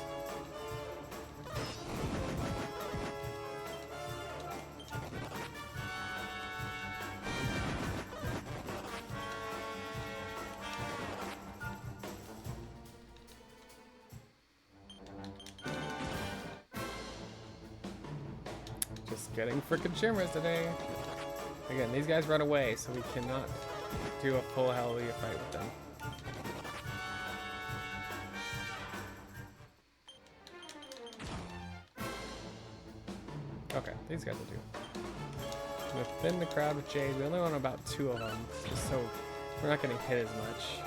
Just getting frickin' shimmers today. Again, these guys run away, so we cannot do a full hallelujah fight with them. Okay, these guys will do. I'm gonna thin the crowd with Jade. We only want about 2 of them, just so we're not getting hit as much.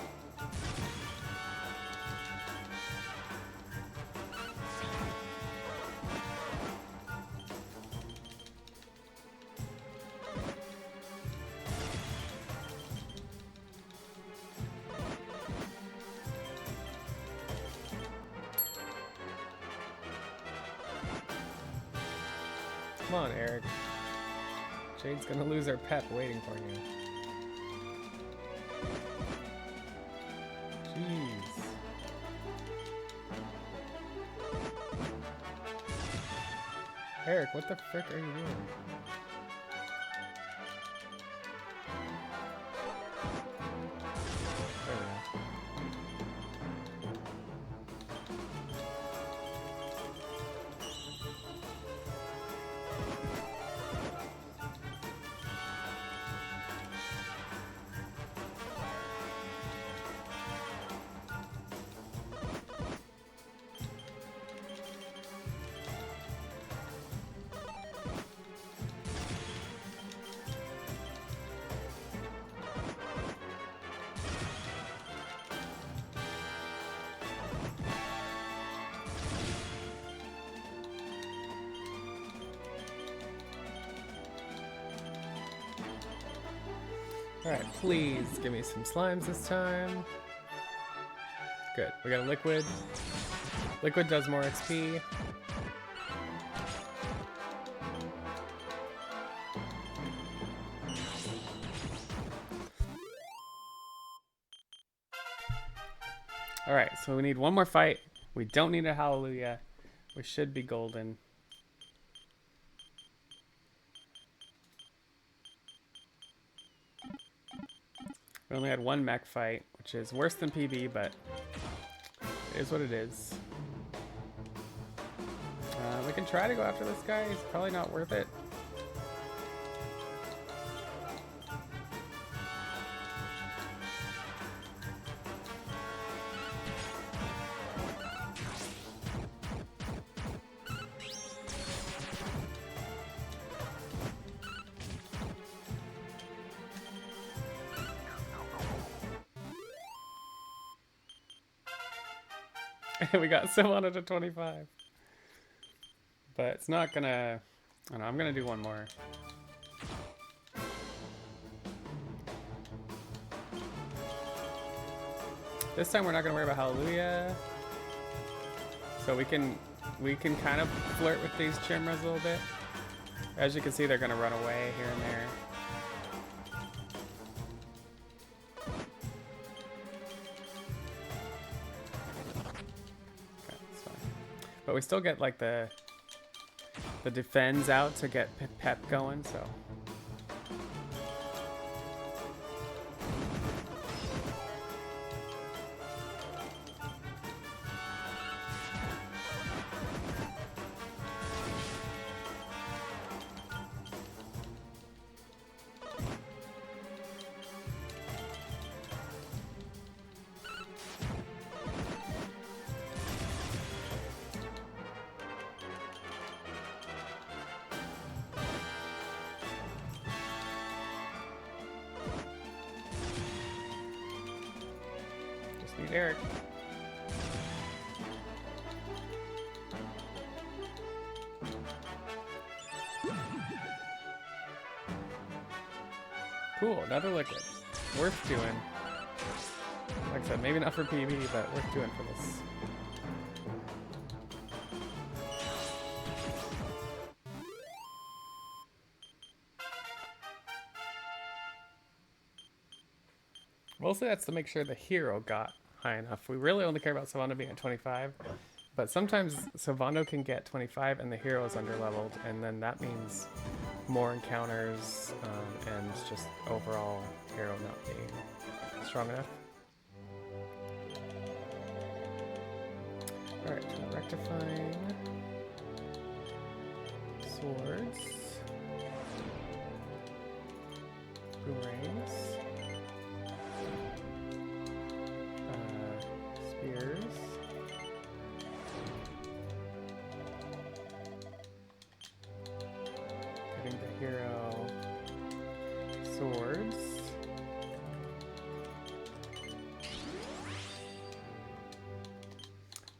Come on, Erik. Jade's gonna lose her pep waiting for you. Jeez. Erik, what the frick are you doing? There we go. Alright, please give me some slimes this time. Good. We got a liquid. Liquid does more XP. Alright, so we need one more fight. We don't need a hallelujah. We should be golden. We only had one mech fight, which is worse than PB, but it is what it is. We can try to go after this guy. He's probably not worth it. We got 700 to 25. But it's not gonna... I don't know, I'm gonna do one more. This time we're not gonna worry about hallelujah. So we can kind of flirt with these chimras a little bit. As you can see, they're gonna run away here and there. But we still get like the defends out to get pep going, so. Beat Erik. Cool, another liquid. Worth doing. Like I said, maybe not for PB, but worth doing for this. Mostly that's to make sure the hero got high enough. We really only care about Sylvando being at 25, but sometimes Sylvando can get 25 and the hero is underleveled, and then that means more encounters and just overall hero not being strong enough. Alright, rectifying swords, boomerangs, spears, getting the hero swords.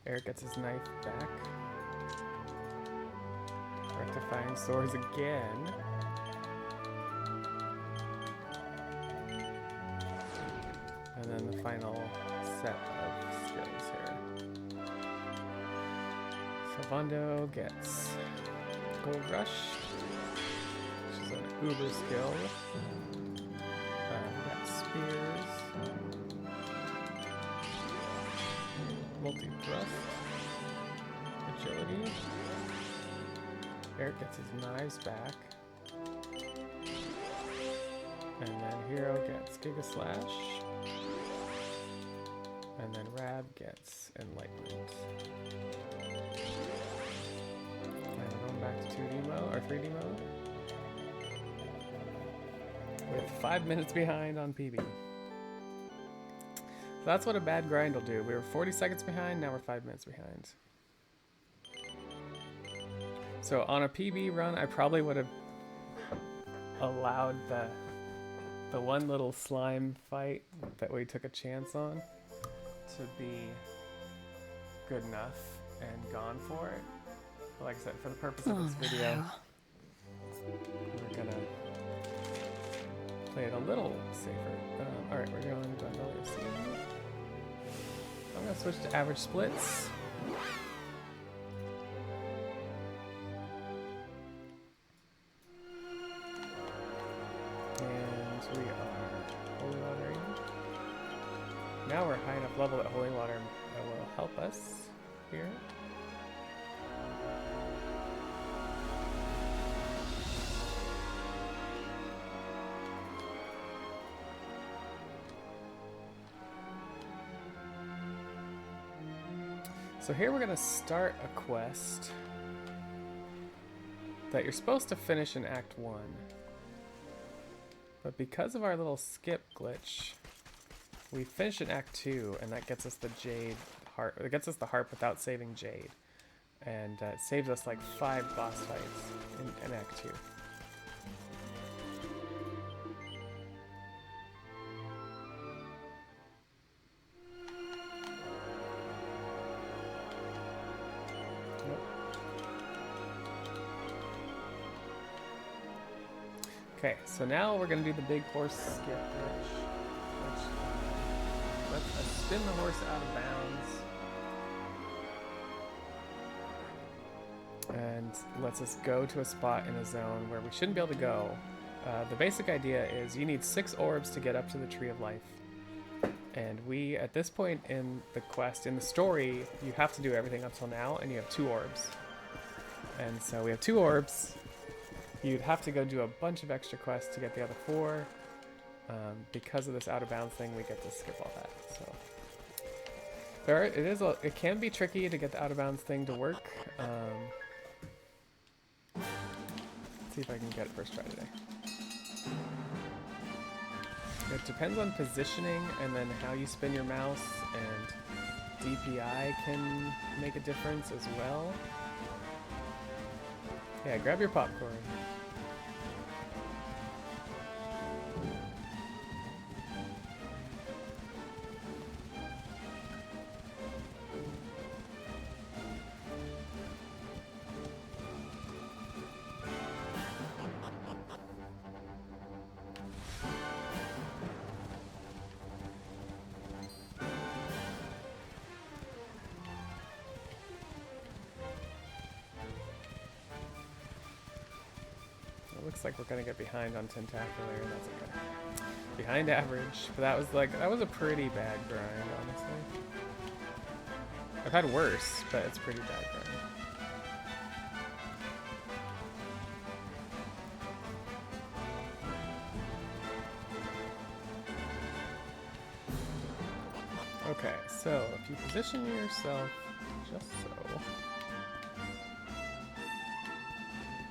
Erik gets his knife back. Rectifying swords again. And then the final set of skills here. Sylvando gets Gold Rush, which is an uber skill. We got spears. Multi-thrust, agility. Erik gets his knives back. And then hero gets Giga Slash. And then Rab gets Enlightenment. And we're going back to 2D mode, or 3D mode. With 5 minutes behind on PB. That's what a bad grind will do. We were 40 seconds behind, now we're 5 minutes behind. So on a PB run, I probably would have allowed the one little slime fight that we took a chance on to be good enough and gone for it. But like I said, for the purpose of this video, we're gonna play it a little safer. Alright, we're going to Gyldenhall. I'm going to switch to average splits. And we are holy watering. Now we're high enough level that holy water will help us here. So here we're going to start a quest that you're supposed to finish in Act 1. But because of our little skip glitch, we finish in Act 2, and that gets us the Jade heart. It gets us the heart without saving Jade. And it saves us like 5 boss fights in Act 2. Okay, so now we're gonna do the big horse skip which lets us spin the horse out of bounds and lets us go to a spot in a zone where we shouldn't be able to go. The basic idea is you need 6 orbs to get up to the Tree of Life. And we, at this point in the quest, in the story, you have to do everything up till now, and you have 2 orbs. And so we have 2 orbs. You'd have to go do a bunch of extra quests to get the other 4. Because of this out of bounds thing, we get to skip all that. So it can be tricky to get the out of bounds thing to work. Let's see if I can get it first try today. It depends on positioning and then how you spin your mouse, and DPI can make a difference as well. Yeah, grab your popcorn. looks like we're gonna get behind on Tentacular, and that's okay. Behind average, but that was a pretty bad grind, honestly. I've had worse, but it's pretty bad grind. Okay, so if you position yourself just so.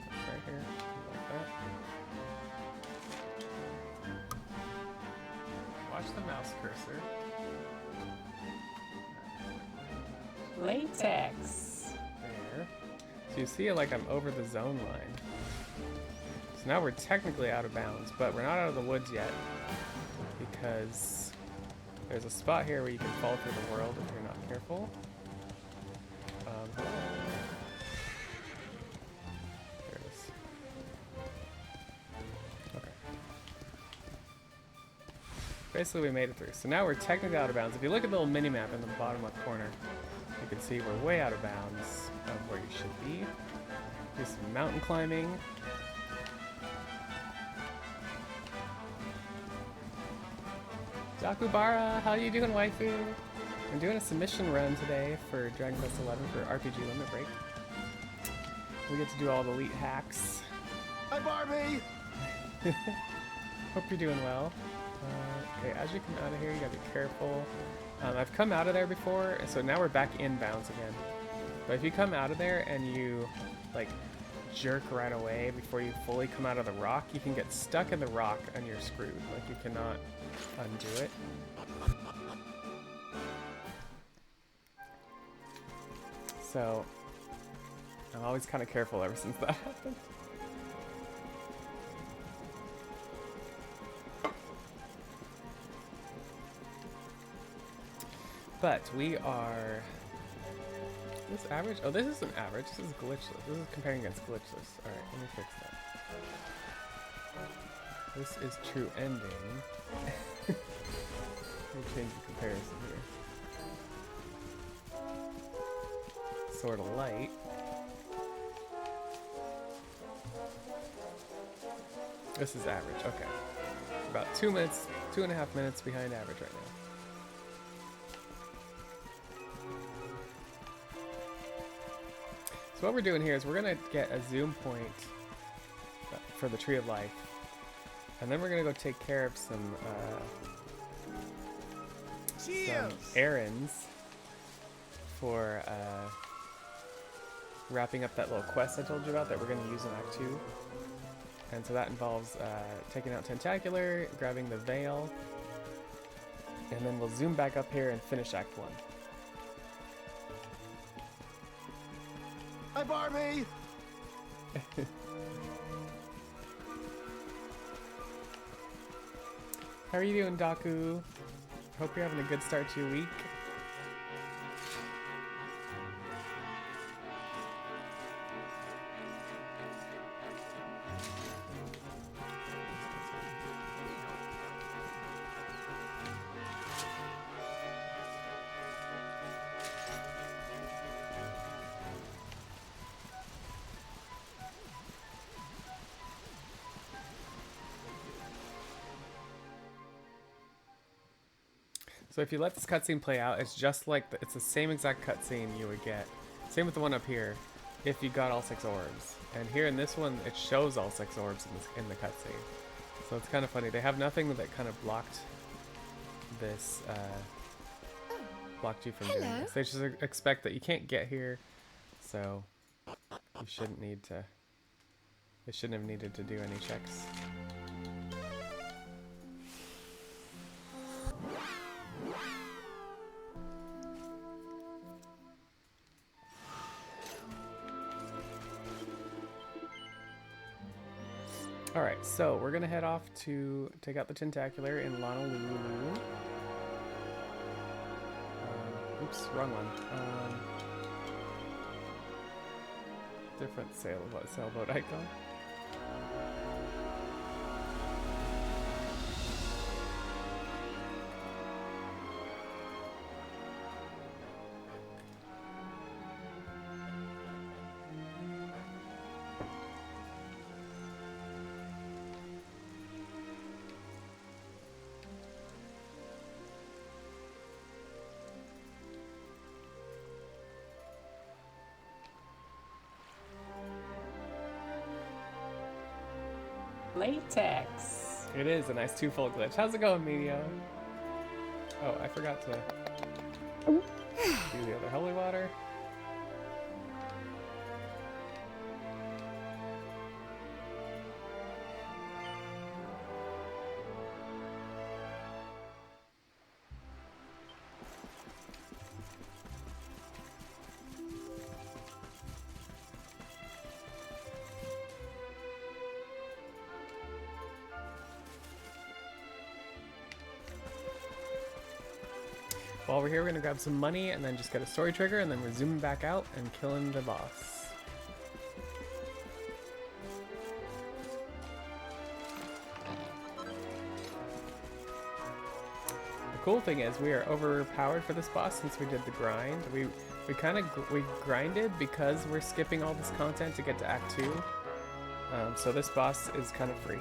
Right here, like that. Watch the mouse cursor. Latex! There. So you see, like, I'm over the zone line. So now we're technically out of bounds, but we're not out of the woods yet because there's a spot here where you can fall through the world if you're not careful. There it is. Okay. Basically, we made it through. So now we're technically out of bounds. If you look at the little mini-map in the bottom left corner, you can see we're way out of bounds of where you should be. Do some mountain climbing. Dakubara, how you doing, waifu? I'm doing a submission run today for Dragon Quest XI for RPG Limit Break. We get to do all the elite hacks. Hi, Barbie! Hope you're doing well. Okay, as you come out of here, you gotta be careful. I've come out of there before, so now we're back in bounds again. But if you come out of there and you, like, jerk right away before you fully come out of the rock, you can get stuck in the rock and you're screwed. Like, you cannot undo it. So, I'm always kind of careful ever since that happened. But we are... This average? Oh, this isn't average. This is glitchless. This is comparing against glitchless. Alright, let me fix that. This is true ending. Let me change the comparison here. Sword of Light. This is average. Okay. About 2 minutes, 2.5 minutes behind average right now. So what we're doing here is we're going to get a zoom point for the Tree of Life. And then we're going to go take care of some errands for wrapping up that little quest I told you about that we're going to use in Act 2. And so that involves taking out Tentacular, grabbing the Veil, and then we'll zoom back up here and finish Act 1. Hi, Barbie! How are you doing, Daku? Hope you're having a good start to your week. So if you let this cutscene play out, it's just like it's the same exact cutscene you would get. Same with the one up here, if you got all 6 orbs. And here in this one, it shows all 6 orbs in the cutscene. So it's kind of funny. They have nothing that kind of blocked this, blocked you from doing this. They just expect that you can't get here, so you shouldn't need to. They shouldn't have needed to do any checks. Alright, so we're gonna head off to take out the Tentacular in Honolulu. Oops, wrong one. Different sailboat icon. latex. It is a nice twofold glitch. How's it going, Medio? Oh, I forgot to do the other holy water. While we're here, we're gonna grab some money and then just get a story trigger, and then we're zooming back out and killing the boss. The cool thing is we are overpowered for this boss since we did the grind. We grinded because we're skipping all this content to get to Act 2. So this boss is kind of free.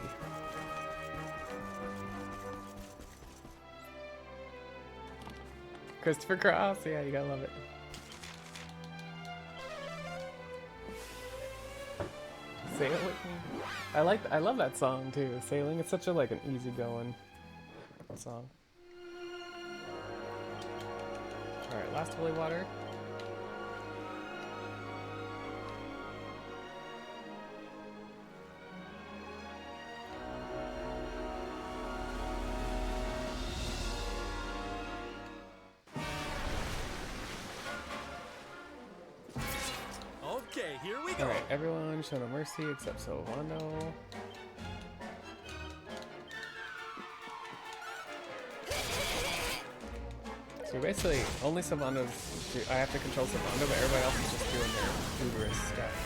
Christopher Cross, yeah, you gotta love it. Sail with me. I love that song too. Sailing, it's such a like an easygoing song. All right, last holy water. Okay, here we go. Alright, everyone show no mercy except Silvano. So basically, only Silvano's I have to control Silvano, but everybody else is just doing their uberous stuff.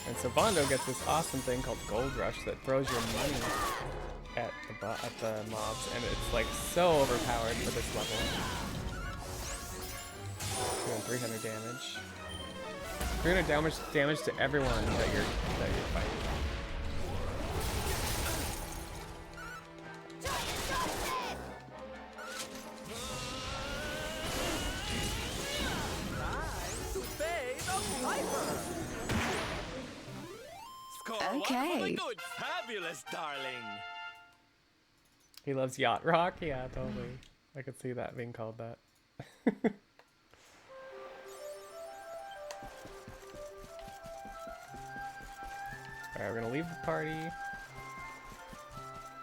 And Silvano gets this awesome thing called Gold Rush that throws your money at the mobs, and it's like so overpowered for this level. Doing 300 damage. 300 damage to everyone that you're fighting. Okay. Good, fabulous, darling. He loves yacht rock? Yeah, totally. I could see that being called that. Alright, we're gonna leave the party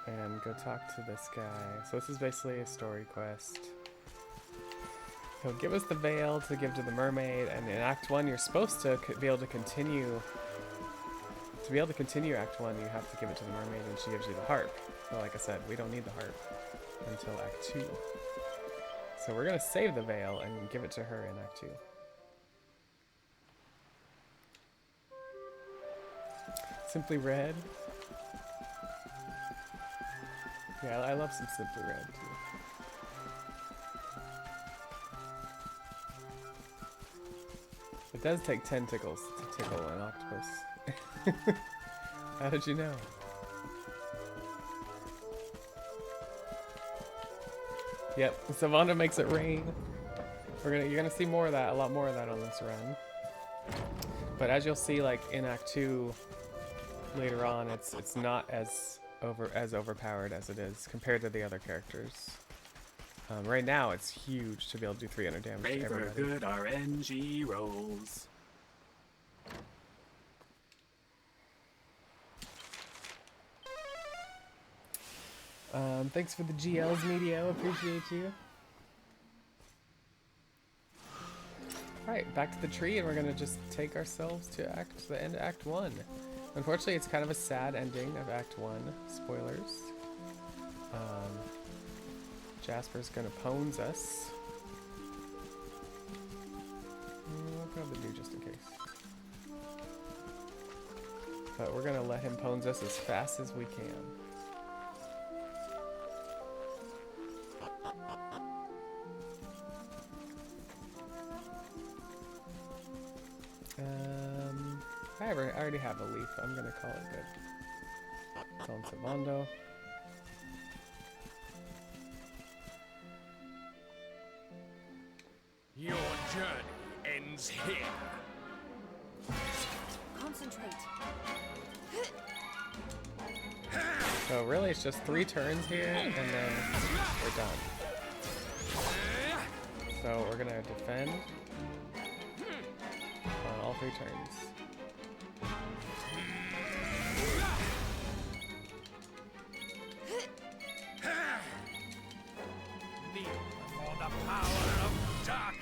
and go talk to this guy. So this is basically a story quest. He'll give us the veil to give to the mermaid, and in Act 1 you're supposed to be able to continue. To be able to continue Act 1, you have to give it to the mermaid, and she gives you the harp. But like I said, we don't need the harp until Act 2. So we're gonna save the veil and give it to her in Act 2. Simply Red. Yeah, I love some Simply Red too. It does take 10 tickles to tickle an octopus. How did you know? Yep, Savannah makes it rain. You're gonna see more of that, a lot more of that on this run. But as you'll see, like in Act 2 later on, it's not as overpowered as it is compared to the other characters. Right now, it's huge to be able to do 300 damage to everybody. Good RNG rolls. Thanks for the GLs, Medio. Appreciate you. Alright, back to the tree, and we're gonna just take ourselves to the end of Act 1. Unfortunately, it's kind of a sad ending of Act 1. Spoilers. Jasper's gonna pwns us. I'll probably do just in case. But we're gonna let him pwns us as fast as we can. I already have a leaf. I'm gonna call it good. Don Servando. Your journey ends concentrate. So really it's just 3 turns here and then we're done. So we're gonna defend on all 3 turns. For the power of dark.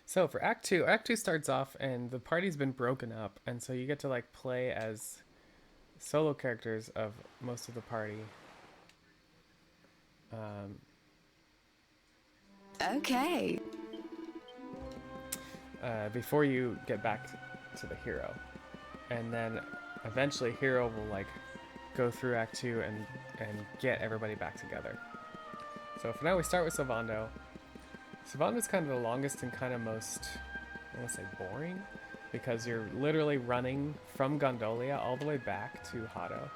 So for Act 2 starts off and the party's been broken up, and so you get to like play as solo characters of most of the party. Okay. Before you get back to the hero. And then eventually hero will like go through Act 2 and get everybody back together. So for now we start with Sylvando. Sylvando's kind of the longest and kind of most, I want to say boring, because you're literally running from Gondolia all the way back to Hado.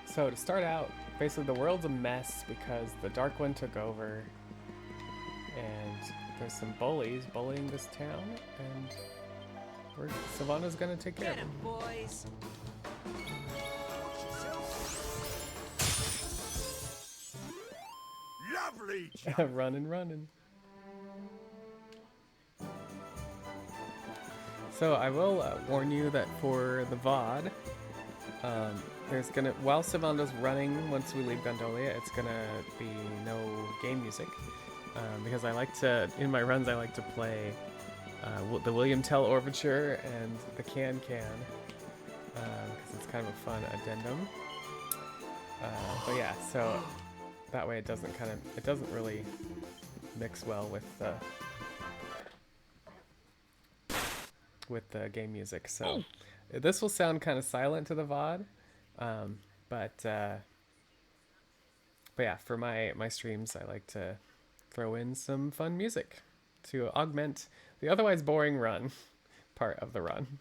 So to start out, basically the world's a mess because the Dark One took over and there's some bullies bullying this town, and Sylvando's gonna take care of them. Boys. Lovely. Running. So I will warn you that for the VOD, there's gonna, while Sylvando's running, once we leave Gondolia, it's gonna be no game music, because I like to, in my runs, I like to play the William Tell Overture and the Can, because it's kind of a fun addendum. But yeah, so that way it doesn't really mix well with the game music. So this will sound kind of silent to the VOD. But yeah, for my streams, I like to throw in some fun music to augment the otherwise boring run part of the run.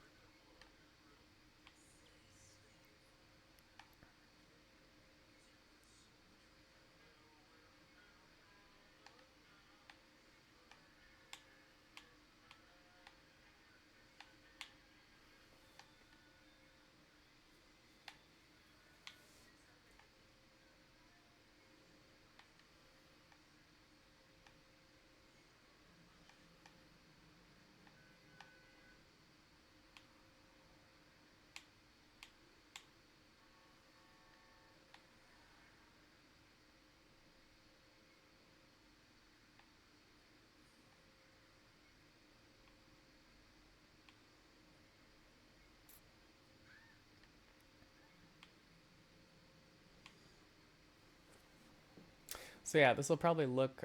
So yeah, this will probably look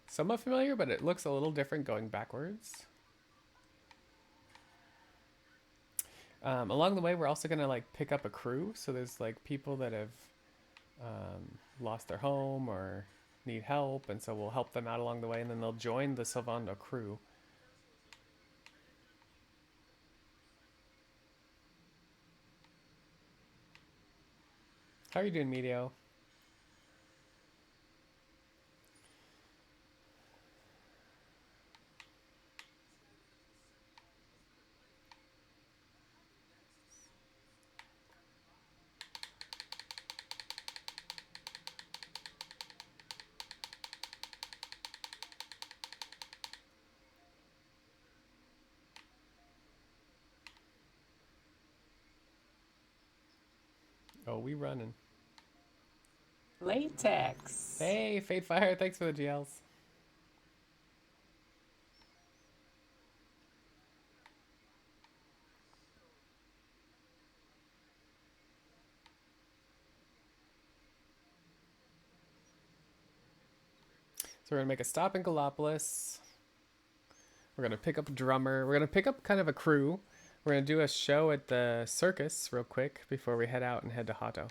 somewhat familiar, but it looks a little different going backwards. Along the way, we're also gonna like pick up a crew. So there's like people that have lost their home or need help, and so we'll help them out along the way, and then they'll join the Sylvando crew. How are you doing, Medio? Oh, we running. Latex. Hey, Fate Fire, thanks for the GLs. we're gonna make a stop in Gallopolis. We're gonna pick up a drummer. We're gonna pick up kind of a crew. We're gonna do a show at the circus real quick before we head out and head to Hato.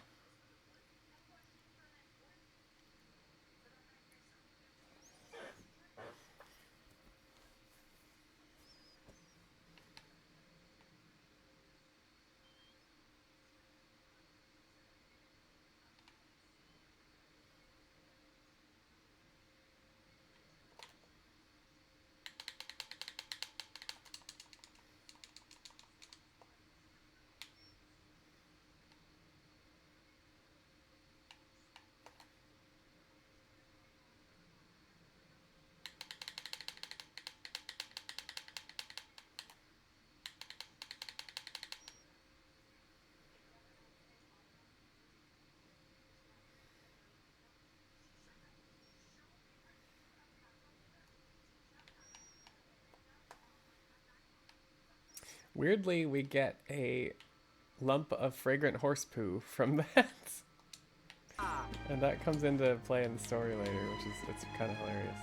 Weirdly, we get a lump of fragrant horse poo from that. And that comes into play in the story later, which is it's kind of hilarious.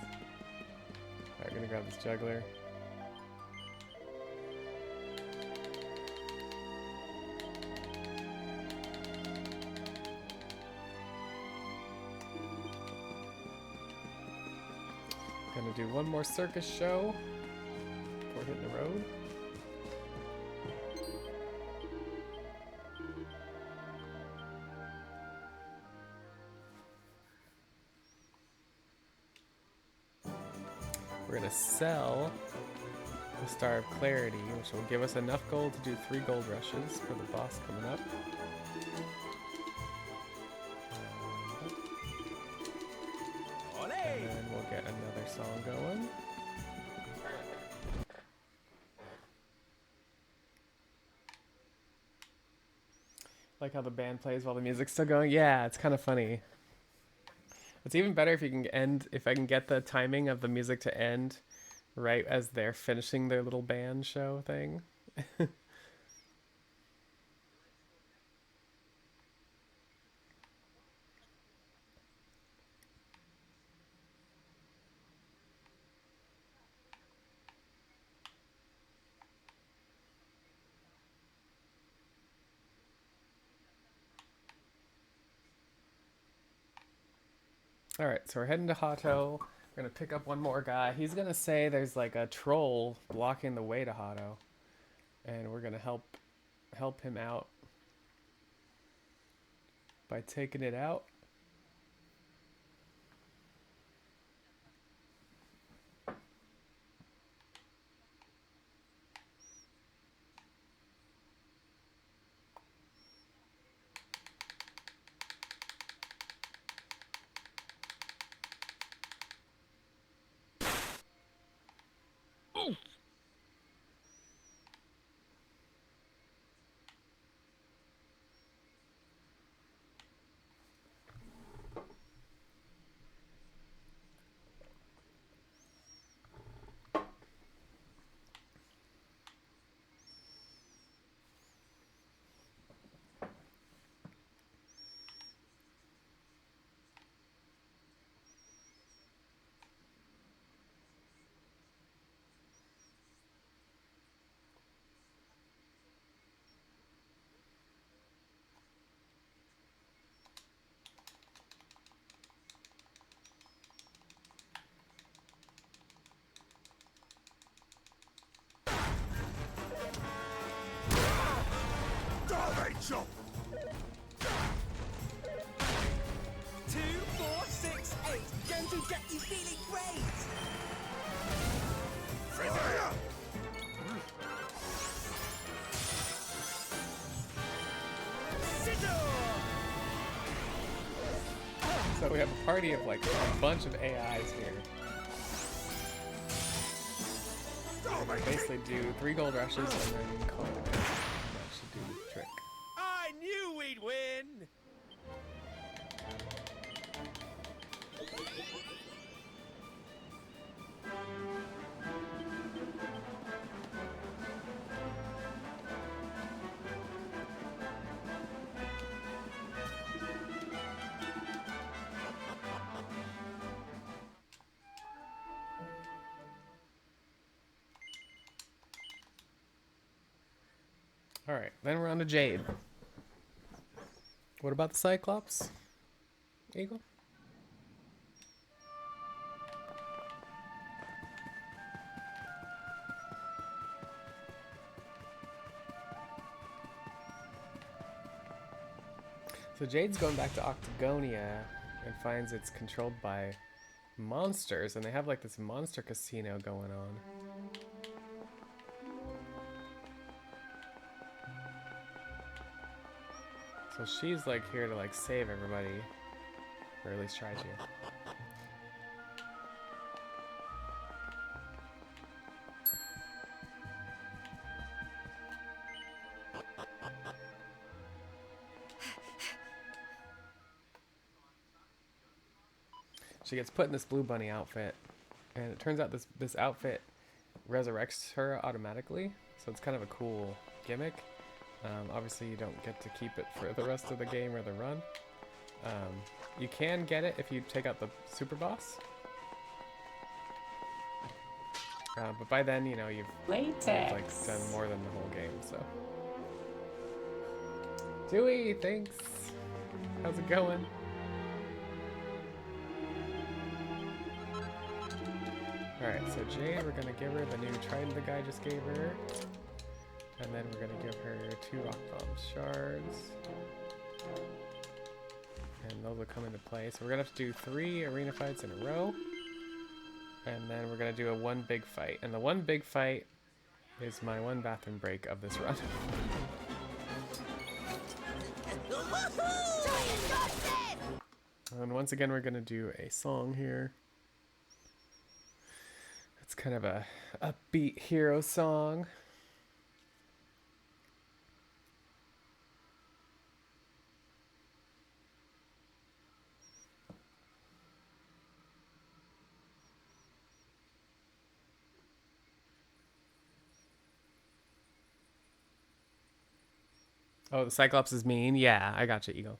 Alright, gonna grab this juggler. Gonna do one more circus show before hitting the road. We're gonna sell the Star of Clarity, which will give us enough gold to do 3 gold rushes for the boss coming up. And then we'll get another song going. Like how the band plays while the music's still going. Yeah, it's kind of funny. It's even better if you can if I can get the timing of the music to end right as they're finishing their little band show thing. Alright, so we're heading to Hato. We're gonna pick up one more guy. He's gonna say there's like a troll blocking the way to Hato. And we're gonna help him out by taking it out. Jump! 2, 4, 6, 8. Going to get you feeling great. Fire! So we have a party of like a bunch of AIs here. Basically do 3 gold rushes and then call it a day. That should do the trick. I knew we'd win. Alright, then we're on to Jade. What about the Cyclops? Eagle? So Jade's going back to Octagonia and finds it's controlled by monsters, and they have like this monster casino going on. So she's like here to like save everybody, or at least try to. She gets put in this blue bunny outfit, and it turns out this outfit resurrects her automatically, so it's kind of a cool gimmick. Obviously you don't get to keep it for the rest of the game or the run. You can get it if you take out the super boss. But by then, you know, you've like done more than the whole game, so. Dewey, thanks. How's it going? Alright, so Jade, we're gonna give her the new trident the guy just gave her. And then we're gonna give her 2 rock bomb shards. And those will come into play. So we're gonna have to do 3 arena fights in a row. And then we're gonna do a 1 big fight. And the 1 big fight is my 1 bathroom break of this run. And once again, we're gonna do a song here. It's kind of a upbeat hero song. Oh, the Cyclops is mean? Yeah, I got you, Eagle.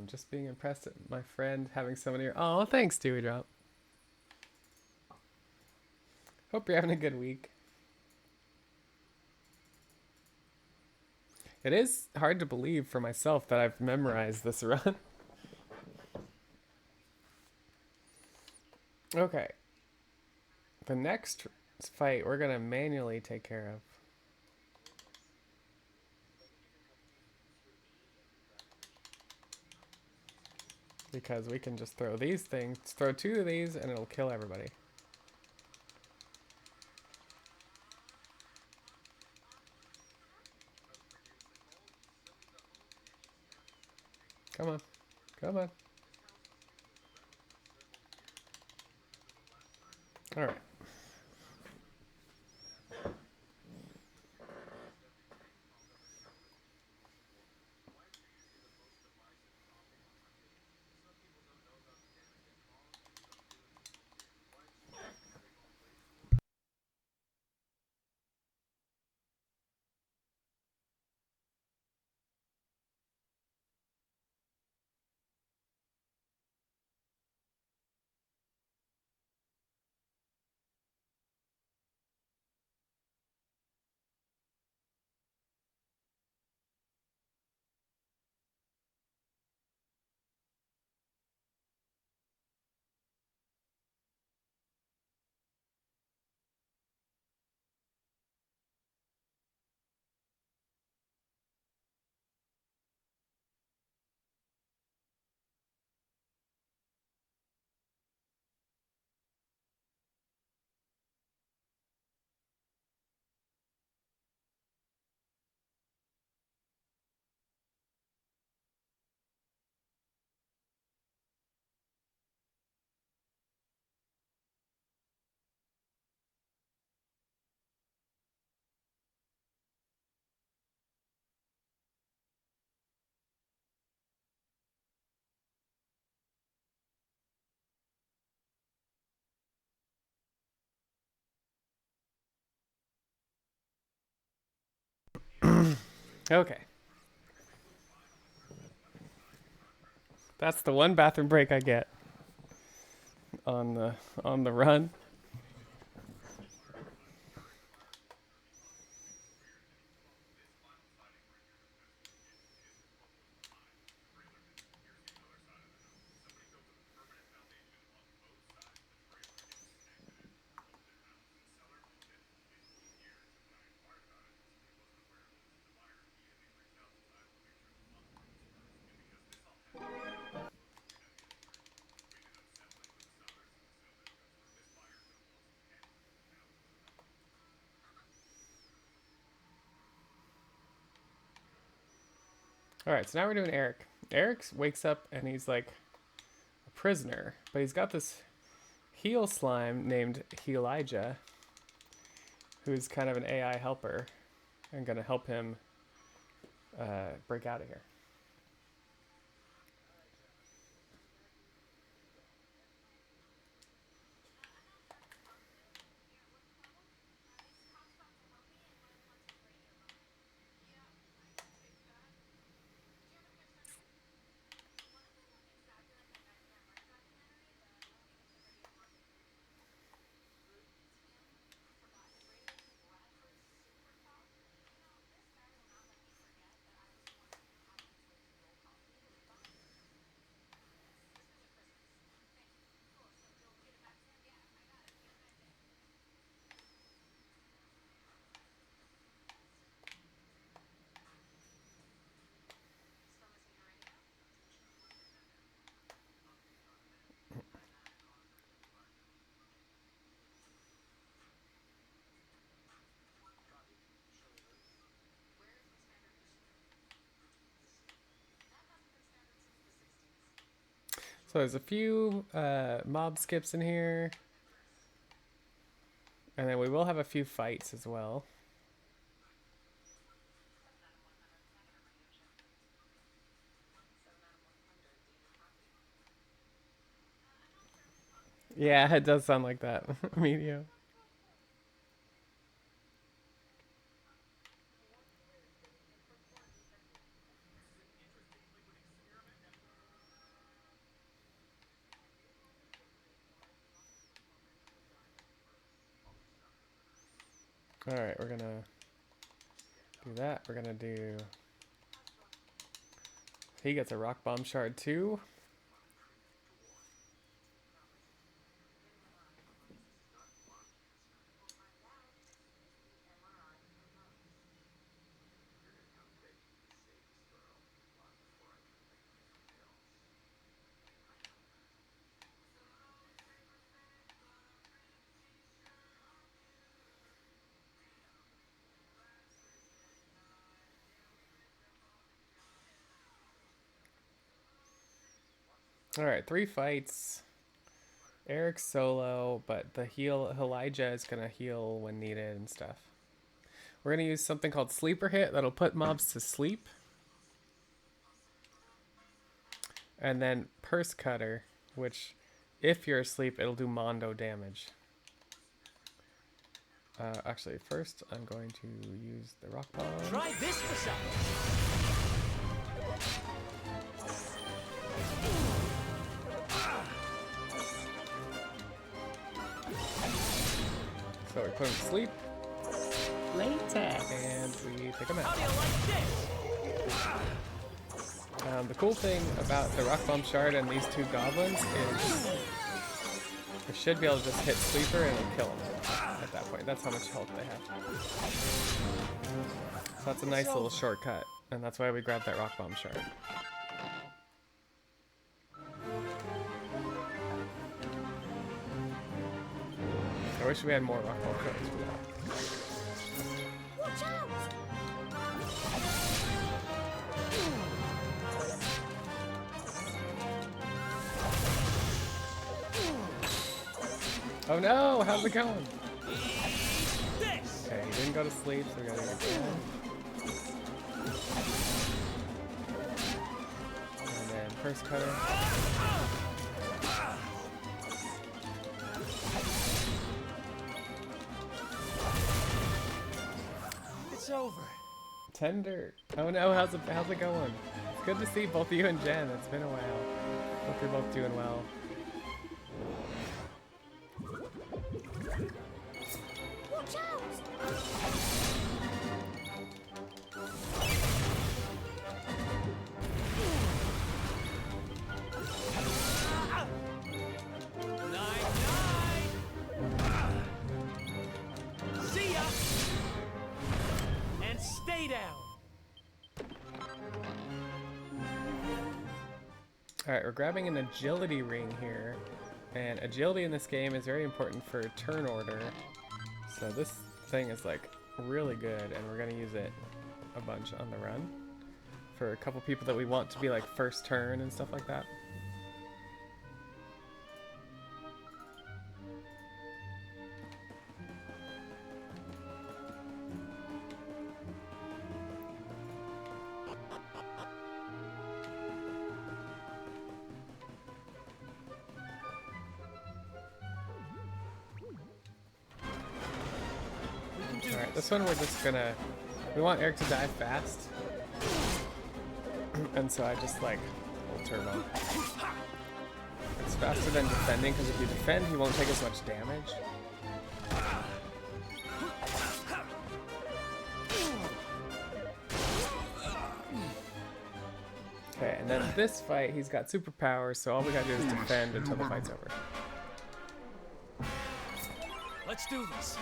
Just being impressed at my friend having so many... Oh, thanks, Dewey Drop. Hope you're having a good week. It is hard to believe for myself that I've memorized this run. Okay. The next fight we're going to manually take care of. Because we can just throw these things, throw 2 of these, and it'll kill everybody. Come on. Come on. Alright. Okay. That's the 1 bathroom break I get on the run. Alright, so now we're doing Erik. Erik wakes up and he's like a prisoner, but he's got this heel slime named Gyldygga, who's kind of an AI helper and gonna help him break out of here. So there's a few mob skips in here. And then we will have a few fights as well. Yeah, it does sound like that. Medium. Alright, we're gonna do that. We're gonna do... He gets a rock bomb shard too. Alright, 3 fights. Erik solo, but the Gyldygga is gonna heal when needed and stuff. We're gonna use something called Sleeper Hit that'll put mobs to sleep. And then Purse Cutter, which, if you're asleep, it'll do Mondo damage. Actually, first I'm going to use the rock bomb. Try this for something. So we put him to sleep. Later. And we take him out. How do you like this? The cool thing about the rock bomb shard and these 2 goblins is we should be able to just hit sleeper and it'll kill him at that point. That's how much health they have. So that's a nice little shortcut, and that's why we grabbed that rock bomb shard. I wish we had more rock bomb shards for that. Watch out! Oh no! How's it going? This. Okay, he didn't go to sleep, so we gotta go again. And then Purse Cutter. It's over. Tender. Oh no, how's it going? It's good to see both you and Jen. It's been a while. Hope you're both doing well. Watch out! See ya. And stay down. Alright, we're grabbing an agility ring here. And agility in this game is very important for turn order. So this thing is like really good, and we're going to use it a bunch on the run. for a couple people that we want to be like first turn and stuff like that. Alright, this one we're just gonna... We want Erik to die fast. And so I just like hold turbo. It's faster than defending because if you defend, he won't take as much damage. Okay, and then this fight, he's got superpowers, so all we gotta do is defend until the fight's over. Let's do this.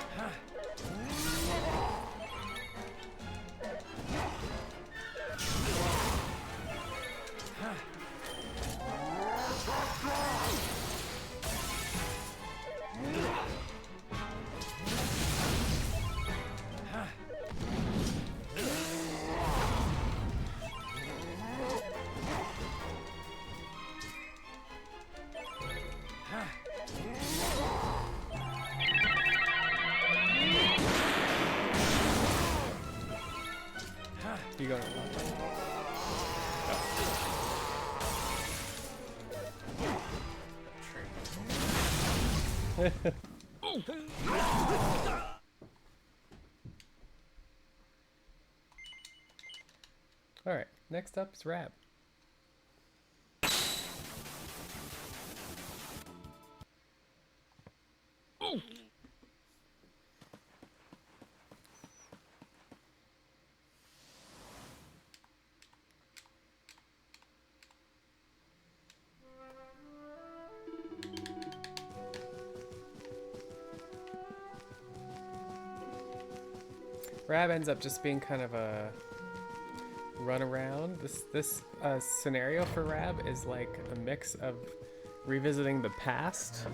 You go to Alright, next up is Rab. Rab ends up just being kind of a runaround. This scenario for Rab is like a mix of revisiting the past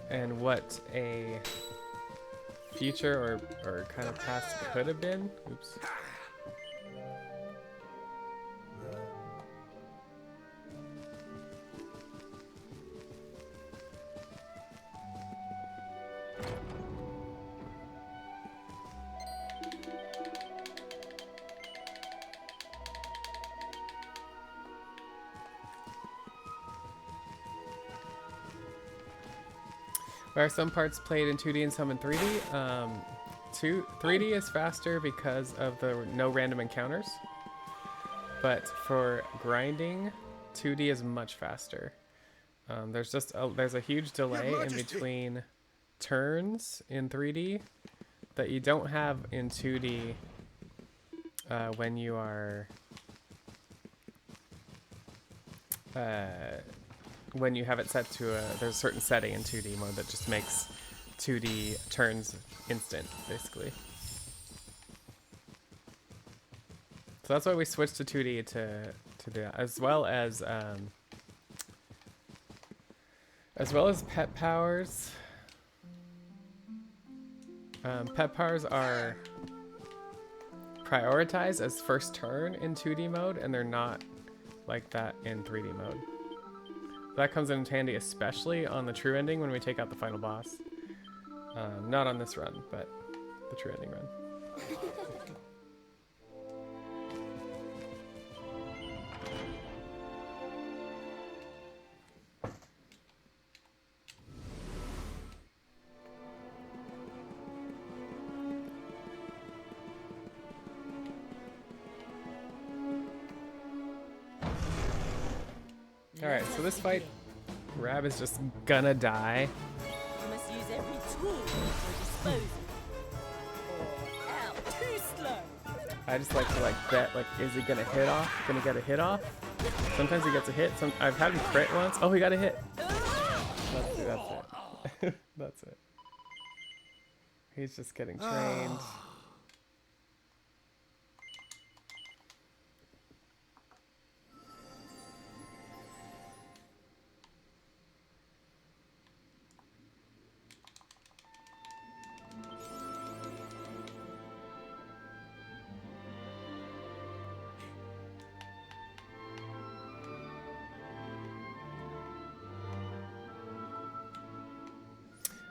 and what a future or kind of past could have been. Oops. There are some parts played in 2D and some in 3D. 3D is faster because of the no random encounters. But for grinding, 2D is much faster. There's a huge delay in between turns in 3D that you don't have in 2D when you are when you have it set to there's a certain setting in 2D mode that just makes 2D turns instant, basically. So that's why we switched to 2D to do that, as well as pet powers. Pet powers are prioritized as first turn in 2D mode, and they're not like that in 3D mode. That comes in handy especially on the true ending when we take out the final boss. Not on this run, but the true ending run. Alright, so this fight, Rab is just gonna die. You must use every tool for disposal. Or out. Too slow. I just like to bet, is he gonna hit off? Gonna get a hit off? Sometimes he gets a hit. I've had him crit once. Oh, he got a hit. That's it. That's it. He's just getting trained.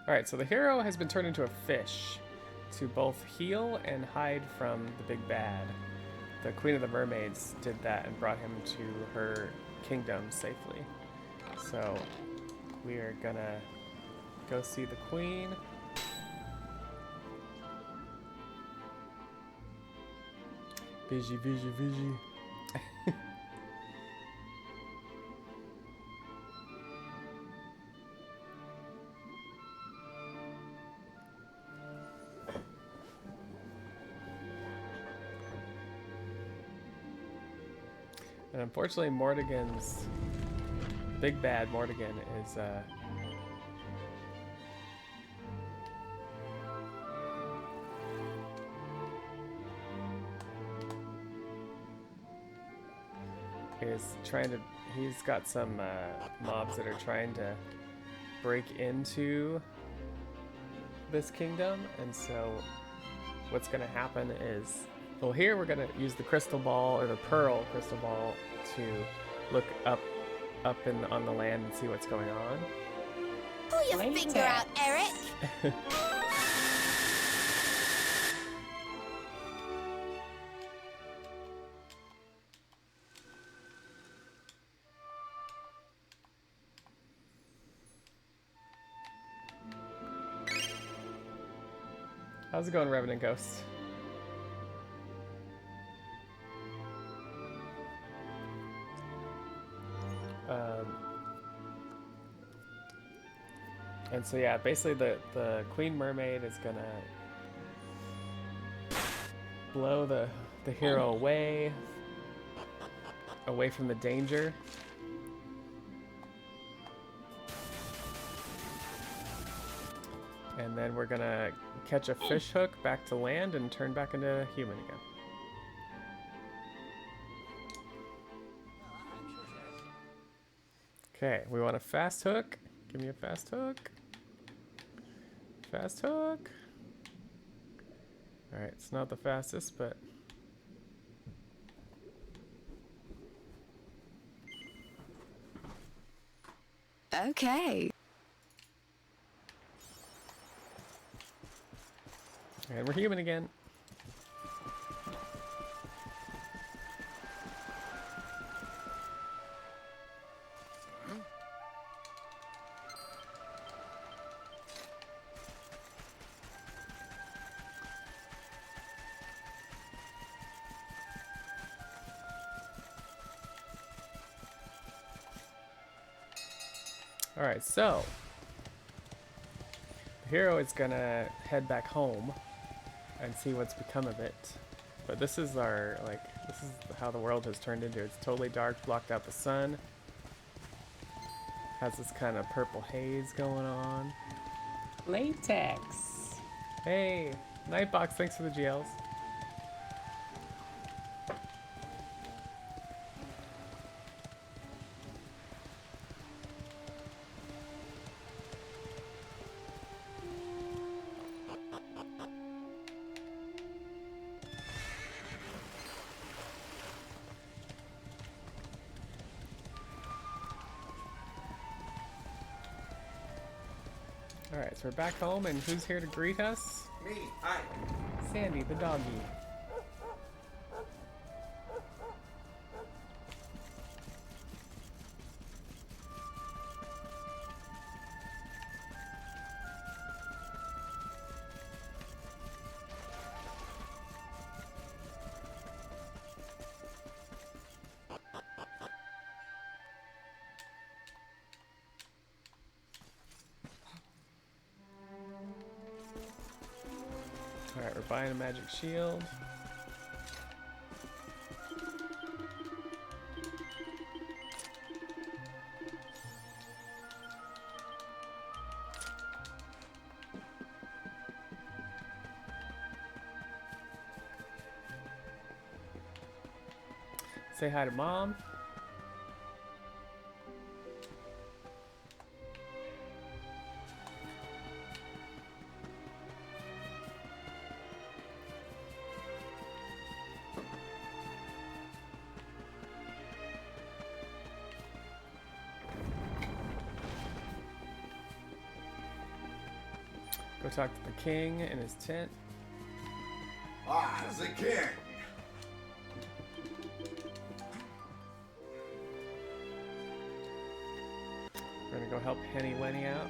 Alright, so the hero has been turned into a fish to both heal and hide from the big bad. The Queen of the Mermaids did that and brought him to her kingdom safely. So we are gonna go see the Queen. Busy, busy, busy. And unfortunately, Mortigan's big bad Mortigan is trying to. He's got some mobs that are trying to break into this kingdom, and so what's going to happen is. Well, here we're gonna use the crystal ball or the pearl crystal ball to look up on the land and see what's going on. Pull your finger out, Erik. How's it going, Revenant Ghost? And so yeah, basically the Queen Mermaid is gonna blow the hero away from the danger. And then we're gonna catch a fish hook back to land and turn back into a human again. Okay, we want a fast hook. Give me a fast hook. Fast hook. Alright, it's not the fastest, but... Okay. And we're human again. Alright, so the hero is gonna head back home and see what's become of it. But this is our, this is how the world has turned into. It's totally dark, blocked out the sun. Has this kind of purple haze going on. Latex. Hey, Nightbox, thanks for the GLs. Alright, so we're back home, and who's here to greet us? Me, hi. Sandy, the doggy. Alright, we're buying a magic shield. Say hi to Mom. Go talk to the king in his tent. Ah, the king! We're gonna go help Henny Wenny out.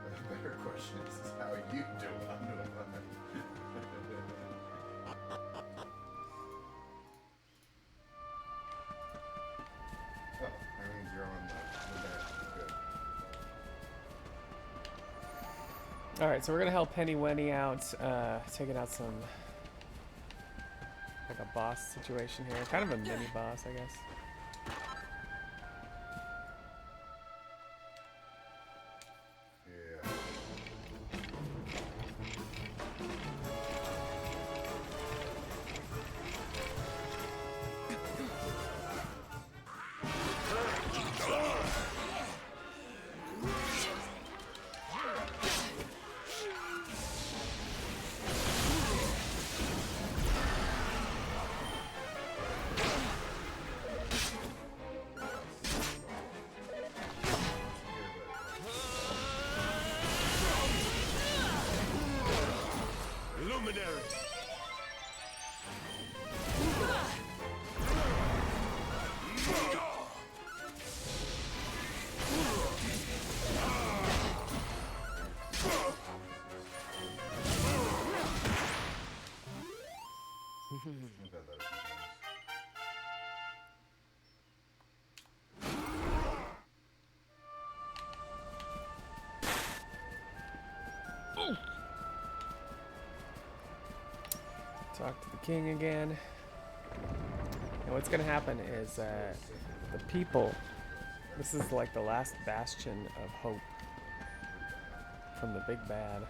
The better question is how you do under the limit. Oh, that means you're on the net. Good. Alright, so we're gonna help Henny Wenny out, taking out some, like a boss situation here. Kind of a mini boss, I guess. Yeah. Luminary. I've had that a few times. Talk to the king again. And what's gonna happen is the people, this is like the last bastion of hope from the big bad.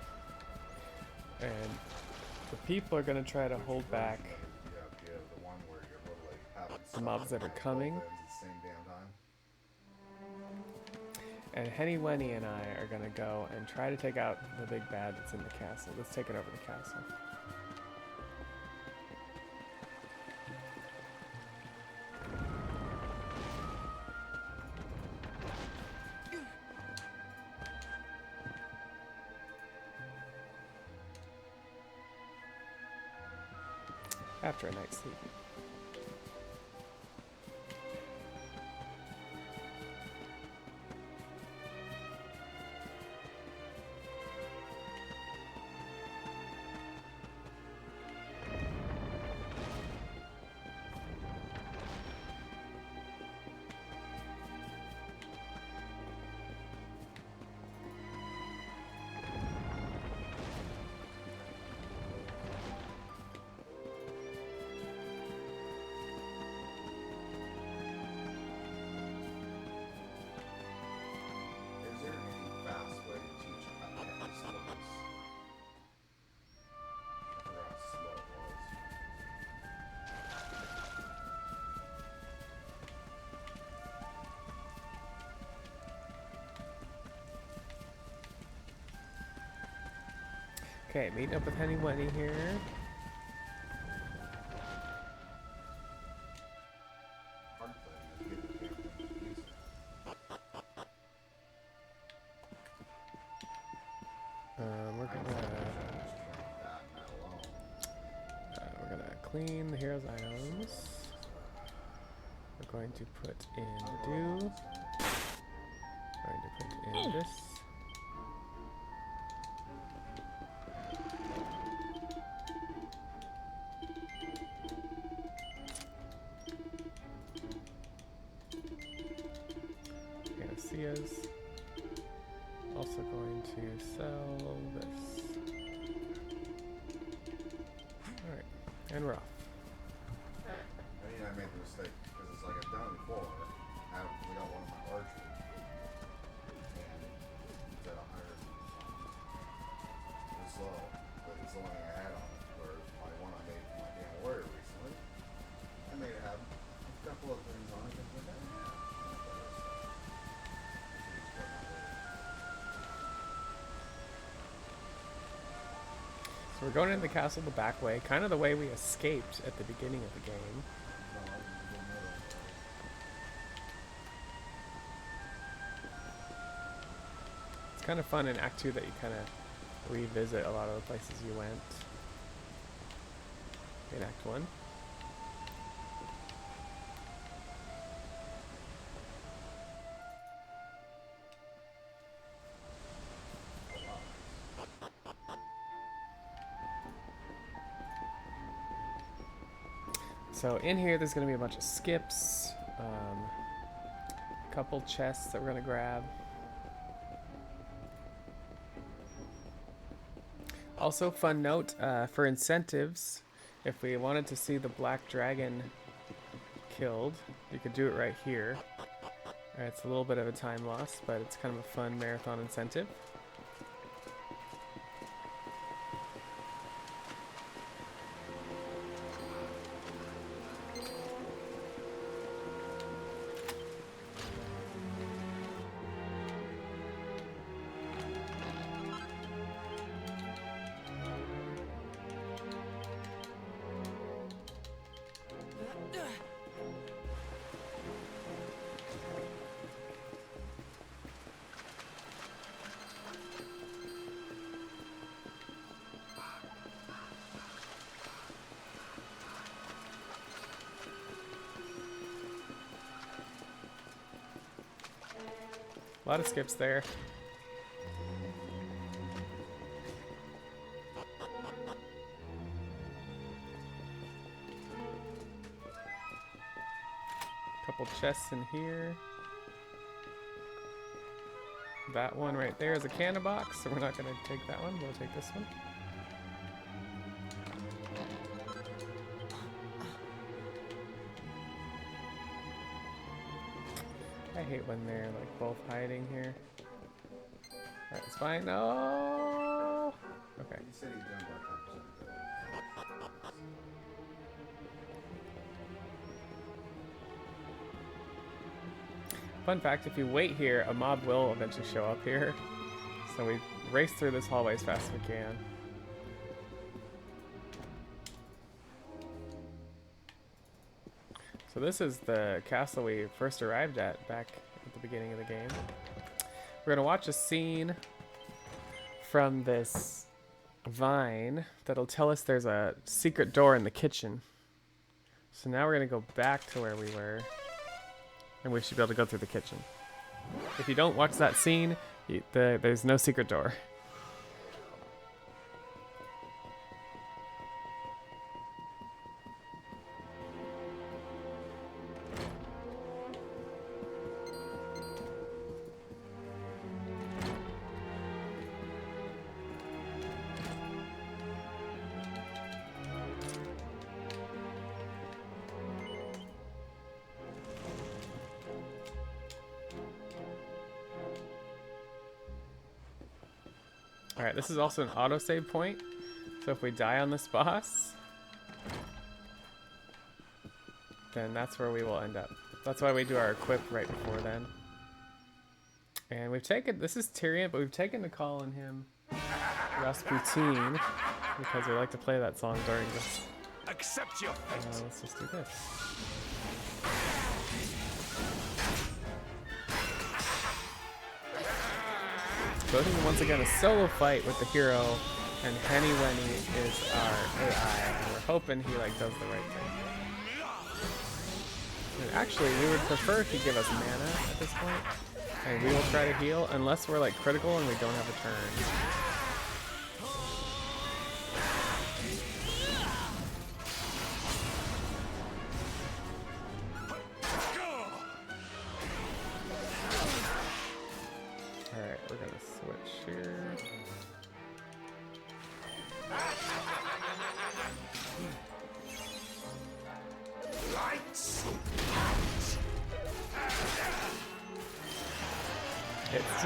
And the people are gonna try to hold back Yeah, the one where you're literally having the mobs that are coming. at the same damn time. And Henny Wenny and I are gonna go and try to take out the big bad that's in the castle. Let's take it over the castle. After a night's sleep. Is there any fast way to teach how to cast slows? I forgot how slow it was. Okay, meeting up with Henny Wenny here. Hard thing is getting the damn thing to use it. We're gonna clean the hero's items. We're going to put in the dew. Going to put in this. Panaceas. Also going to sell this. Alright, and we're off. I mean, I made the mistake because it's like I've done it before. I got one of my archery, and it's at 100. It's slow, but it's the only thing I had on it. Where my one I made for my damn warrior recently, I made it have a couple of things on it. And I was like, oh, yeah. So we're going into the castle the back way, kind of the way we escaped at the beginning of the game. It's kind of fun in Act 2 that you kind of revisit a lot of the places you went in Act 1. So in here, there's going to be a bunch of skips, a couple chests that we're going to grab. Also, fun note, for incentives, if we wanted to see the black dragon killed, you could do it right here. It's a little bit of a time loss, but it's kind of a fun marathon incentive. A lot of skips there. Couple chests in here. That one right there is a canna box, so we're not going to take that one. We'll take this one. I hate when they're like both hiding here. Alright, it's fine. No. Okay. He said he's done about 10%. Fun fact, if you wait here, a mob will eventually show up here. So we race through this hallway as fast as we can. So this is the castle we first arrived at back at the beginning of the game. We're gonna watch a scene from this vine that'll tell us there's a secret door in the kitchen. So now we're gonna go back to where we were, and we should be able to go through the kitchen. If you don't watch that scene, there's no secret door. Alright, this is also an autosave point, so if we die on this boss, then that's where we will end up. That's why we do our equip right before then. And we've taken, this is Tyriant, but we've taken to calling him Rasputin, because we like to play that song during this. Accept your fate. Let's just do this. Voting once again a solo fight with the hero, and Henny Wenny is our AI, and we're hoping he like does the right thing. And actually, we would prefer if he give us mana at this point, and we will try to heal unless we're like critical and we don't have a turn. It's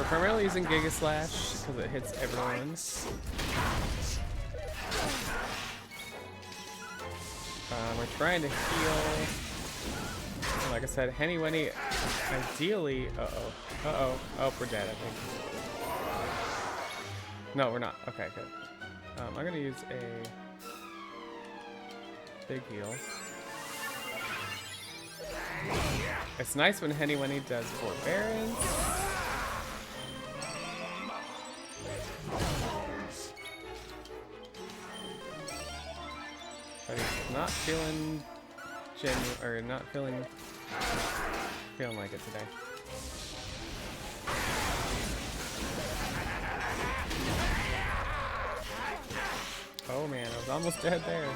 primarily using Giga Slash because it hits everyone. We're trying to heal. And like I said, Henny Wenny, ideally. Oh, we're dead, I think. No, we're not. Okay, good. I'm gonna use a big heal. It's nice when Henny Wenny does Forbearance. But he's not feeling genuine, or not feeling like it today. Oh man, I was almost dead there.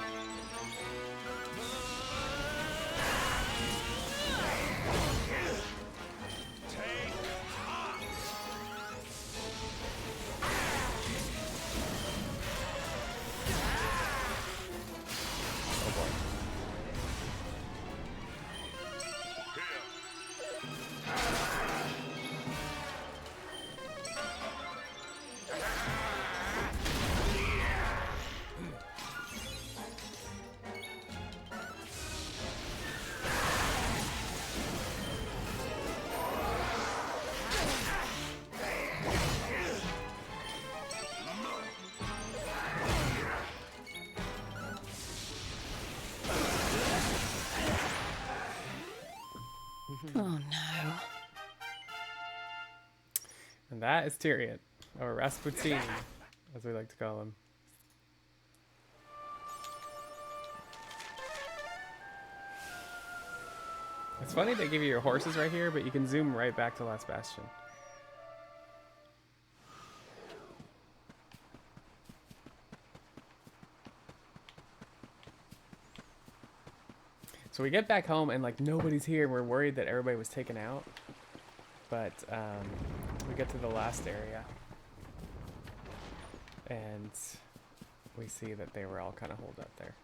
Oh no. And that is Tyriant, or Rasputin, as we like to call him. It's funny they give you your horses right here, but you can zoom right back to Last Bastion. So we get back home and like nobody's here. We're worried that everybody was taken out, but we get to the last area and we see that they were all kind of holed up there.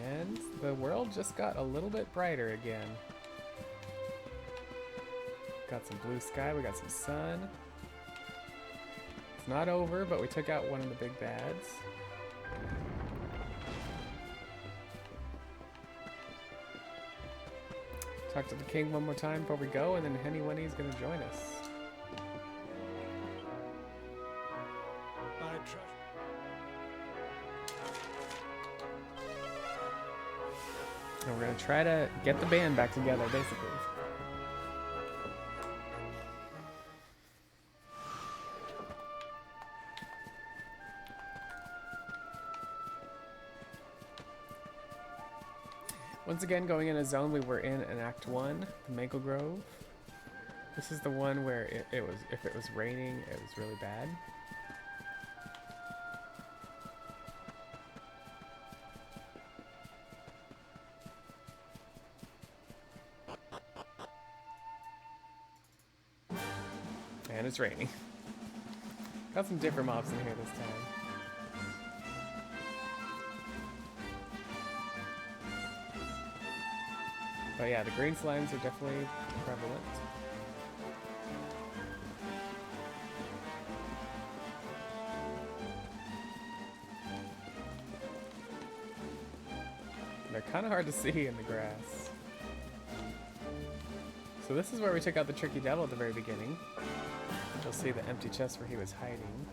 And the world just got a little bit brighter again. Got some blue sky, we got some sun. It's not over, but we took out one of the big bads. Talk to the king one more time before we go, and then Henny Wenny's gonna join us. And we're gonna try to get the band back together, basically. Once again, going in a zone we were in Act 1, the Maple Grove. This is the one where it was, if it was raining, it was really bad. And it's raining. Got some different mobs in here this time. But yeah, the green slimes are definitely prevalent. They're kind of hard to see in the grass. So this is where we took out the tricky devil at the very beginning. You'll see the empty chest where he was hiding.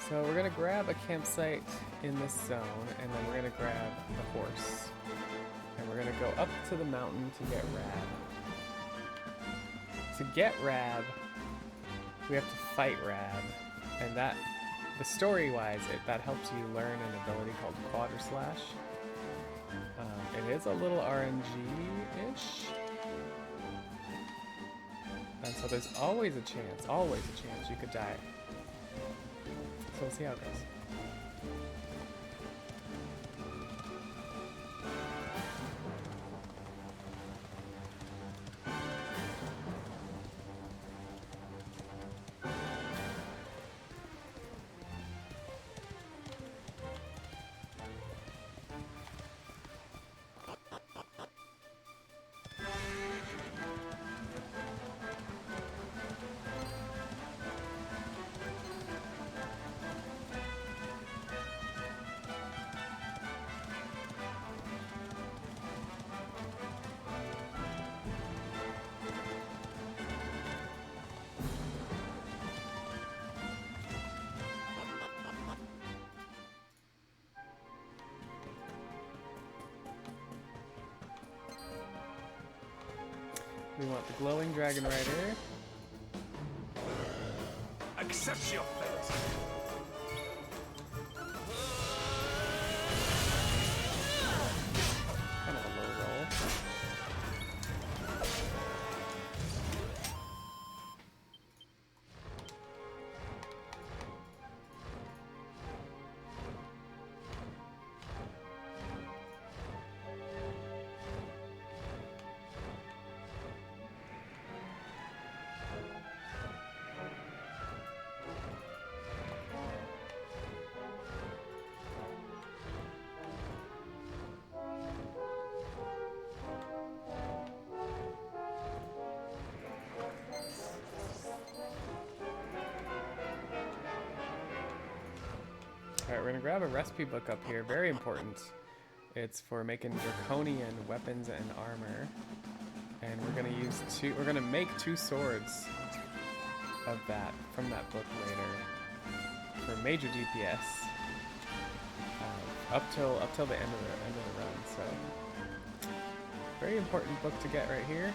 So we're gonna grab a campsite in this zone, and then we're gonna grab the horse. And we're gonna go up to the mountain to get Rab. To get Rab, we have to fight Rab. And that, the story-wise, that helps you learn an ability called Quadra Slash. It is a little RNG-ish. And so there's always a chance you could die. So we'll see how it goes. We want the glowing dragon rider. Accept your fate. Kind of a low roll. Alright, we're gonna grab a recipe book up here, very important. It's for making draconian weapons and armor. And we're gonna make 2 swords of that from that book later for major DPS. Up till the end of the run, so very important book to get right here.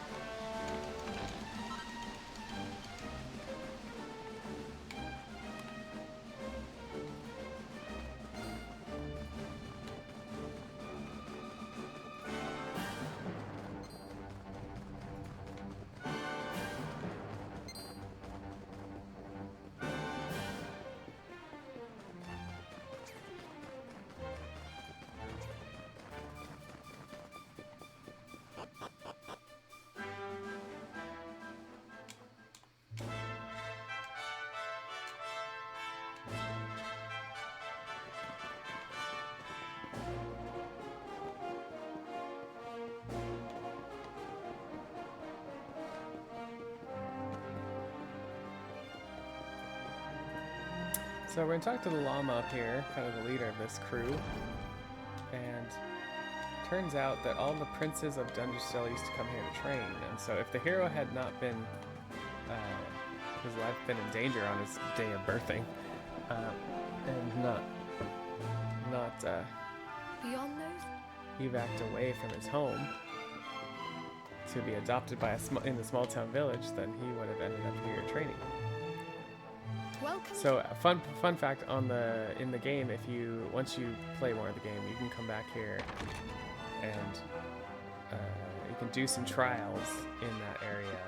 So we're gonna talk to the llama up here, kind of the leader of this crew, and turns out that all the princes of Dungeon used to come here to train, and so if the hero had not been, his life been in danger on his day of birthing, and not Beyond those? evac away from his home to be adopted by in the small town village, then he would have ended up here training. Welcome. So fun fact in the game, once you play more of the game, you can come back here and you can do some trials in that area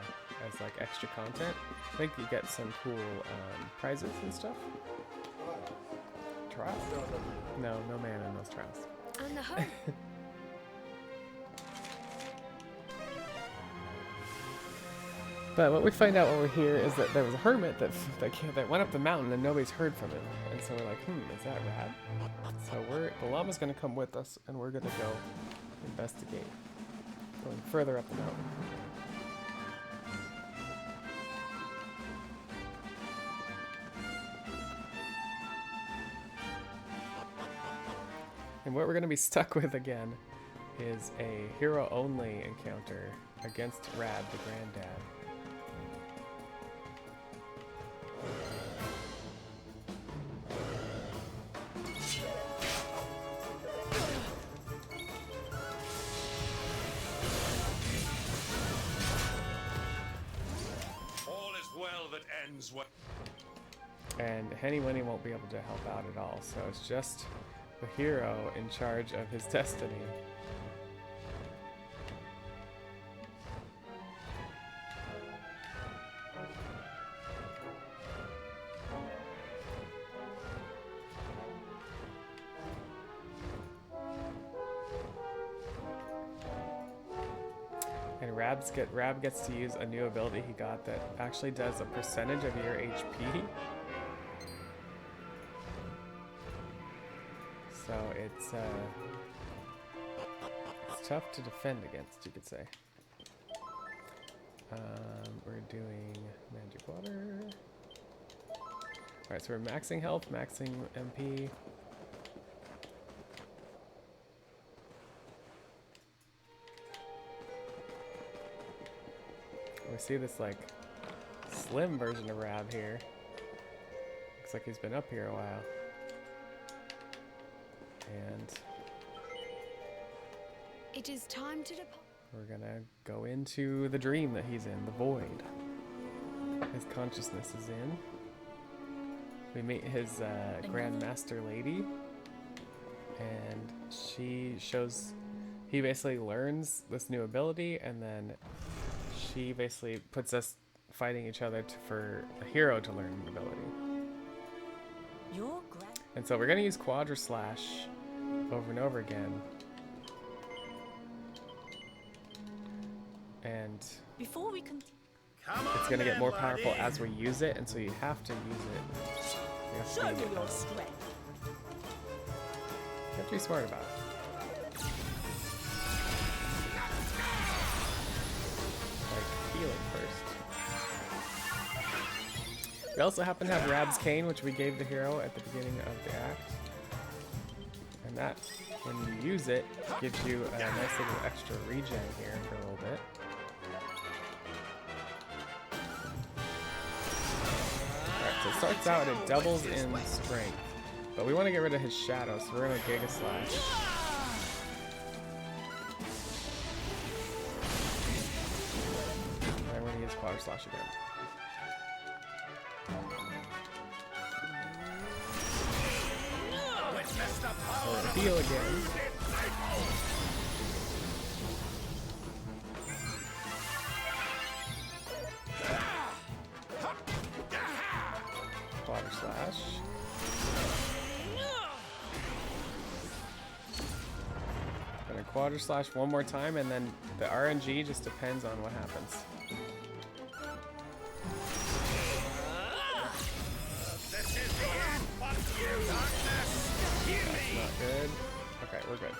as like extra content. I think you get some cool prizes and stuff. Trials? No man in those trials. And the home. But what we find out when we're here is that there was a hermit that went up the mountain and nobody's heard from him. And so we're like, is that Rab? So the llama's gonna come with us and we're gonna go investigate. Going further up the mountain. And what we're gonna be stuck with again is a hero-only encounter against Rab, the granddad. And Henny Winnie won't be able to help out at all, so it's just the hero in charge of his destiny And Rab gets to use a new ability he got that actually does a percentage of your HP. So it's tough to defend against, you could say. We're doing magic water. Alright, so we're maxing health, maxing MP. We see this like slim version of Rab here. Looks like he's been up here a while. And It is time to depart. we're gonna go into the dream that he's in, the void. His consciousness is in. We meet his Grandmaster Lady, and he basically learns this new ability, and then she basically puts us fighting each other for a hero to learn an ability. Your grand. And so we're gonna use Quadra Slash over and over again. And Before we continue. it's gonna get more powerful as we use it, and so you have to use it. You have to Show use me it. your strength. You have to be smart about it. Like healing first. We also happen to have Rab's Cane, which we gave the hero at the beginning of the act. And that, when you use it, gives you a nice little extra regen here for a little bit. Alright, so it starts out, it doubles in strength. But we want to get rid of his shadow, so we're going to Giga Slash. And we're going to use Quadra Slash again. So we're going to heal again. Quadra Slash. Gonna Quadra Slash one more time, and then the RNG just depends on what happens. That's not good. Okay, we're good.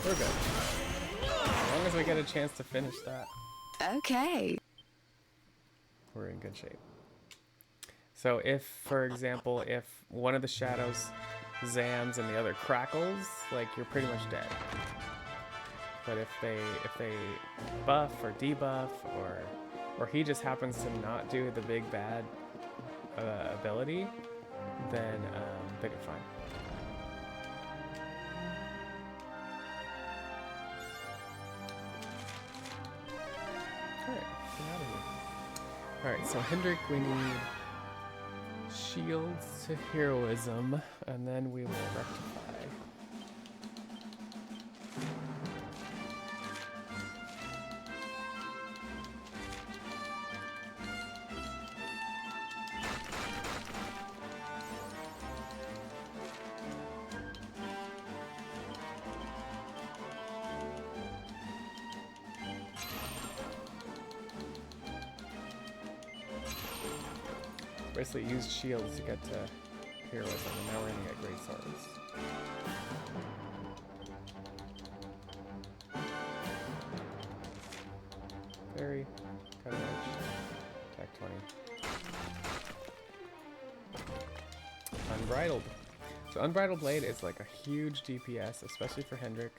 We're good. As long as we get a chance to finish that, Okay. we're in good shape. So if, for example, if one of the shadows zams and the other crackles, like, you're pretty much dead. But if they buff or debuff, or he just happens to not do the big bad ability, then you're fine. Alright, get out of here. Alright, so Hendrik, we need shields to heroism, and then we will rectify. Basically used shields to get to heroism, and now we're gonna get great swords. Parry, cutting edge, attack 20. Unbridled. So Unbridled Blade is like a huge DPS, especially for Hendrik.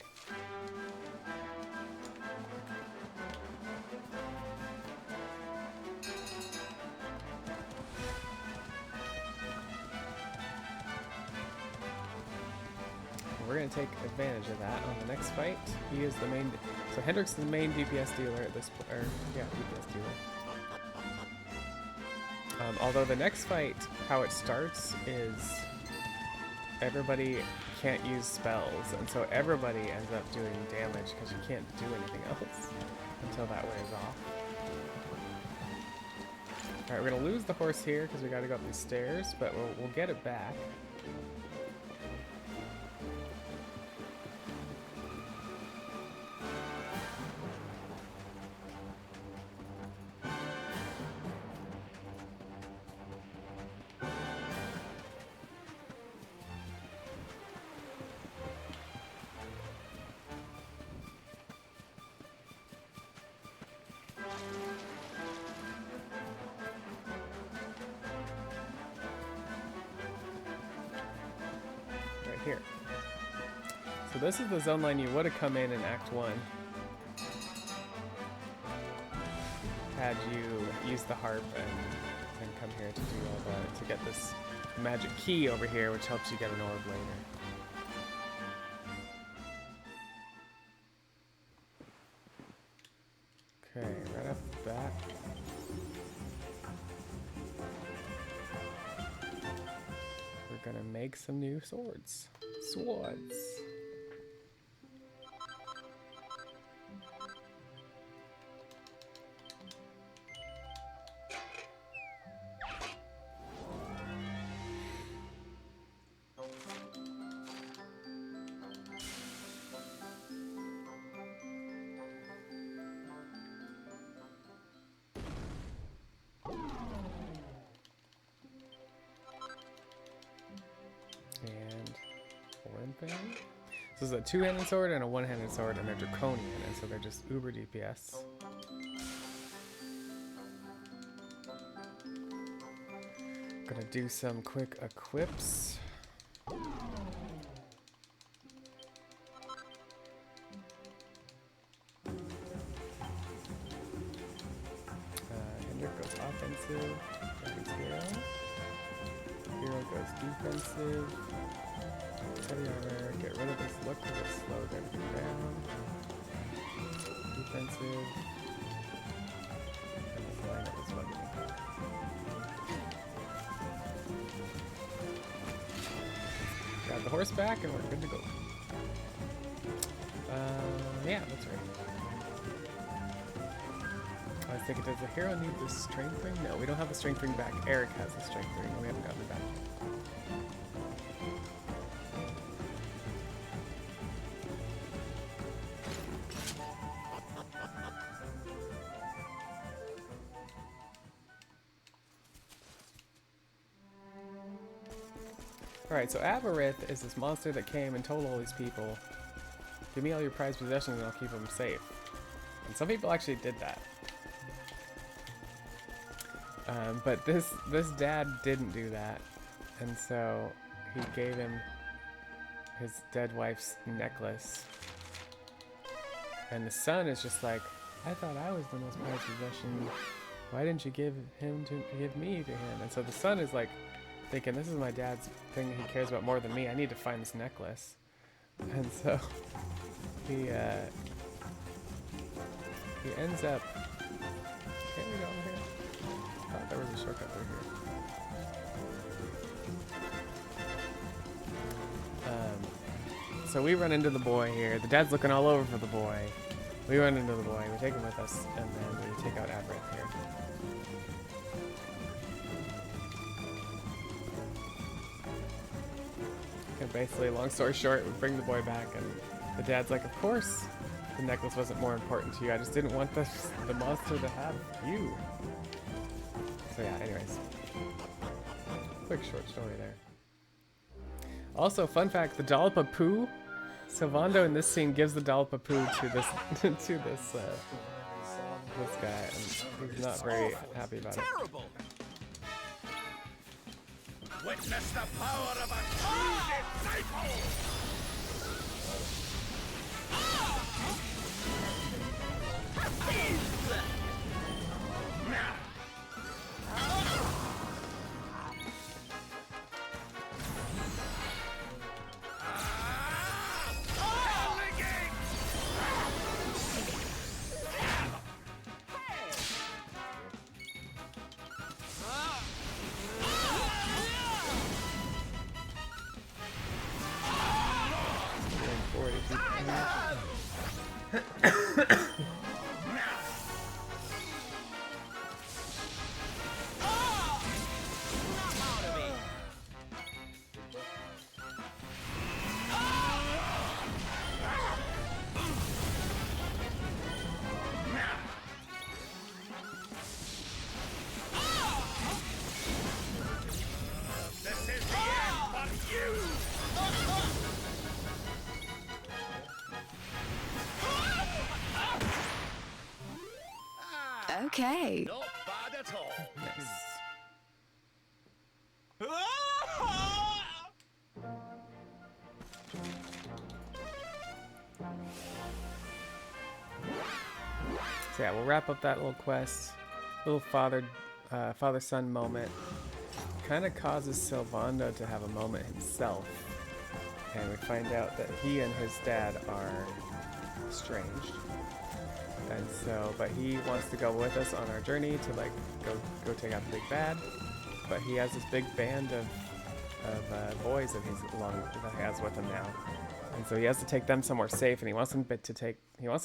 We're going to take advantage of that on the next fight. He is the main... So Hendrik's the main DPS dealer at this point. DPS dealer. Although the next fight, how it starts is everybody can't use spells. And so everybody ends up doing damage because you can't do anything else until that wears off. Alright, we're going to lose the horse here because we got to go up these stairs, but we'll get it back. So this is the zone line you would have come in Act 1. Had you used the harp and come here to do all that, to get this magic key over here, which helps you get an orb later. Okay, right off the bat. We're gonna make some new swords. Swords. This is a two-handed sword and a one-handed sword, and they're draconian, and so they're just uber DPS. Gonna do some quick equips. Hendrik goes offensive. Dragon's hero. Hero goes defensive. Heavy armor, get rid of this look because it slows everything down. Defensive. And this lineup is fucking got the horse back and we're good to go. Yeah, that's right. I was thinking, does the hero need the strength ring? No, we don't have the strength ring back. Erik has the strength ring and we haven't gotten it back. Alright, so Aberith is this monster that came and told all these people, give me all your prized possessions and I'll keep them safe. And some people actually did that. But this dad didn't do that. And so he gave him his dead wife's necklace. And the son is just like, I thought I was the most prized possession. Why didn't you give me to him? And so the son is like, thinking, this is my dad's thing he cares about more than me. I need to find this necklace. And so he ends up. Can't we go over here? I thought there was a shortcut through here. So we run into the boy here. The dad's looking all over for the boy. We run into the boy. We take him with us, and then we take out Aberith here. Basically, long story short, we bring the boy back, and the dad's like, of course the necklace wasn't more important to you. I just didn't want the monster to have you. So yeah, anyways. Quick short story there. Also, fun fact, the dollop of poo, Sylvando in this scene gives the dollop of poo to this this guy, and he's not very happy about it. Terrible. Witness the power of a true disciple! Okay. Not bad at all. Yes. So yeah, we'll wrap up that little quest. Little father-son moment. Kind of causes Sylvando to have a moment himself. And we find out that he and his dad are estranged. And so, but he wants to go with us on our journey to like go take out the big bad. But he has this big band of boys that he has with him now. And so he has to take them somewhere safe, and he wants to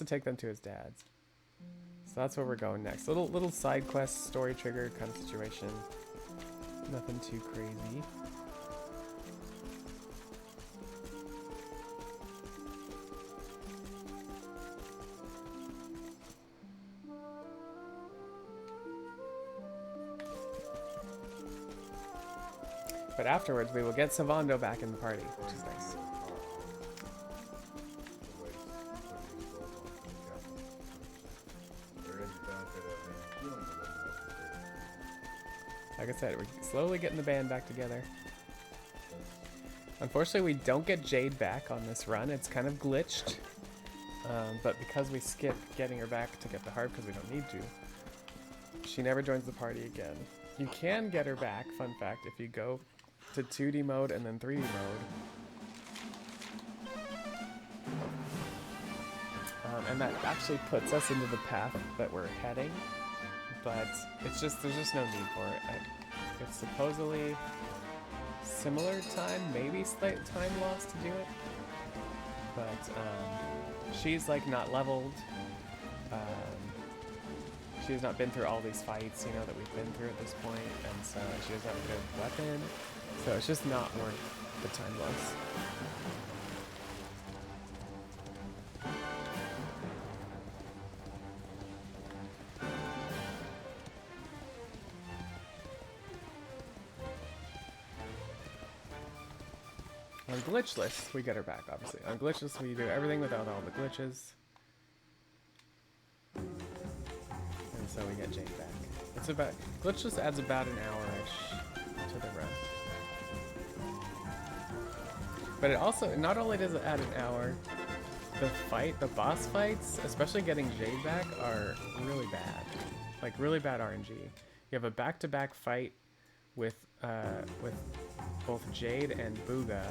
take them to his dad's. So that's where we're going next. Little side quest, story trigger kind of situation. Nothing too crazy. But afterwards, we will get Sylvando back in the party, which is nice. Like I said, we're slowly getting the band back together. Unfortunately, we don't get Jade back on this run. It's kind of glitched. But because we skipped getting her back to get the harp because we don't need to, she never joins the party again. You can get her back, fun fact, if you go to 2D mode and then 3D mode. And that actually puts us into the path that we're heading. But it's just, there's just no need for it. It's supposedly similar time, maybe slight time loss to do it. But she's like not leveled. She has not been through all these fights, you know, that we've been through at this point, and so she doesn't have a good weapon. So it's just not worth the time loss. On glitchless, we get her back, obviously. On glitchless, we do everything without all the glitches. And so we get Jade back. It's about, glitchless adds about an hour-ish to the run. But it also, not only does it add an hour, the boss fights, especially getting Jade back, are really bad. Like, really bad RNG. You have a back-to-back fight with both Jade and Booga,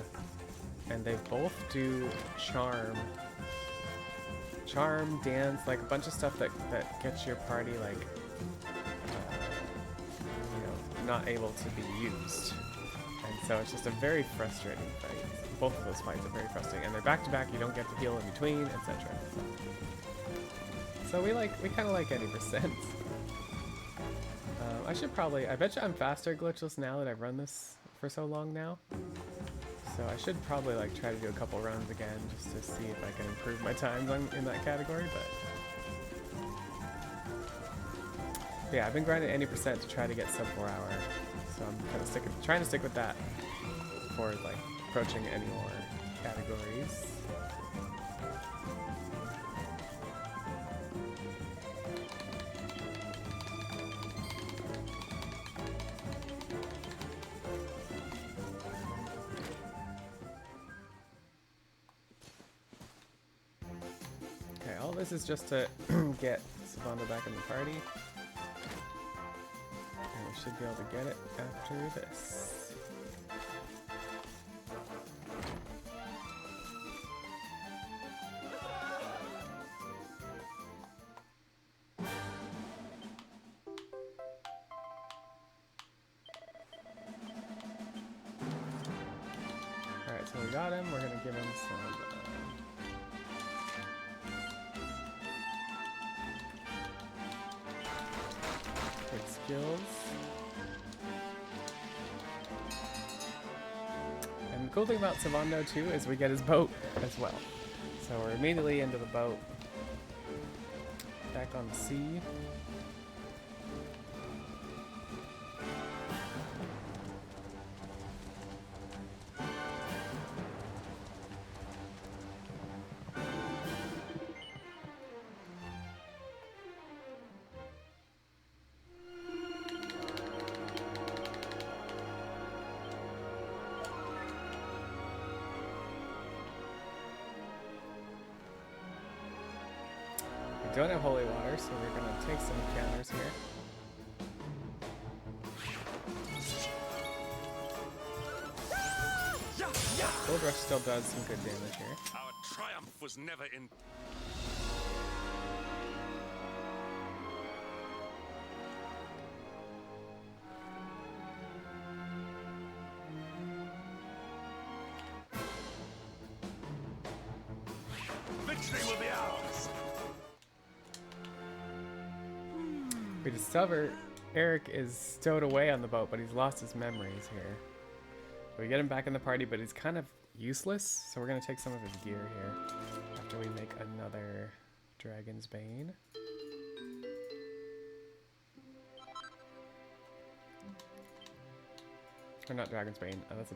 and they both do charm, dance, like a bunch of stuff that gets your party like, you know, not able to be used. And so it's just a very frustrating fight. Both of those fights are very frustrating, and they're back to back. You don't get to heal in between, etc. So we kind of like any percent. I bet you I'm faster glitchless now that I've run this for so long now. So I should probably like try to do a couple runs again just to see if I can improve my times in that category. But yeah, I've been grinding any percent to try to get sub 4 hour. So I'm kind of trying to stick with that before like approaching any more categories. This is just to get Sylvando back in the party. And we should be able to get it after this. Alright, so we got him. We're gonna give him some skills. And the cool thing about Sylvando too is we get his boat as well. So we're immediately into the boat. Back on the sea. We don't have holy water, so we're gonna take some encounters here. Gold Rush still does some good damage here. Our triumph was never in. Victory will be ours. We discover Erik is stowed away on the boat, but he's lost his memories here. We get him back in the party, but he's kind of useless, so we're gonna take some of his gear here after we make another Dragon's Bane. Or not Dragon's Bane. Oh, that's a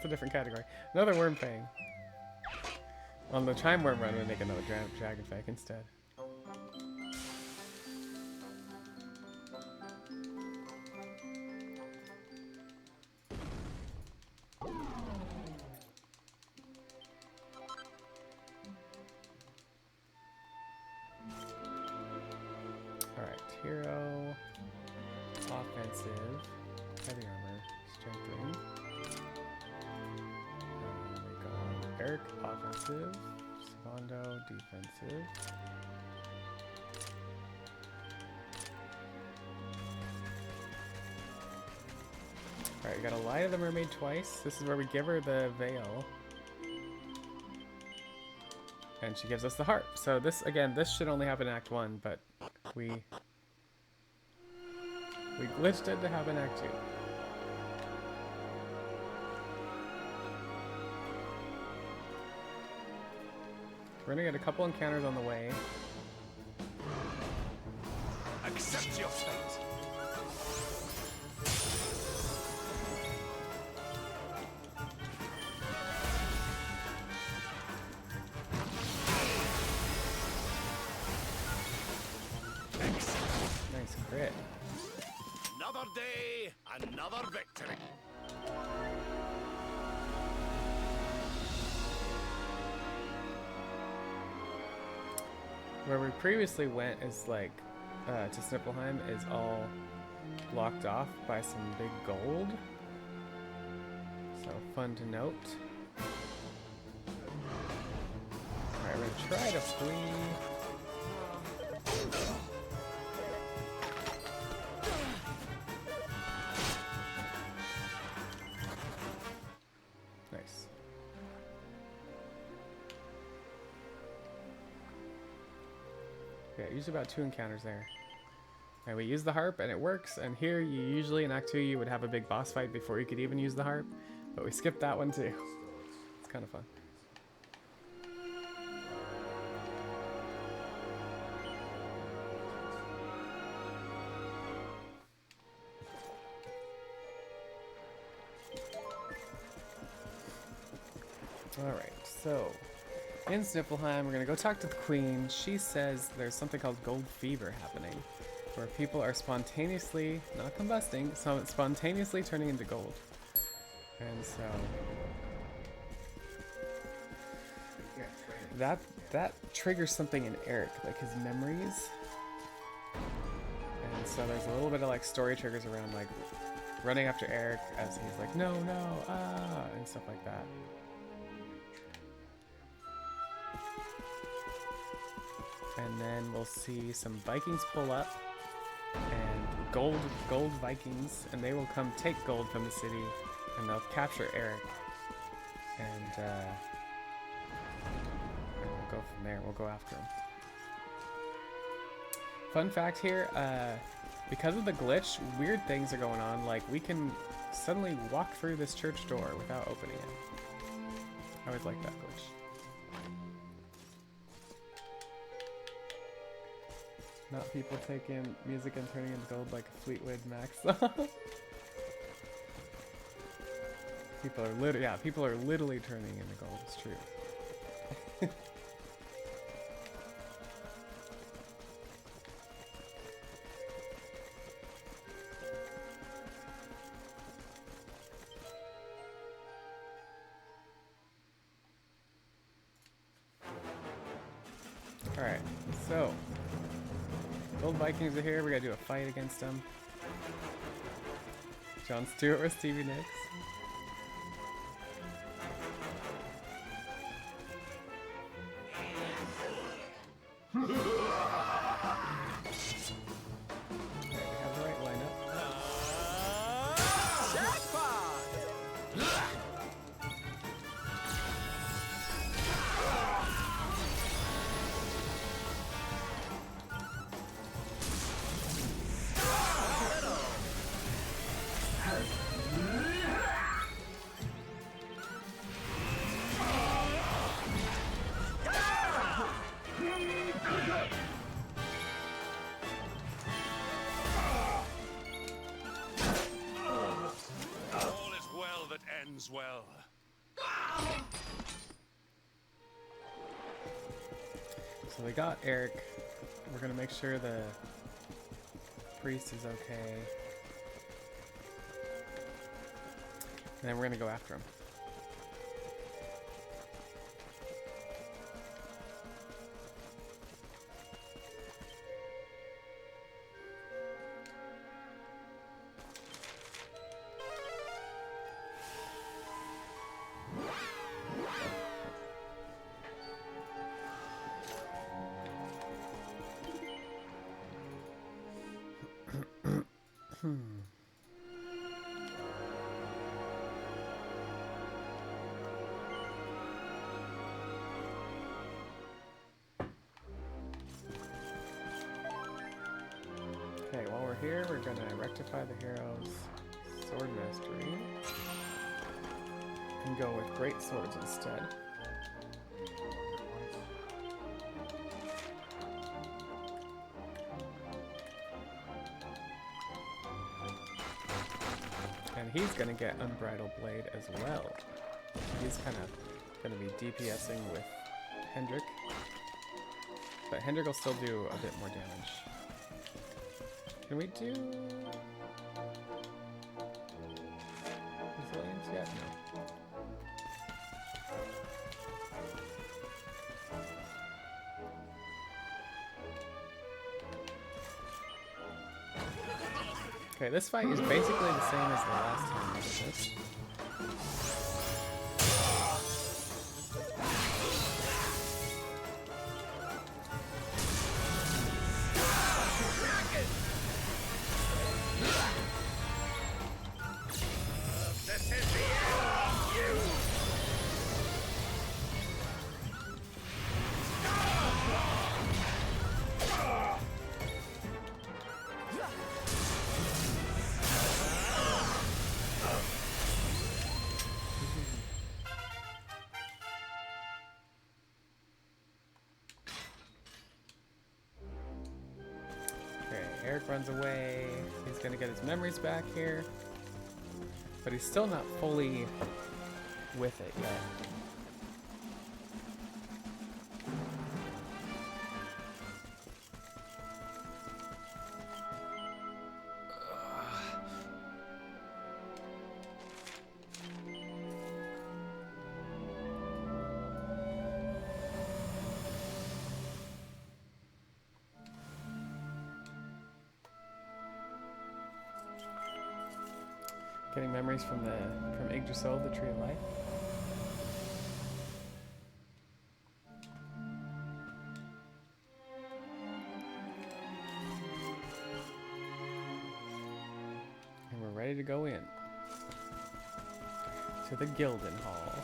different category. Another Worm Fang. On the Chime Worm run, we make another Dragon Fang instead. Hero, offensive, heavy armor, strengthening. We go on Erik, offensive, Savando, defensive. Alright, we got a Light of the Mermaid twice. This is where we give her the veil. And she gives us the harp. So this, again, this should only happen in Act 1, but we glitched it to happen Act 2. We're gonna get a couple encounters on the way. Accept your fate. Nice crit. Another day, another victory. Where we previously went is like to Snippleheim is all blocked off by some big gold. So fun to note. Alright, we're gonna try to flee. Nice. Yeah, usually about 2 encounters there. And we use the harp and it works, and here you usually in Act 2 you would have a big boss fight before you could even use the harp, but we skipped that one too. It's kind of fun. Alright, so in Snippleheim, we're gonna go talk to the Queen. She says there's something called gold fever happening, where people are spontaneously, not combusting, so spontaneously turning into gold. And so that triggers something in Erik, like his memories. And so there's a little bit of like story triggers around like running after Erik as he's like, no, and stuff like that. And then we'll see some Vikings pull up, and gold Vikings, and they will come take gold from the city, and they'll capture Erik, and we'll go from there. We'll go after him. Fun fact here, because of the glitch, weird things are going on. Like, we can suddenly walk through this church door without opening it. I always like that glitch. Not people taking music and turning into gold like a Fleetwood Mac song. People are literally turning into gold. It's true. Alright, so Gold Vikings are here. We gotta do a fight against them. Jon Stewart with Stevie Nicks. Well. So we got Erik. We're gonna make sure the priest is okay. And then we're gonna go after him. Okay, while we're here, we're gonna rectify the hero's sword mastery and go with great swords instead. And he's gonna get Unbridled Blade as well. He's kind of gonna be DPSing with Hendrik, but Hendrik will still do a bit more damage. Can we do resilience yet? No. Okay, this fight is basically the same as the last time we did this. Erik runs away. He's gonna get his memories back here. But he's still not fully with it yet. Getting memories from Yggdrasil, the Tree of Life. And we're ready to go in to the Gyldenhall.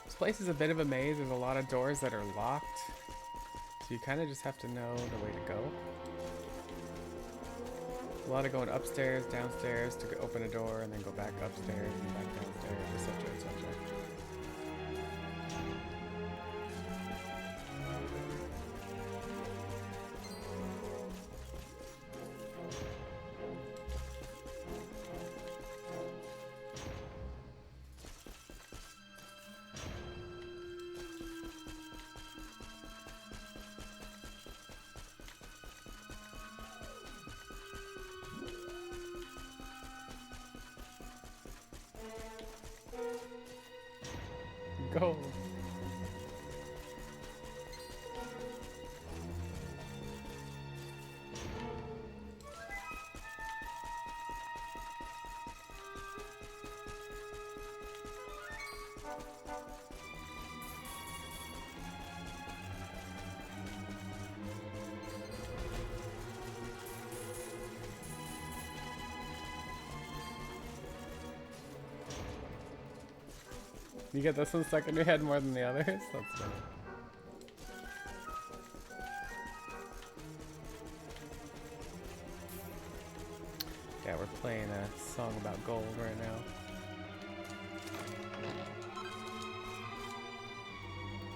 This place is a bit of a maze. There's a lot of doors that are locked, so you kind of just have to know the way to go. A lot of going upstairs, downstairs to open a door, and then go back upstairs and back downstairs, etc., etc. gold. You get this one stuck in your head more than the others? That's funny. Yeah, we're playing a song about gold right now.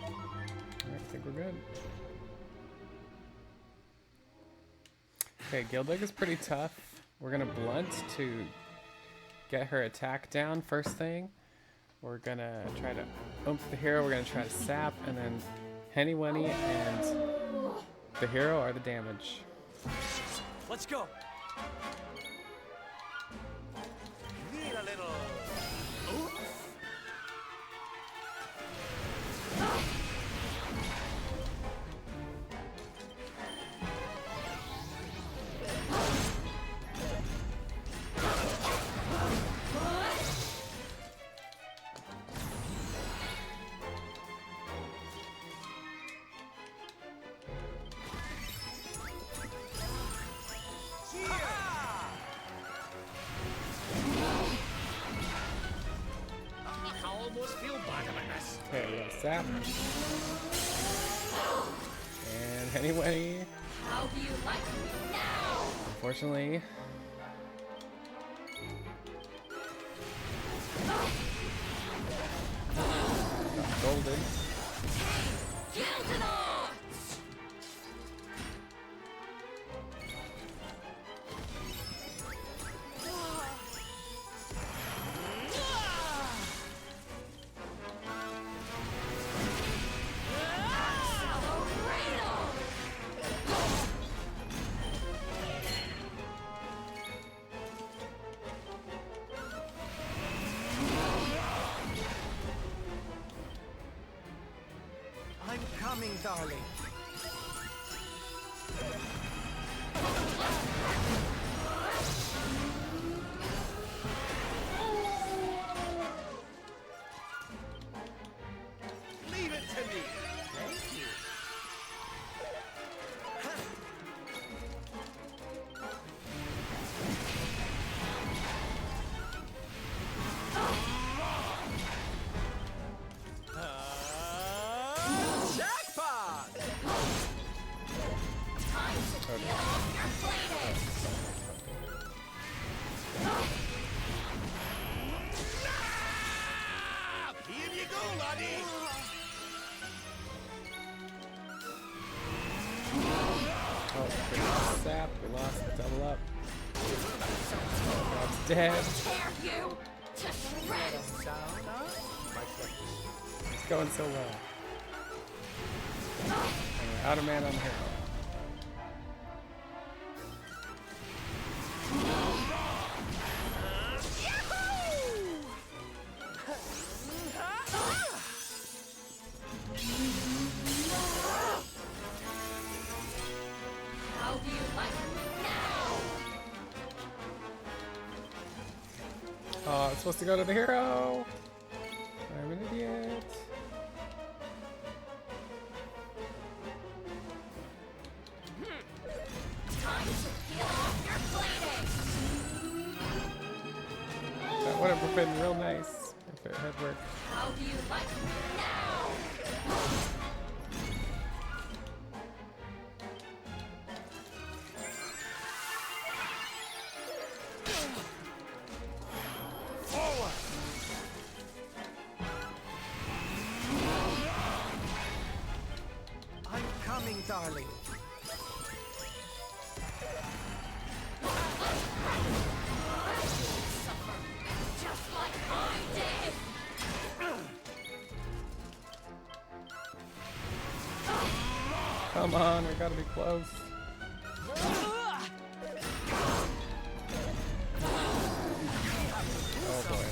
Alright, I think we're good. Okay, Gyldygga is pretty tough. We're gonna blunt to get her attack down first thing. We're gonna try to oomph the hero, we're gonna try to sap, and then Henny Wenny and the hero are the damage. Let's go. Need a little. Okay, we got sap. And anyway, How do you like me now? unfortunately, got golden. Gyldenhall! I'm coming, darling. Leave it to me. Thank you. Jackpot! Time to peel off your plating! Here you go, laddie! Oh, we lost sap, we lost the double up. That's dead. Tear you to shreds! It's going so well. And we're out of mana on the hero. How do you like me now? Oh, it's supposed to go to the hero. I'm an idiot. Time to peel off your plating! That would have been real nice if it had worked. How do you like me now? Forward! I'm coming, darling. Suffer just like I did! Come on, we gotta be close. Oh boy.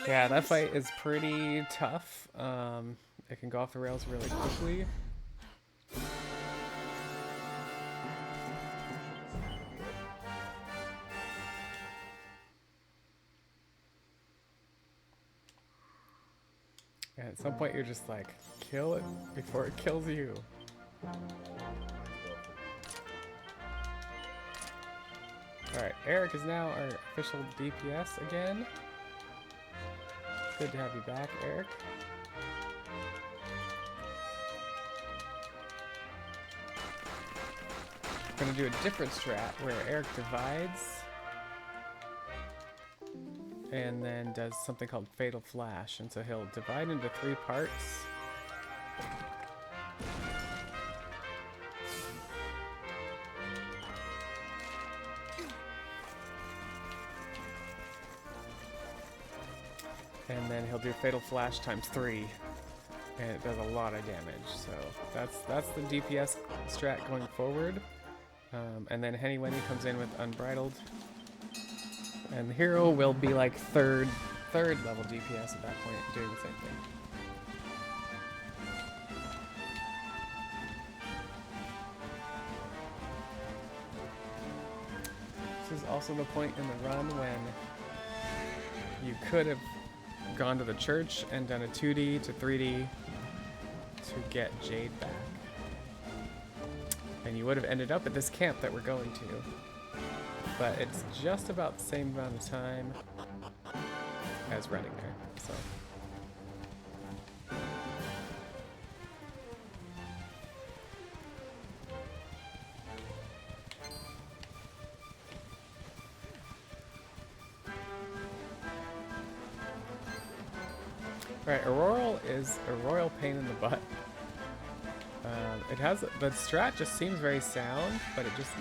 Yeah, that fight is pretty tough. It can go off the rails really quickly. And at some point you're just like, kill it before it kills you. Alright, Erik is now our official DPS again. Good to have you back, Erik. We're gonna do a different strat where Erik divides and then does something called Fatal Flash. And so he'll divide into 3 parts. And then he'll do Fatal Flash times 3. And it does a lot of damage. So that's the DPS strat going forward. And then Henny Wenny comes in with Unbridled. And the hero will be like third level DPS at that point, doing the same thing. This is also the point in the run when you could have gone to the church and done a 2D to 3D to get Jade back. And you would have ended up at this camp that we're going to. But it's just about the same amount of time as running there, so. Right, Auroral is a royal pain in the butt. It has, the strat just seems very sound, but it just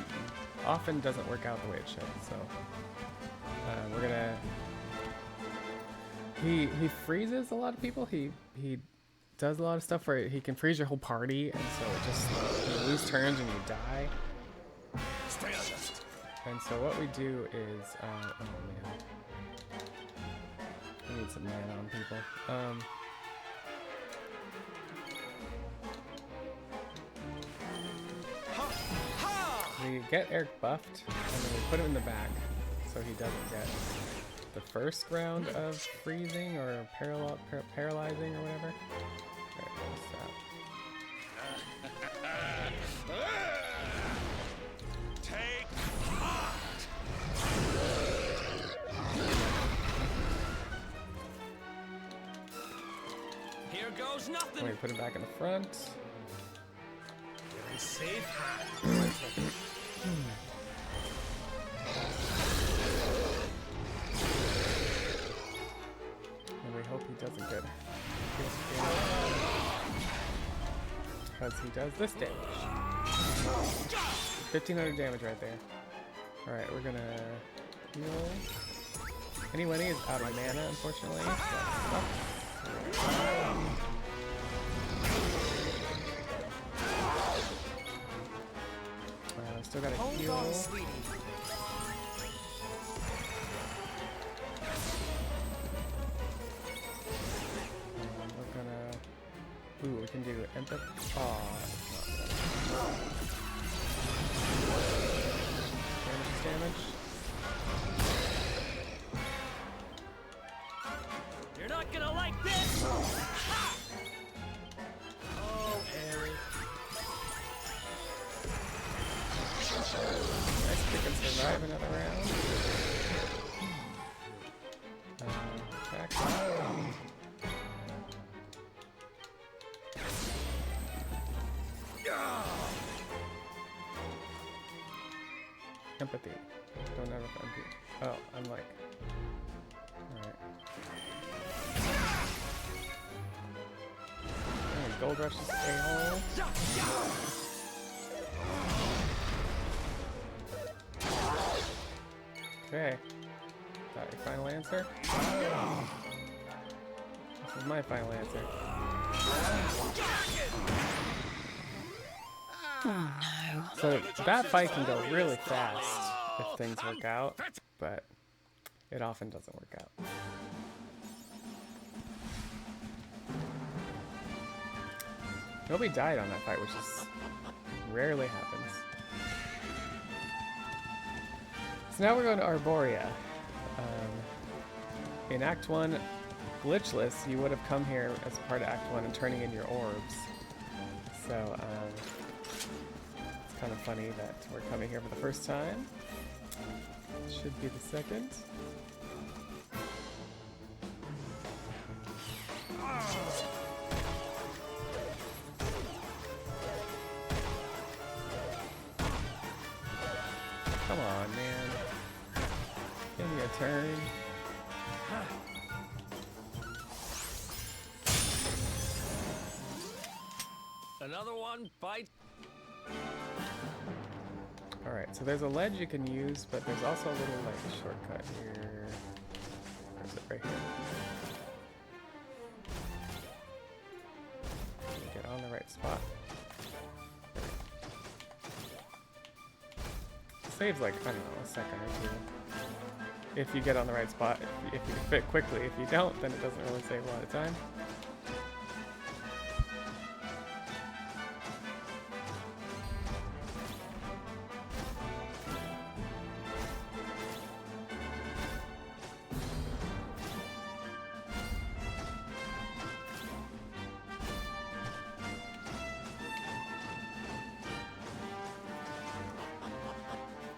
often doesn't work out the way it should, so. We're gonna, he freezes a lot of people. He does a lot of stuff where he can freeze your whole party, and so it just, you lose turns and you die. And so what we do is, oh man. I need some mana on people. We get Erik buffed, and then we put him in the back, so he doesn't get the first round of freezing or paralyzing or whatever. Alright, Take heart. Here goes nothing. we put him back in the front. You're in safe hands. And we hope he doesn't get because he does this damage. 1500 damage right there. Alright, we're gonna heal. Henny Wenny is out of mana, unfortunately. So still gotta heal. Hold on, sweetie. We're gonna. Ooh, we can do empathy. Aw, damage. You're not gonna like this. Ha! Oh, Erik. Nice, we can survive another round. Attack. Empathy. Don't have empathy. Oh, I'm like. Alright. Gold Rush is a-hole. Okay. Is that your final answer? This is my final answer. So that fight can go really fast if things work out, but it often doesn't work out. Nobody died on that fight, which is rarely happens. So now we're going to Arborea. In Act 1, glitchless, you would have come here as part of Act 1 and turning in your orbs. So, it's kind of funny that we're coming here for the first time. Should be the second. Come on, man. Give me a turn. Another one, bite. Alright, so there's a ledge you can use, but there's also a little like shortcut here. Where is it? Right here. Get on the right spot. Saves like, I don't know, a second or two. If you get on the right spot, if you fit quickly. If you don't, then it doesn't really save a lot of time.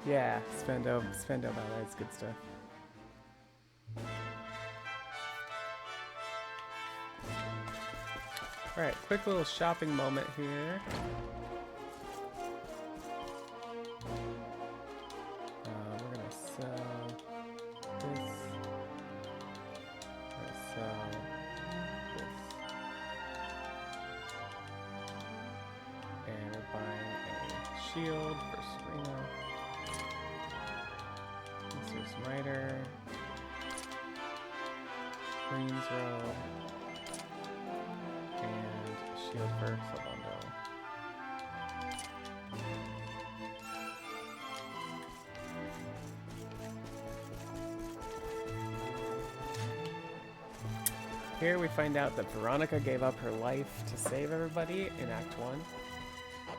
Yeah, Spendo Ballet, it's good stuff. Alright, quick little shopping moment here. We're gonna sell this. We're gonna sell this. And we're buying a shield for Serena. Smiter, Queen's Robe, and Shield for Salondo. Here we find out that Veronica gave up her life to save everybody in Act 1.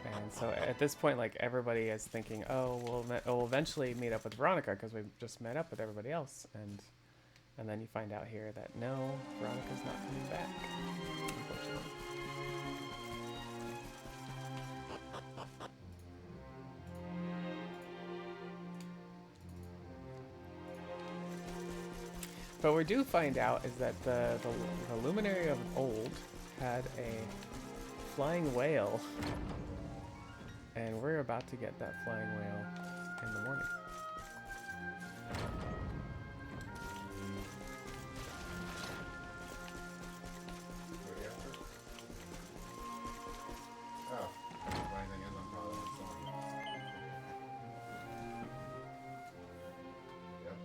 And so at this point, like, everybody is thinking, oh, we'll eventually meet up with Veronica because we've just met up with everybody else. And then you find out here that no, Veronica's not coming back, unfortunately. But what we do find out is that the Luminary of Old had a flying whale. And we're about to get that flying whale in the morning. Oh, funny thing is I'm probably on song. Yep.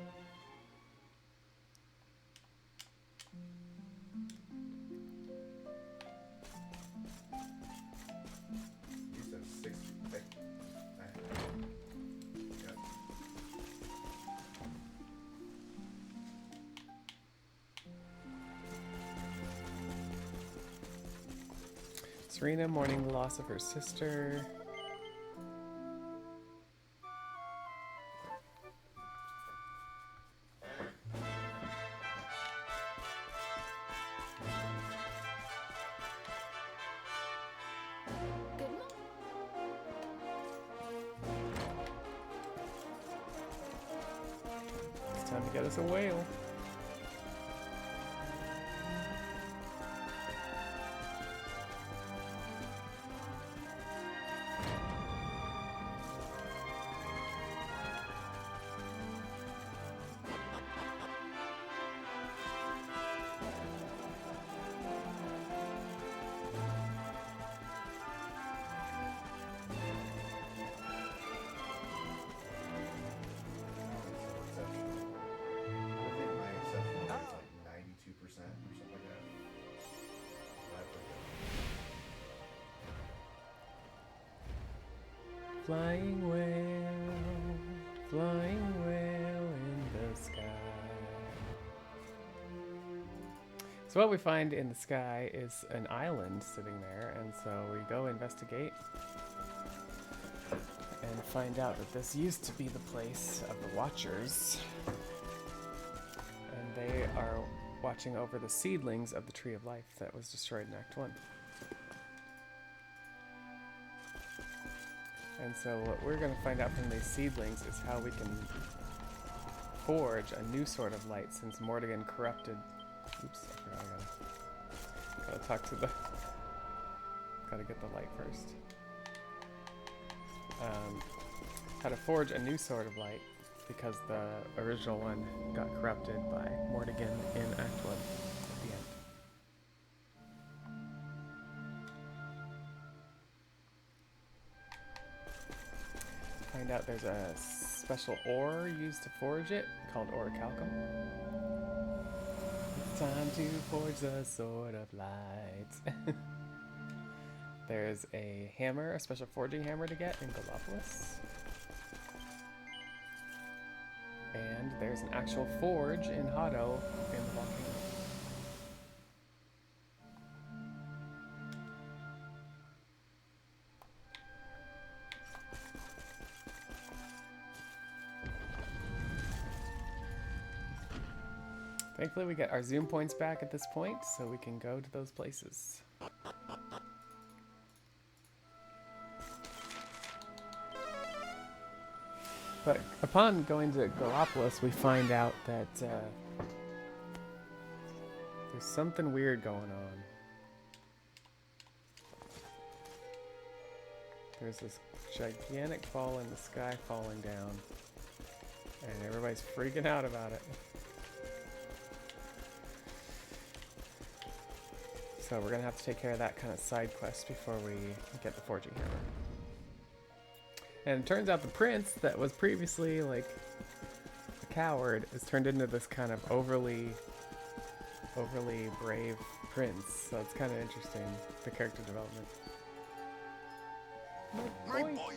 You said 60. Yep. Serena mourning the loss of her sister. Good morning. It's time to get us a whale. Flying whale in the sky. So what we find in the sky is an island sitting there, and so we go investigate and find out that this used to be the place of the Watchers. And they are watching over the seedlings of the Tree of Life that was destroyed in Act 1. And so what we're going to find out from these seedlings is how we can forge a new sort of light, since Mordegon corrupted... Oops, I forgot I gotta talk to the... Gotta get the light first. How to forge a new sort of light, because the original one got corrupted by Mordegon in Act 1 at the end. Find out there's a special ore used to forge it called orichalcum. It's time to forge the sword of light. There's a hammer, a special forging hammer to get in Gallopolis. And there's an actual forge in Hado in the volcano. Thankfully we get our zoom points back at this point, so we can go to those places. But upon going to Gallopolis, we find out that there's something weird going on. There's this gigantic fall in the sky falling down, and everybody's freaking out about it. So we're gonna have to take care of that kind of side quest before we get the forging hammer. And it turns out the prince that was previously like a coward is turned into this kind of overly brave prince. So it's kind of interesting, the character development. My boy.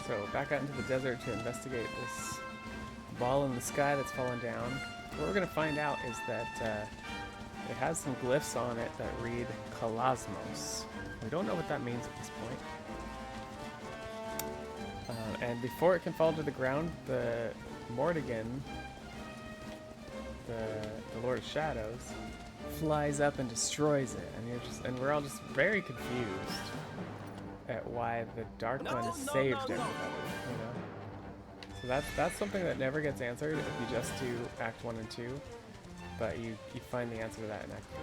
So back out into the desert to investigate this ball in the sky that's fallen down. What we're going to find out is that it has some glyphs on it that read Kalasmos. We don't know what that means at this point. And before it can fall to the ground, the Mordegon, the Lord of Shadows, flies up and destroys it. And we're all just very confused at why the Dark One has saved everybody, you know? So that's something that never gets answered if you just do Act 1 and 2, but you find the answer to that in Act 3.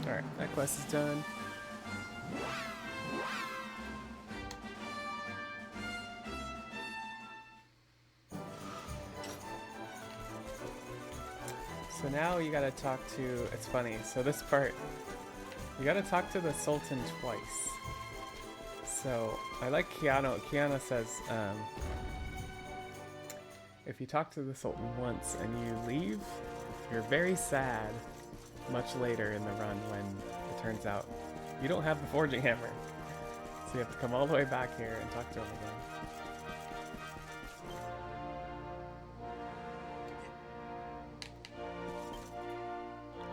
Alright, that quest is done. So now you gotta talk to, it's funny, so this part, you gotta talk to the Sultan twice. So, I like Kiana. Kiana says, if you talk to the Sultan once and you leave, you're very sad much later in the run when it turns out you don't have the forging hammer. So you have to come all the way back here and talk to him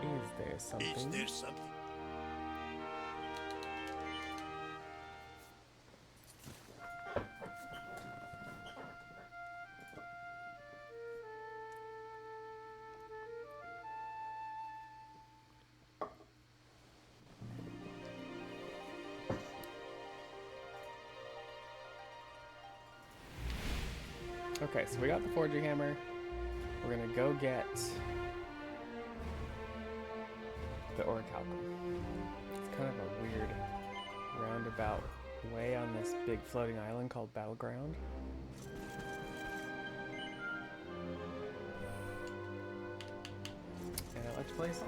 again. Is there something? Is there something? Okay, so we got the forging hammer. We're gonna go get the orichalcum. kind of a weird roundabout way on this big floating island called Battleground. And I like to play some.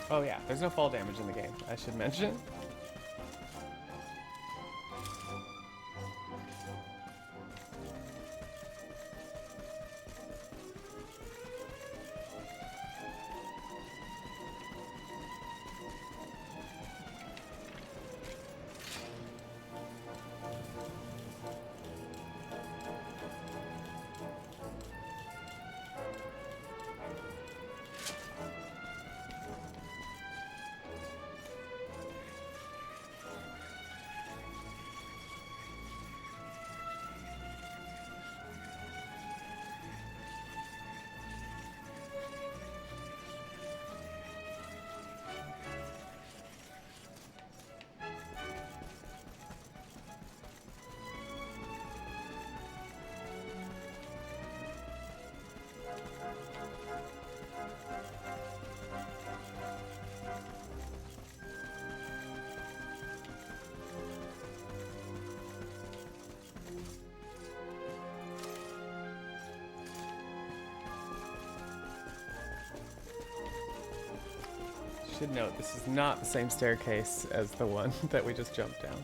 Oh yeah, there's no fall damage in the game, I should mention. Should note, this is not the same staircase as the one that we just jumped down.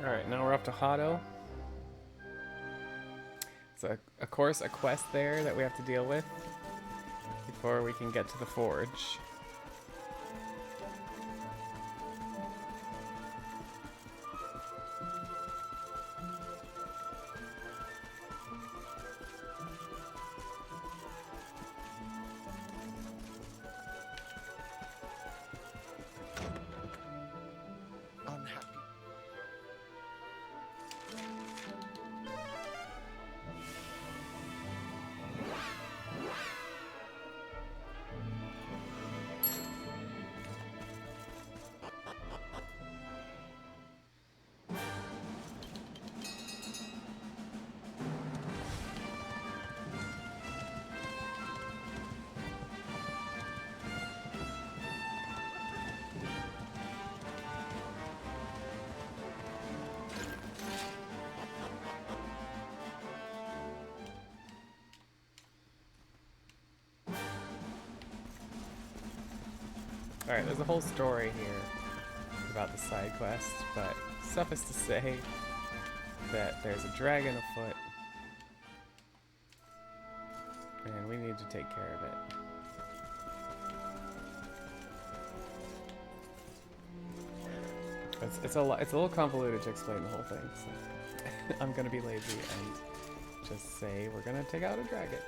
Alright, now we're up to Hado. So, of course, a quest there that we have to deal with before we can get to the forge. Alright, there's a whole story here about the side quest, but suffice to say that there's a dragon afoot, and we need to take care of it. It's a little convoluted to explain the whole thing, so I'm gonna be lazy and just say we're gonna take out a dragon.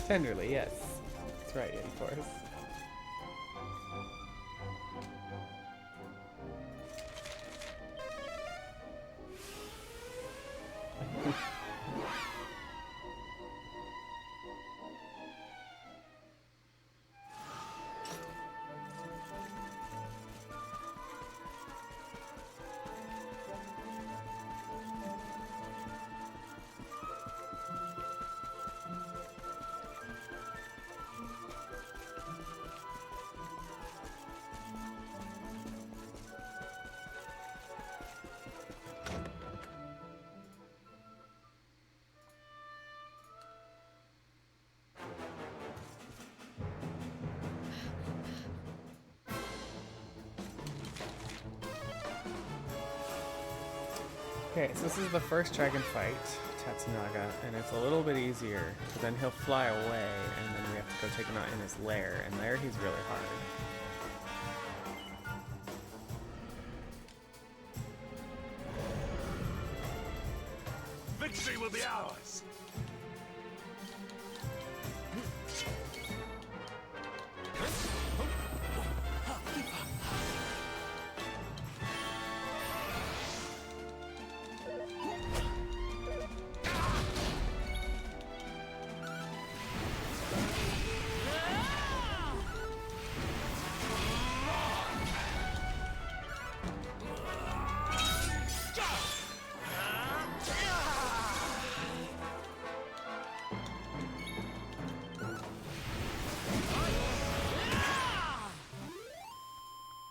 Tenderly, yes. That's right, of course. Okay, so this is the first dragon fight, Tatsunaga, and it's a little bit easier, but then he'll fly away, and then we have to go take him out in his lair, and there he's really hard. Victory will be ours.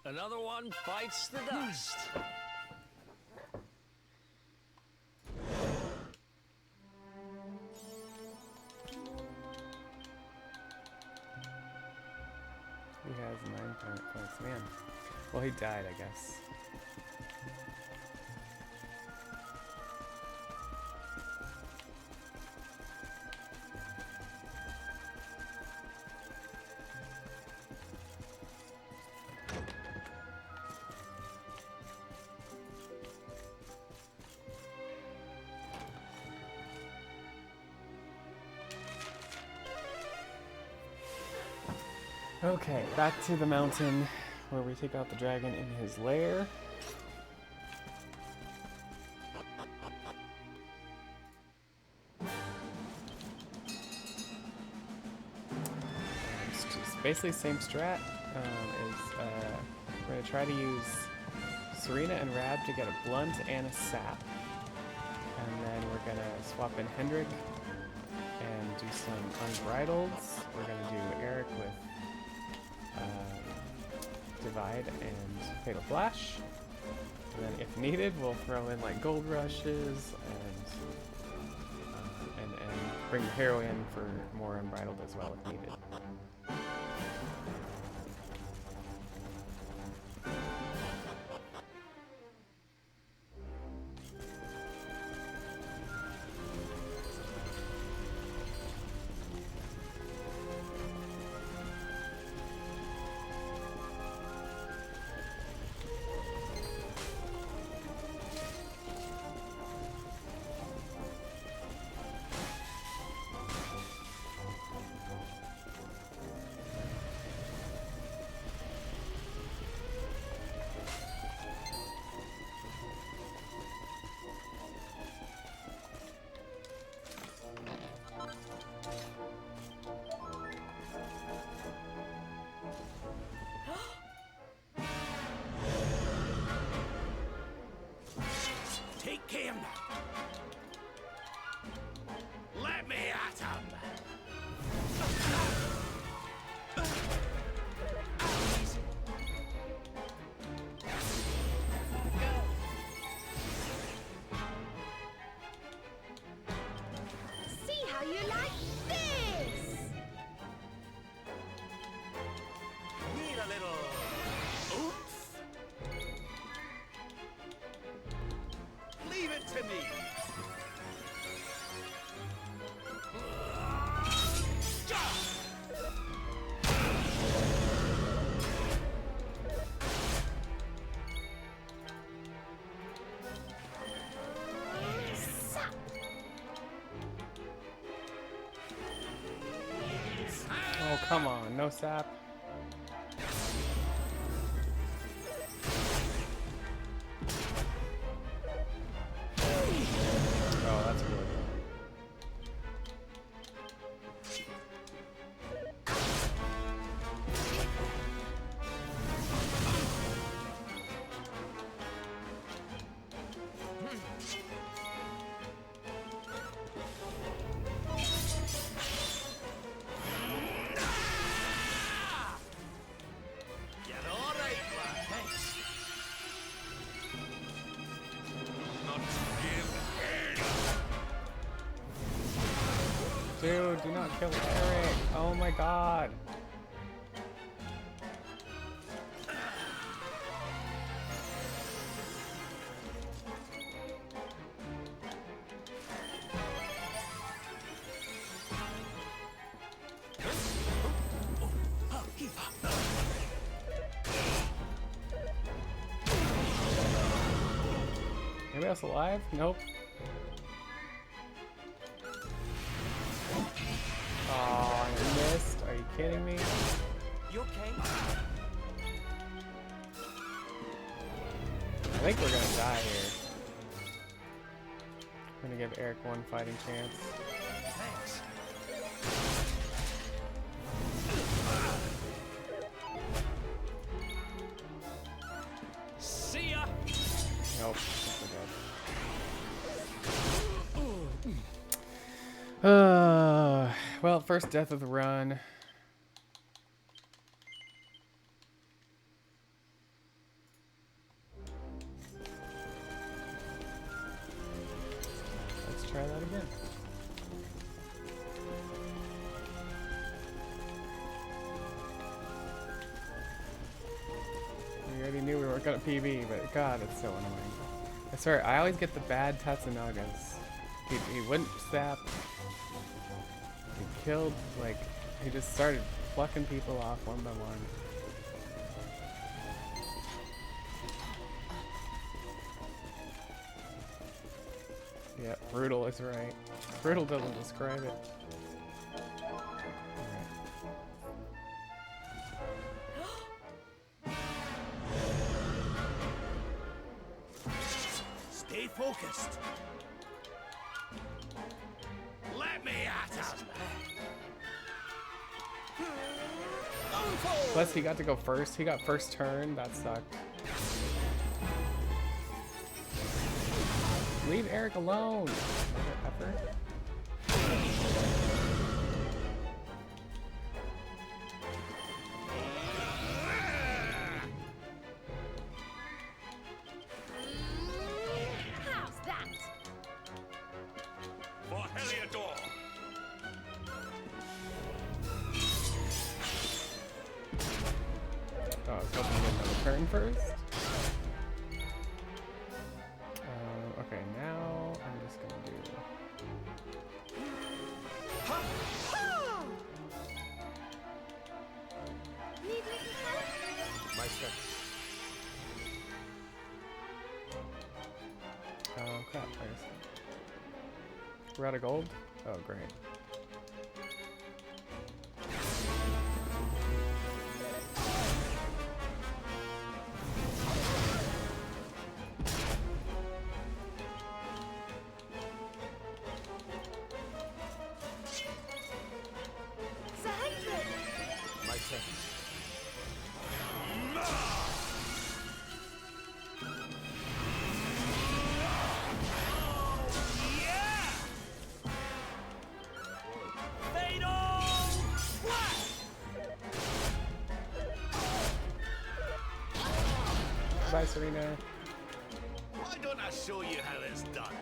Another one bites the dust. He has 9 points, man. Well, he died, I guess. Okay, back to the mountain where we take out the dragon in his lair. It's just basically same strat. We're going to try to use Serena and Rab to get a blunt and a sap. And then we're going to swap in Hendrik and do some unbridleds. We're going to do Erik with Divide and Fatal Flash. And then if needed, we'll throw in like gold rushes and bring the hero in for more unbridled as well if needed. Take him. Let me at him. See how you like this! Need a little oomph. Leave it to me. Suck. Oh, come on, no sap. Oh, that's really good. Get all right, lad. Thanks. Not Dude, do not kill Erik. Oh my god. Anybody else alive? Nope. Oh, I missed. Are you kidding me? You okay? I think we're gonna die here. I'm gonna give Erik one fighting chance. Thanks. See ya. Nope. We're dead. Well, first death of the run. Let's try that again. We already knew we weren't gonna PB, but God, it's so annoying. I swear, I always get the bad Tatsunagas. He wouldn't sap. He killed, like, he just started plucking people off one by one. Yeah, brutal is right. Brutal doesn't describe it. Stay focused. Let me at him. Plus, he got to go first. He got first turn. That sucked. Leave Erik alone. Pepper. How's that? For Heliodor. Oh, I was hoping to get another turn first. Okay, now I'm just gonna do. Need little help? My step. Oh crap! I guess. We're out of gold. Oh great. My step. Bye, Serena. Why don't I show you how it's done?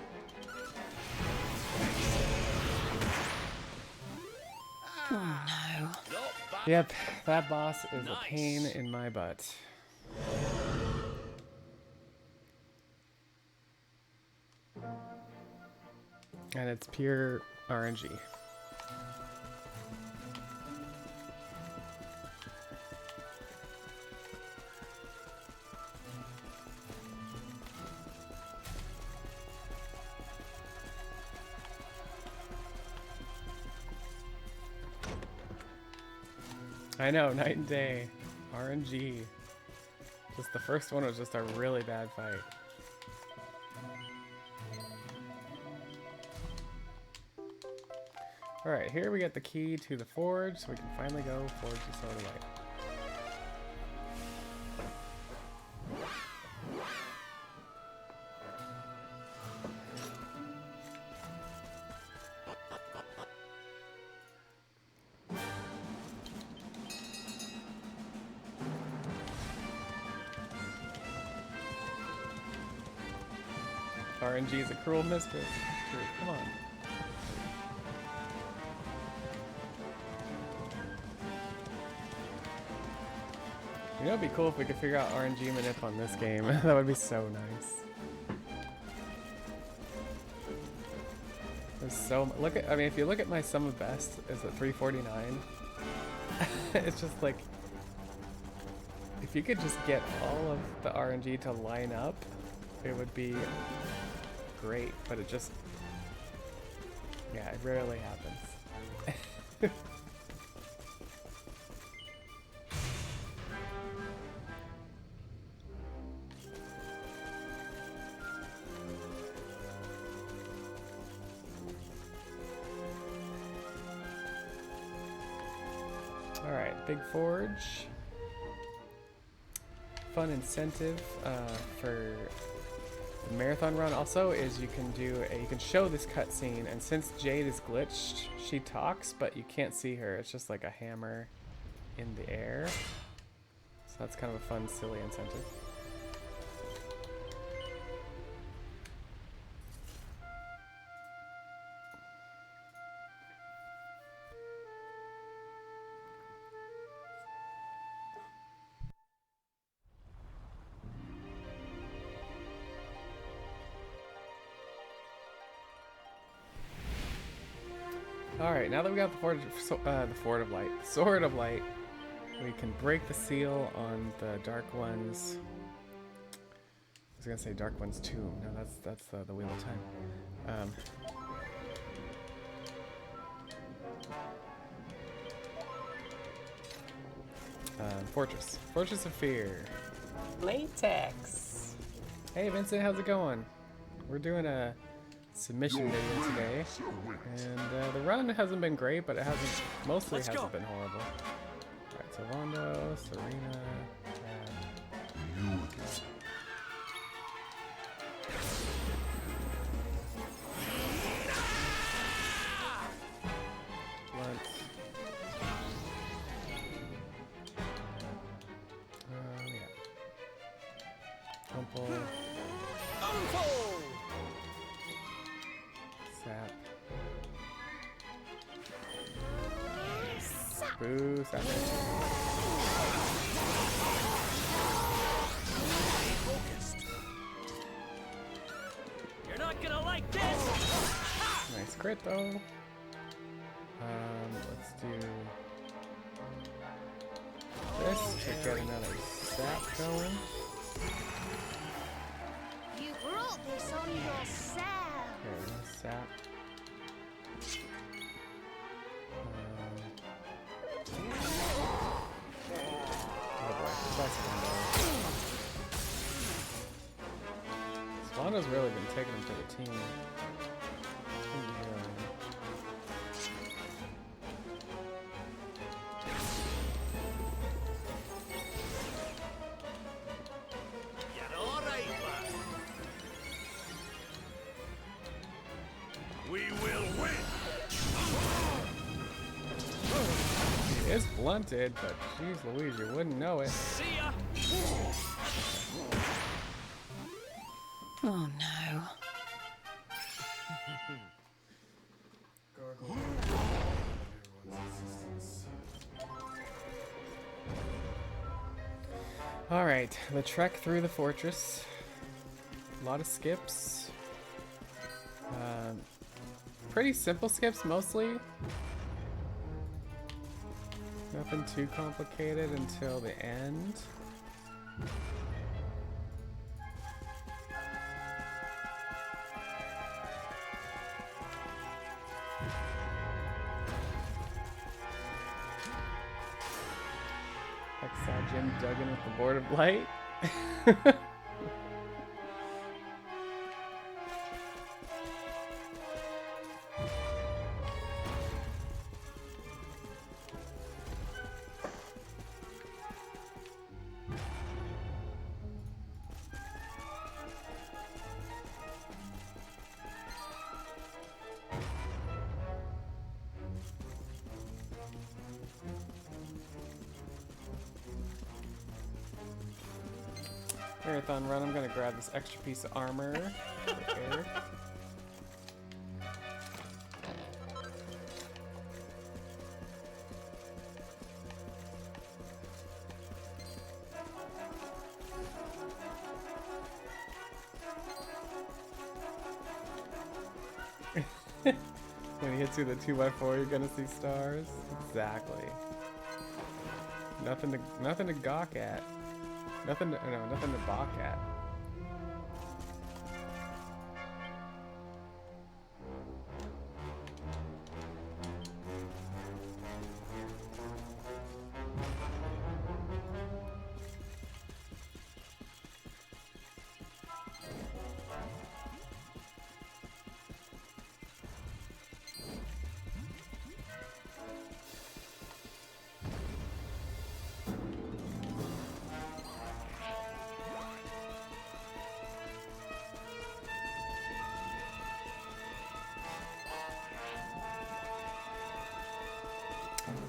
Yep, that boss is a pain in my butt. And it's pure RNG. I know, night and day. RNG. Just the first one was just a really bad fight. Alright, here we get the key to the forge, so we can finally go forge the Sword of Light. RNG is a cruel mistress. Dude, come on. You know, it'd be cool if we could figure out RNG manip on this game. That would be so nice. There's so look at. I mean, if you look at my sum of best, is at 349. It's just like, if you could just get all of the RNG to line up, it would be great, but it just, yeah, it rarely happens. Alright, Big Forge. Fun incentive for the marathon run also is you can show this cutscene, and since Jade is glitched, she talks, but you can't see her. It's just like a hammer in the air. So that's kind of a fun, silly incentive. Alright, now that we got the Sword of Light, we can break the seal on the Dark One's. I was gonna say Dark One's tomb. No, that's the Wheel of Time. Fortress of Fear. Latex. Hey Vincent, how's it going? We're doing a submission video today, and the run hasn't been great, but it mostly hasn't been horrible. Alright, so Vondo, Serena, Blunt. Yeah. Temple. Sap. Boo, Sap. You're not gonna like this! Nice crit though. Let's do this to get another Sap going. You brought this on yourself. Okay, Sap. Wanda's really been taking him to the team. You're all right, lad. We will win. He is blunted, but geez Louise, you wouldn't know it. See ya. Oh no. Alright, the trek through the fortress. A lot of skips. Pretty simple skips mostly. Nothing too complicated until the end. Jim Duggan with the Board of Light. Marathon run, I'm gonna grab this extra piece of armor for Erik. When he hits you with a 2x4, you're gonna see stars. Exactly. Nothing to gawk at. Nothing to balk at.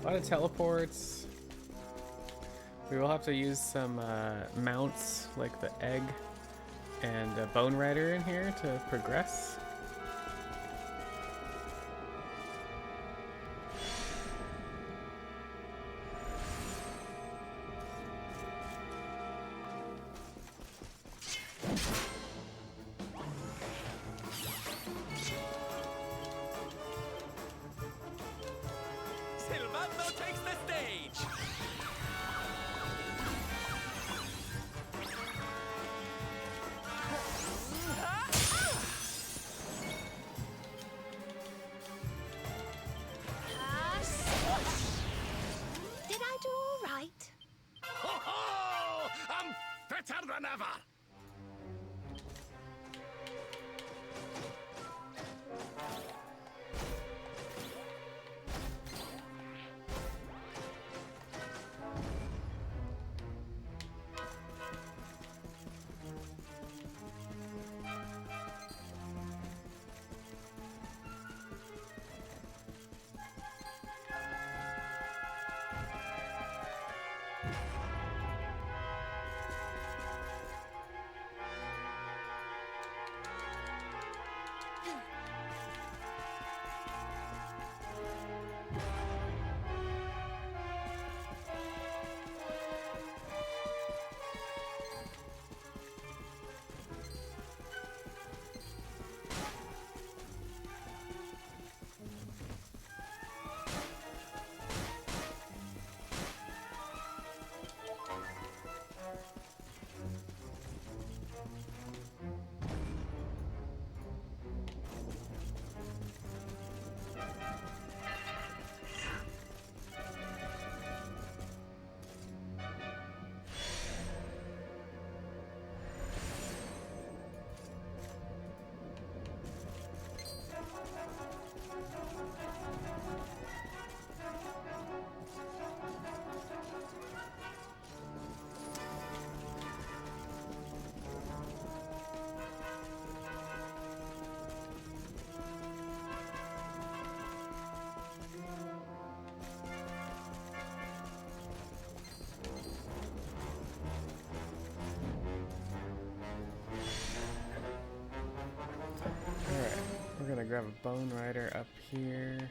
A lot of teleports. We will have to use some mounts like the egg and a bone rider in here to progress. Silvando takes the stage. Did I do all right? Ho ho! I'm fitter than ever! We're gonna grab a bone rider up here.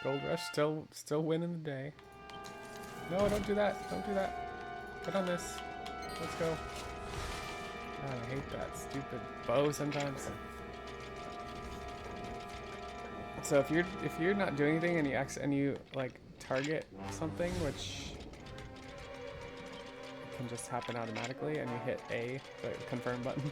Gold Rush still winning the day. No, don't do that. Don't do that. Get on this. Let's go. God, I hate that stupid bow sometimes. So if you're not doing anything and you like target something, which can just happen automatically, and you hit A, the confirm button,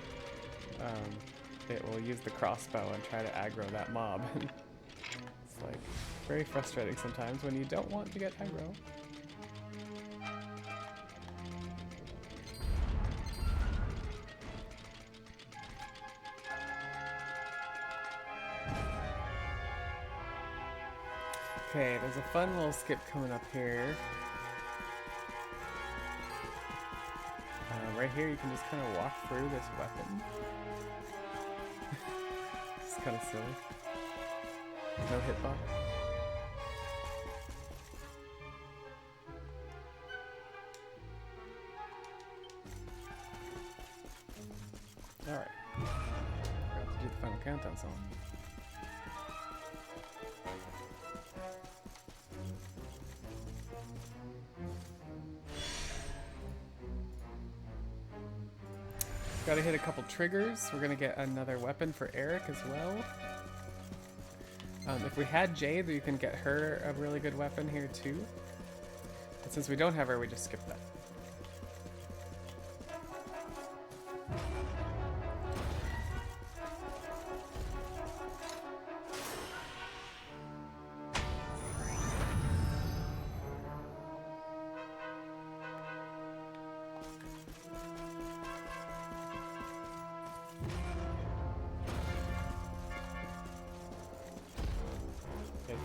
it will use the crossbow and try to aggro that mob. It's like very frustrating sometimes when you don't want to get aggro. Okay, there's a fun little skip coming up here. Right here, you can just kind of walk through this weapon. It's kind of silly. No hitbox. Alright. We have to do the final countdown song. Gotta hit a couple triggers. We're gonna get another weapon for Erik as well. If we had Jade, we can get her a really good weapon here too. But since we don't have her, we just skip that.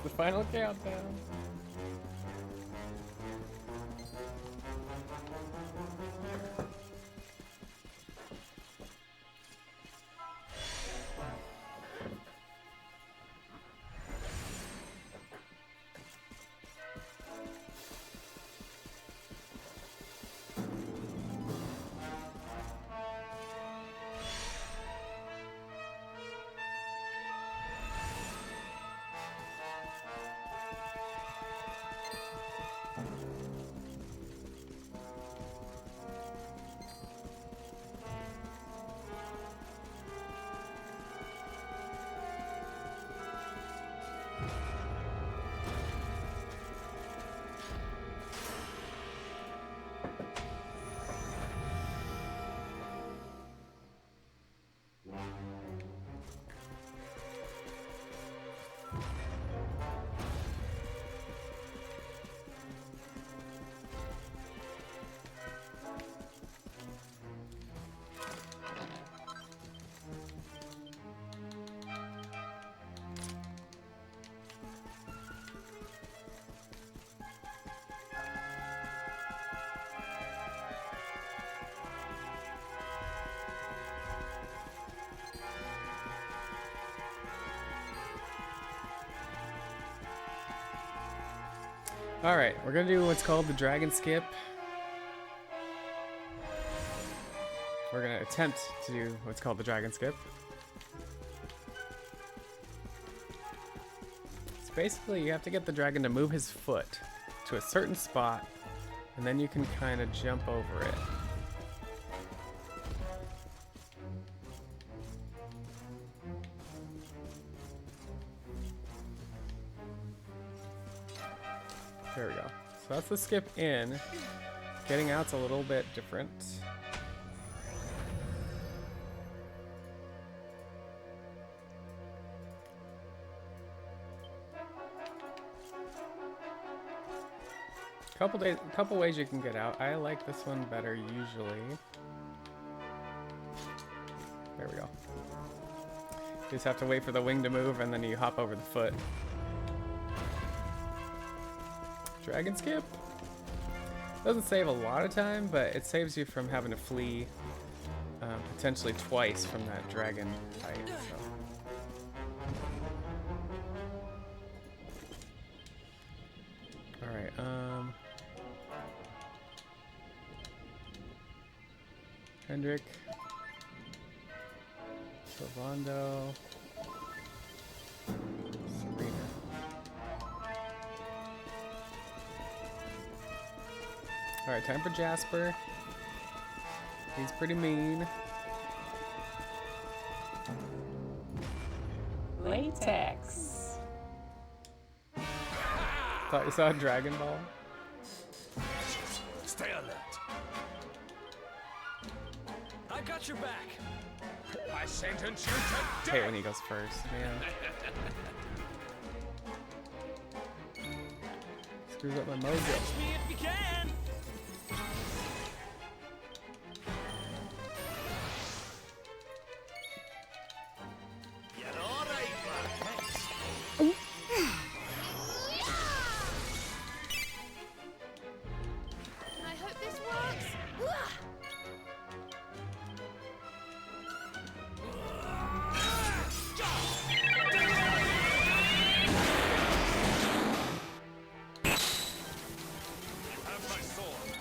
The final countdown. Alright, we're gonna do what's called the dragon skip. We're gonna attempt to do what's called the dragon skip. So basically, you have to get the dragon to move his foot to a certain spot, and then you can kind of jump over it. There we go. So that's the skip in. Getting out's a little bit different. Couple ways you can get out. I like this one better usually. There we go. You just have to wait for the wing to move and then you hop over the foot. Dragon skip doesn't save a lot of time, but it saves you from having to flee potentially twice from that dragon fight. So. All right. Hendrik, Sylvando, Serena. Alright, time for Jasper. He's pretty mean. Latex. Thought you saw a Dragon Ball? Stay alert. I got your back. I sentence you to I hate when he goes first, man. Screws up my mojo. Catch me if you can. You're all right, lad. Thanks. I hope this works. Have my sword.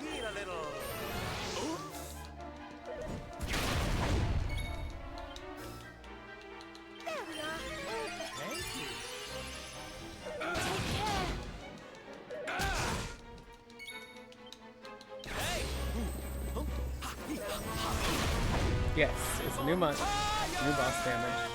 Need a little. There we are. Thank you. Yes, it's a new month. New boss damage.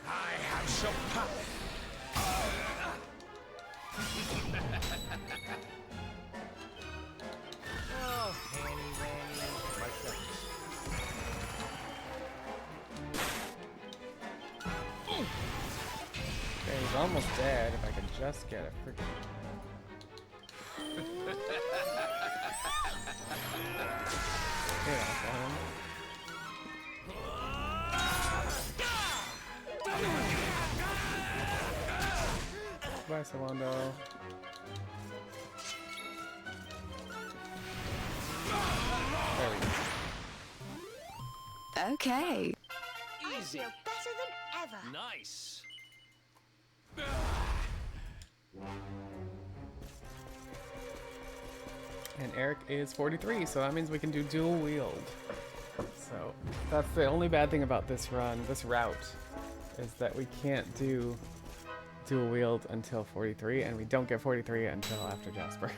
I have some power. almost dead if I could just get a freaking. Get off on him. Bye, Salondo. There we go. Okay. Easy. I feel better than ever. Nice. And Erik is 43, so that means we can do dual wield. So that's the only bad thing about this run, this route, is that we can't do dual wield until 43, and we don't get 43 until after Jasper.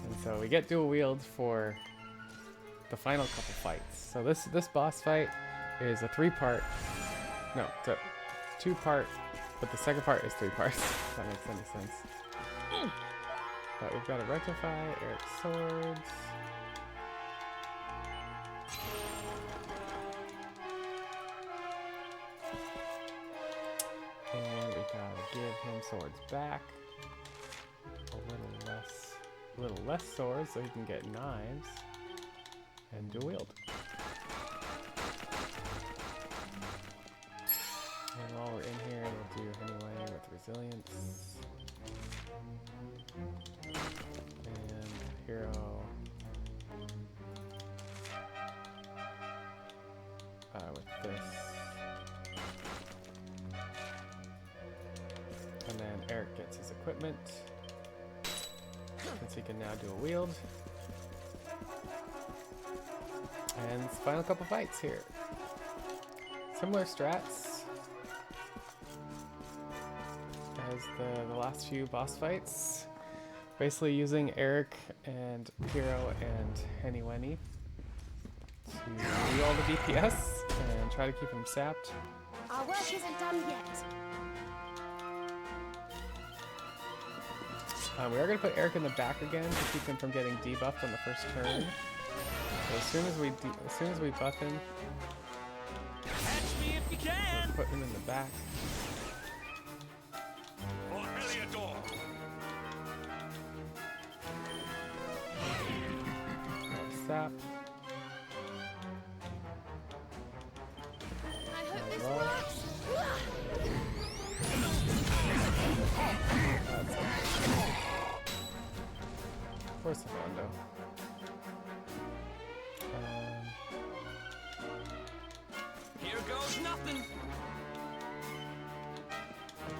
And so we get dual wield for the final couple fights. So this boss fight is a 3-part, no, it's a 2-part, but the second part is 3 parts. If that makes any sense. But we've got to rectify Erik's swords. And we gotta give him swords back. A little less swords so he can get knives. And dual wield. And while we're in here, we'll do anyway with resilience. And hero. With this. And then Erik gets his equipment. Since he can now do a wield. And it's the final couple fights here. Similar strats as the last few boss fights. Basically using Erik and Hero and Henny Wenny to do all the DPS and try to keep him sapped. Our work isn't done yet. We are going to put Erik in the back again to keep him from getting debuffed on the first turn. So as soon as we buff him, Catch me if you can. we'll put him in the back. For Heliodor. Sap. I hope this Well. works. For Salondo. Here goes nothing.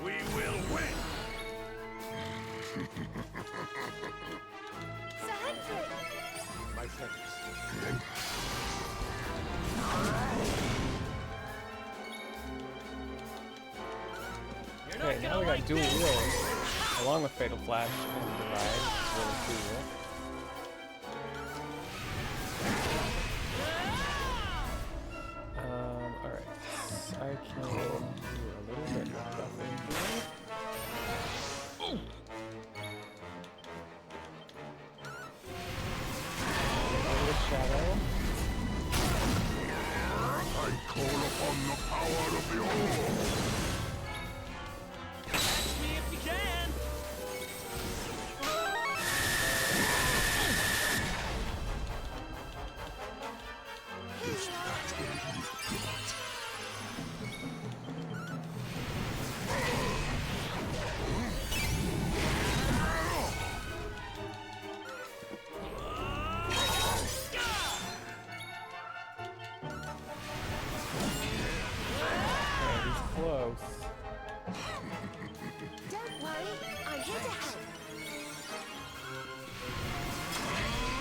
We will win. Sir Henry! My thanks. You're not Okay, now gonna we got like dual this. wield along with Fatal Flash and Divide. Really cool. Alright. I can do a little bit more buffing here. Over the shadow. I call upon the power of the Auroral. Catch me if you can. This battle you've got. Okay, he's close. Don't worry, I'm here to help.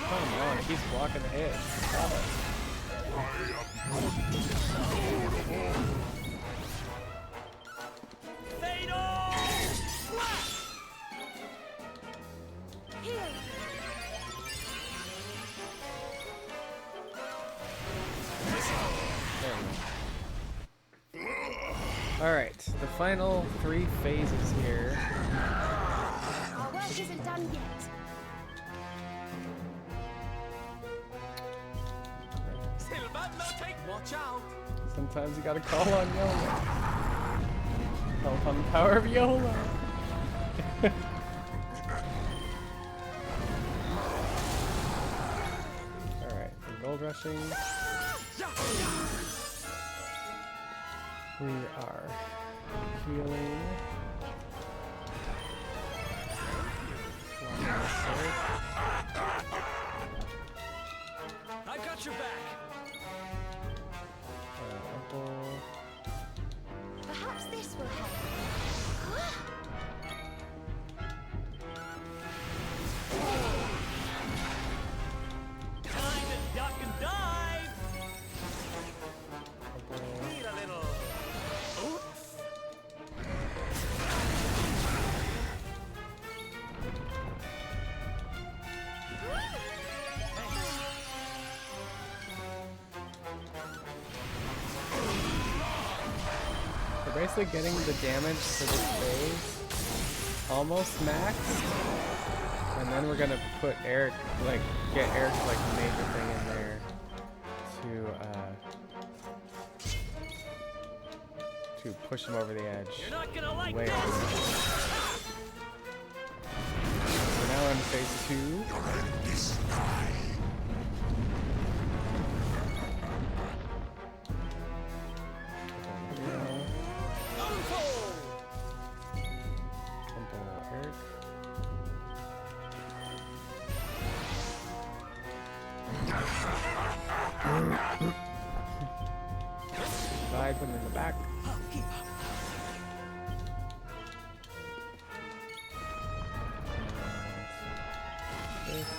Come on, it keeps blocking the hit. Stop it. Fatal Flash. Here. There we go. Alright, the final 3 phases here. Our work isn't done yet. Silver, no take. Watch out. Sometimes you gotta call on Yellow. Felt on the power of YOLO. Alright, we're gold rushing. We are healing. I got your back. Perhaps this will help. Time to duck and dive. Need a little. Oops. We're basically getting the damage for this phase almost max, and then we're gonna put Erik, like, get Erik's like major thing in there to push him over the edge. You're not gonna like Way this. We're now in phase 2. Erik. Slide, put him in the back. This.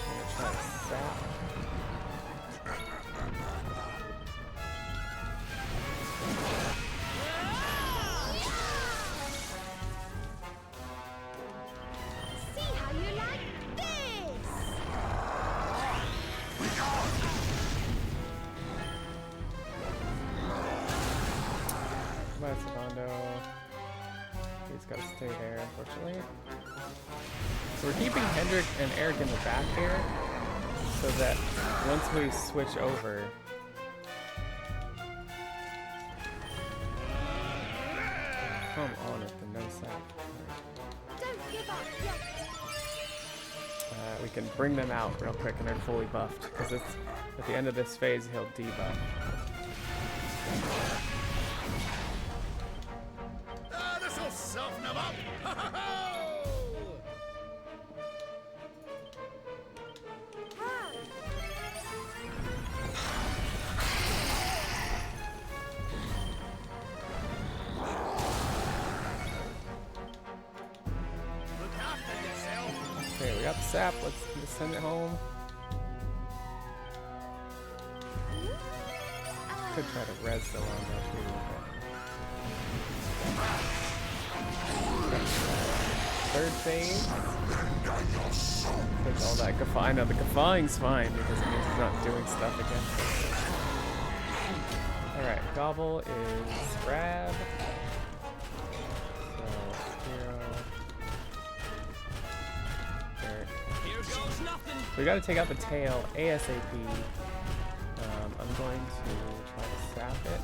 Gonna try to sap. See how you like this. Come on, Savando. He's got to stay there, unfortunately. So we're keeping Hendrik and Erik in the back here, so that once we switch over, come on with the no sack. Don't give up yet. We can bring them out real quick, and they're fully buffed because it's at the end of this phase he'll debuff. This'll soften him up. Look after yourself. Okay, we got the sap. Let's send it home. Could try to res the one too. Third phase. There's all that Gaffa. I know the Gaffing's fine because it means he's not doing stuff against us. Alright, Gobble is Rab. So, Hero. Erik. Here goes nothing. We gotta take out the tail ASAP. I'm going to try to sap it.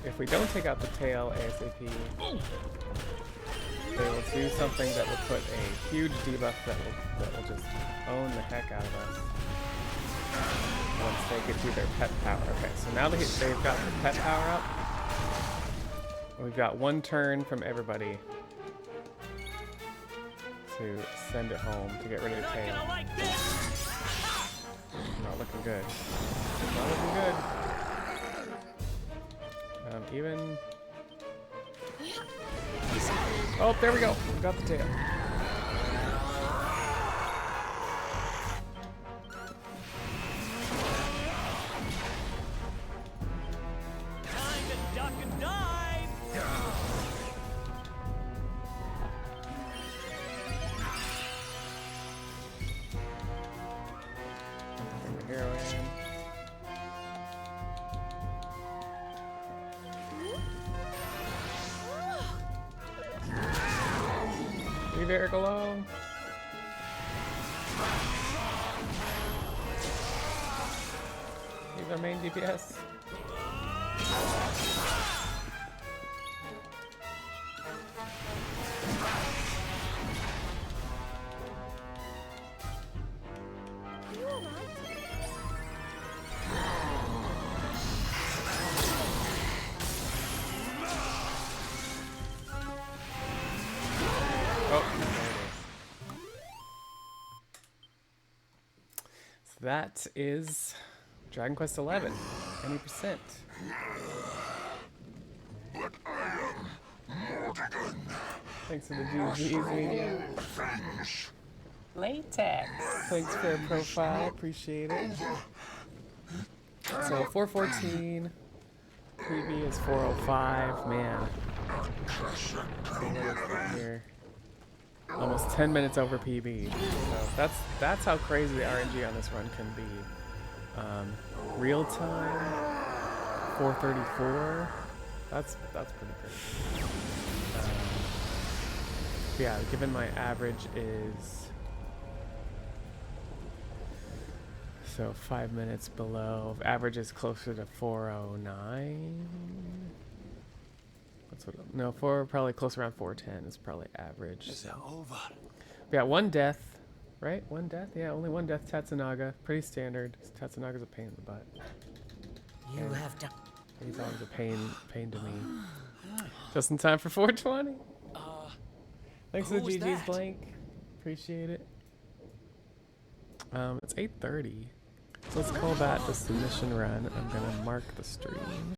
If we don't take out the tail ASAP, they will do something that will put a huge debuff that will just own the heck out of us once they get through their pet power. Okay, so now they've got the pet power up. We've got one turn from everybody to send it home to get rid of the Not tail. gonna like this. Not looking good. Not looking good. Even. Oh, there we go. We got the tail. Time to duck and dive. Bring the hero in. Leave Erik alone. He's our main DPS. You alright? Oh, there it is. So that is Dragon Quest XI. 20%. Thanks for the GGs, media. Latex. Thanks for the profile. Appreciate it. So 414. PB is 405. Man. So what is that here? Almost 10 minutes over PB. So that's how crazy the RNG on this run can be. Real time 434. That's pretty crazy. Yeah, given my average is so 5 minutes below. Average is closer to 409. That's what. No, probably close around 410 is probably average. Is it over? We got one death, right? One death? Yeah, only one death. Tatsunaga. Pretty standard. Tatsunaga's a pain in the butt. You And have done. he's always a pain to me. Just in time for 420. Thanks for who the was GG's, that? Blank. Appreciate it. It's 8:30. So let's call that the submission run. I'm gonna mark the stream.